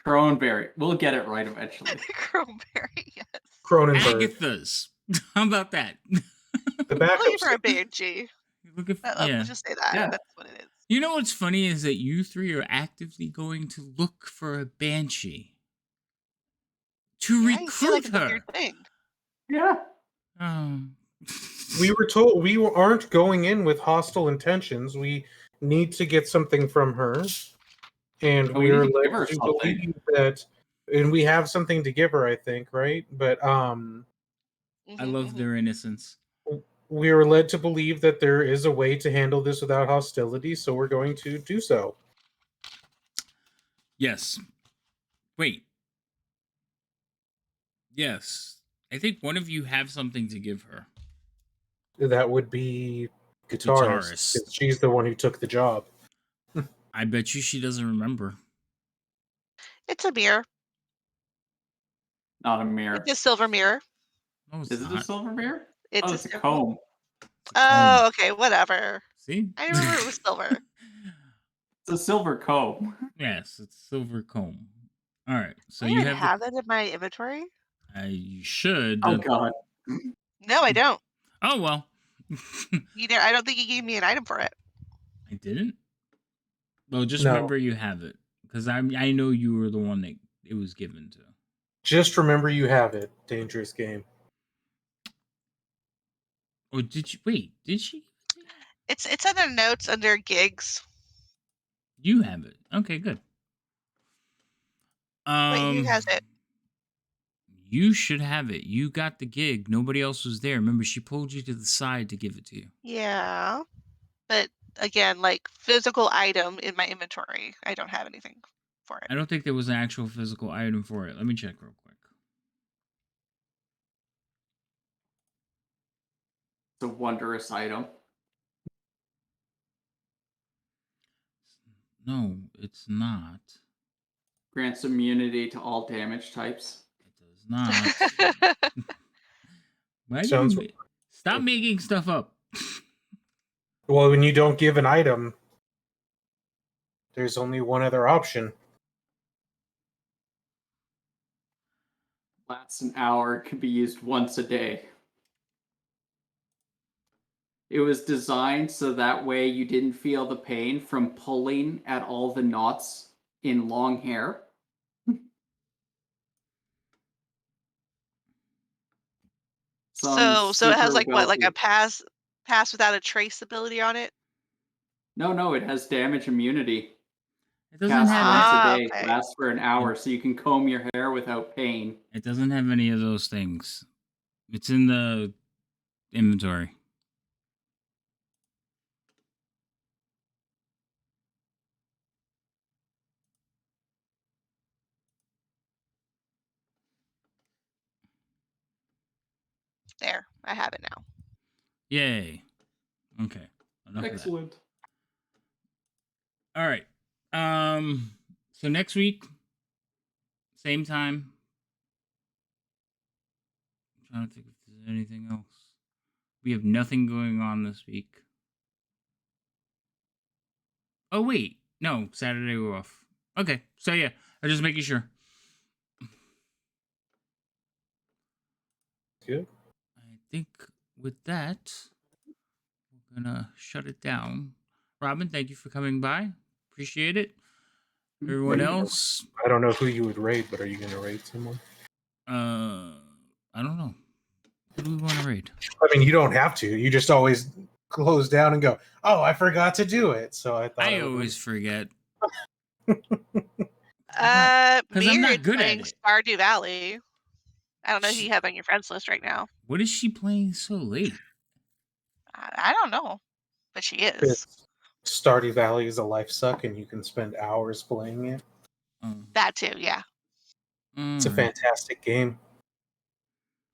Cronberry. We'll get it right eventually. Cranberry, yes. Cronenberg. Agatha's. How about that? The I'm backup looking for a singer. Banshee. Look at Let's yeah. just say that. Yeah. That's what it is. You know what's funny is that you three are actively going to look for a banshee to Yeah, you feel like recruit it's a her. weird thing. Yeah. We were told we aren't going in with hostile intentions. We need to get something from her, and Oh, we we need are to led give her to something. believe that, and we have something to give her. I think, right? But I love their innocence. we are led to believe that there is a way to handle this without hostility, so we're going to do so. Yes. Wait. Yes. I think one of you have something to give her. That would be guitarist, Guitarist. 'cause she's the one who took the job. I bet you she doesn't remember. It's a mirror. Not a mirror. It's a silver mirror. No, it's Is it a not. silver mirror? It's Oh, a it's a silver. comb. It's a comb. Oh, okay, whatever. See? I remember it was silver. It's a silver comb. Yes, it's silver comb. All right. So I you even have have that in my inventory. you should. Oh god. No, I don't. Oh well. I don't think you gave me an item for it. I didn't. Well, just No. remember you have it because I know you were the one that it was given to. Just remember you have it. Dangerous game. Or did you wait? Did she? It's under notes under gigs. You have it. Okay, good. Wait, who has it? You should have it. You got the gig. Nobody else was there. Remember, she pulled you to the side to give it to you. Yeah, but again, like physical item in my inventory, I don't have anything for it. I don't think there was an actual physical item for it. Let me check real quick. It's a wondrous item. No, it's not. Grants immunity to all damage types. It does not. Why do Sounds you stop making stuff up? well. When you don't give an item, there's only one other option. Lasts an hour, can be used once a day. It was designed so that way you didn't feel the pain from pulling at all the knots in long hair. So it has super like what, like a wealthy. pass without a trace ability on it? No, it has damage immunity. It doesn't Cast have. once a day, Okay. lasts for an hour, so you can comb your hair without pain. It doesn't have any of those things. It's in the inventory. There, I have it now. Yay. Okay. Enough Excellent. of that. All right. So next week, same time. I'm trying to think if there's anything else. We have nothing going on this week. Oh wait, no, Saturday we're off. Okay, so yeah, I'm just making sure. Good. I think with that, we're gonna shut it down. Robin, thank you for coming by. Appreciate it. Everyone else, I don't know who you would raid, but are you going to raid someone? I don't know. Who do we want to raid? I mean, you don't have to. You just always close down and go, "Oh, I forgot to do it." So I thought I always forget. Because I'm not Myriad's good at playing it. Stardew Valley. I don't know who you have on your friends list right now. What is she playing so late? I don't know, but she is. It's Stardew Valley is a life suck, and you can spend hours playing it. That too, yeah. It's a fantastic game.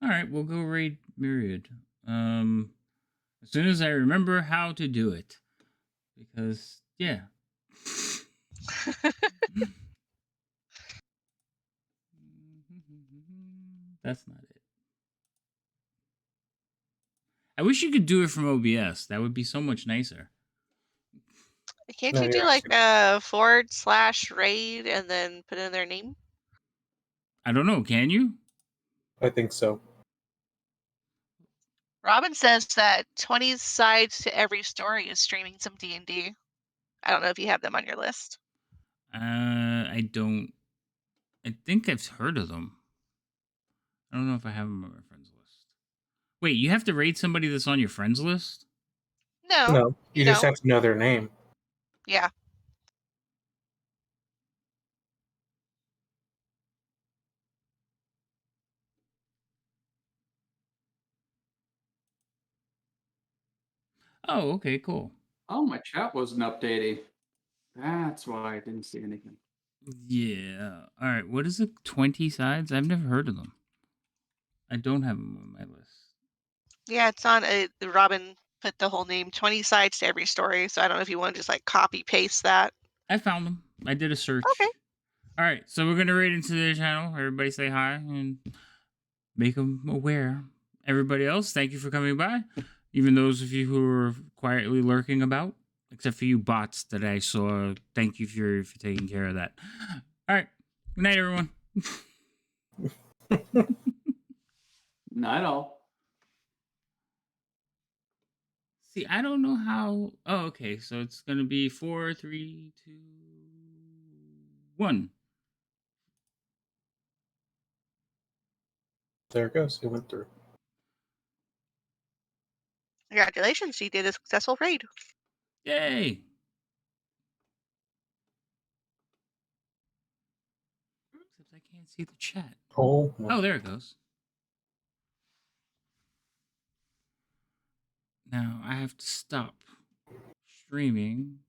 All right, we'll go raid Myriad. As soon as I remember how to do it, because yeah. That's not it. I wish you could do it from OBS. That would be so much nicer. Can't No, you do you're like a /raid and then put in their name? I don't know. Can you? I think so. Robin says that 20 sides to every story is streaming some D&D. I don't know if you have them on your list. I don't. I think I've heard of them. I don't know if I have them on my friends list. Wait, you have to rate somebody that's on your friends list? No, you just have to know their name. Yeah. Oh, okay, cool. Oh, my chat wasn't updating. That's why I didn't see anything. Yeah. All right. What is it? 20 sides? I've never heard of them. I don't have them on my list. Yeah, it's on Robin put the whole name, 20 sides to every story. So I don't know if you want to just like copy paste that. I found them. I did a search. Okay. All right. So we're going to raid into their channel. Everybody say hi and make them aware. Everybody else, thank you for coming by. Even those of you who are quietly lurking about, except for you bots that I saw. Thank you for taking care of that. All right. Good night, everyone. Not all. See, I don't know how. Oh, okay. So it's going to be 4, 3, 2, 1. There it goes. It went through. Congratulations, you did a successful raid. Yay. Except I can't see the chat. Oh, there it goes. Now I have to stop streaming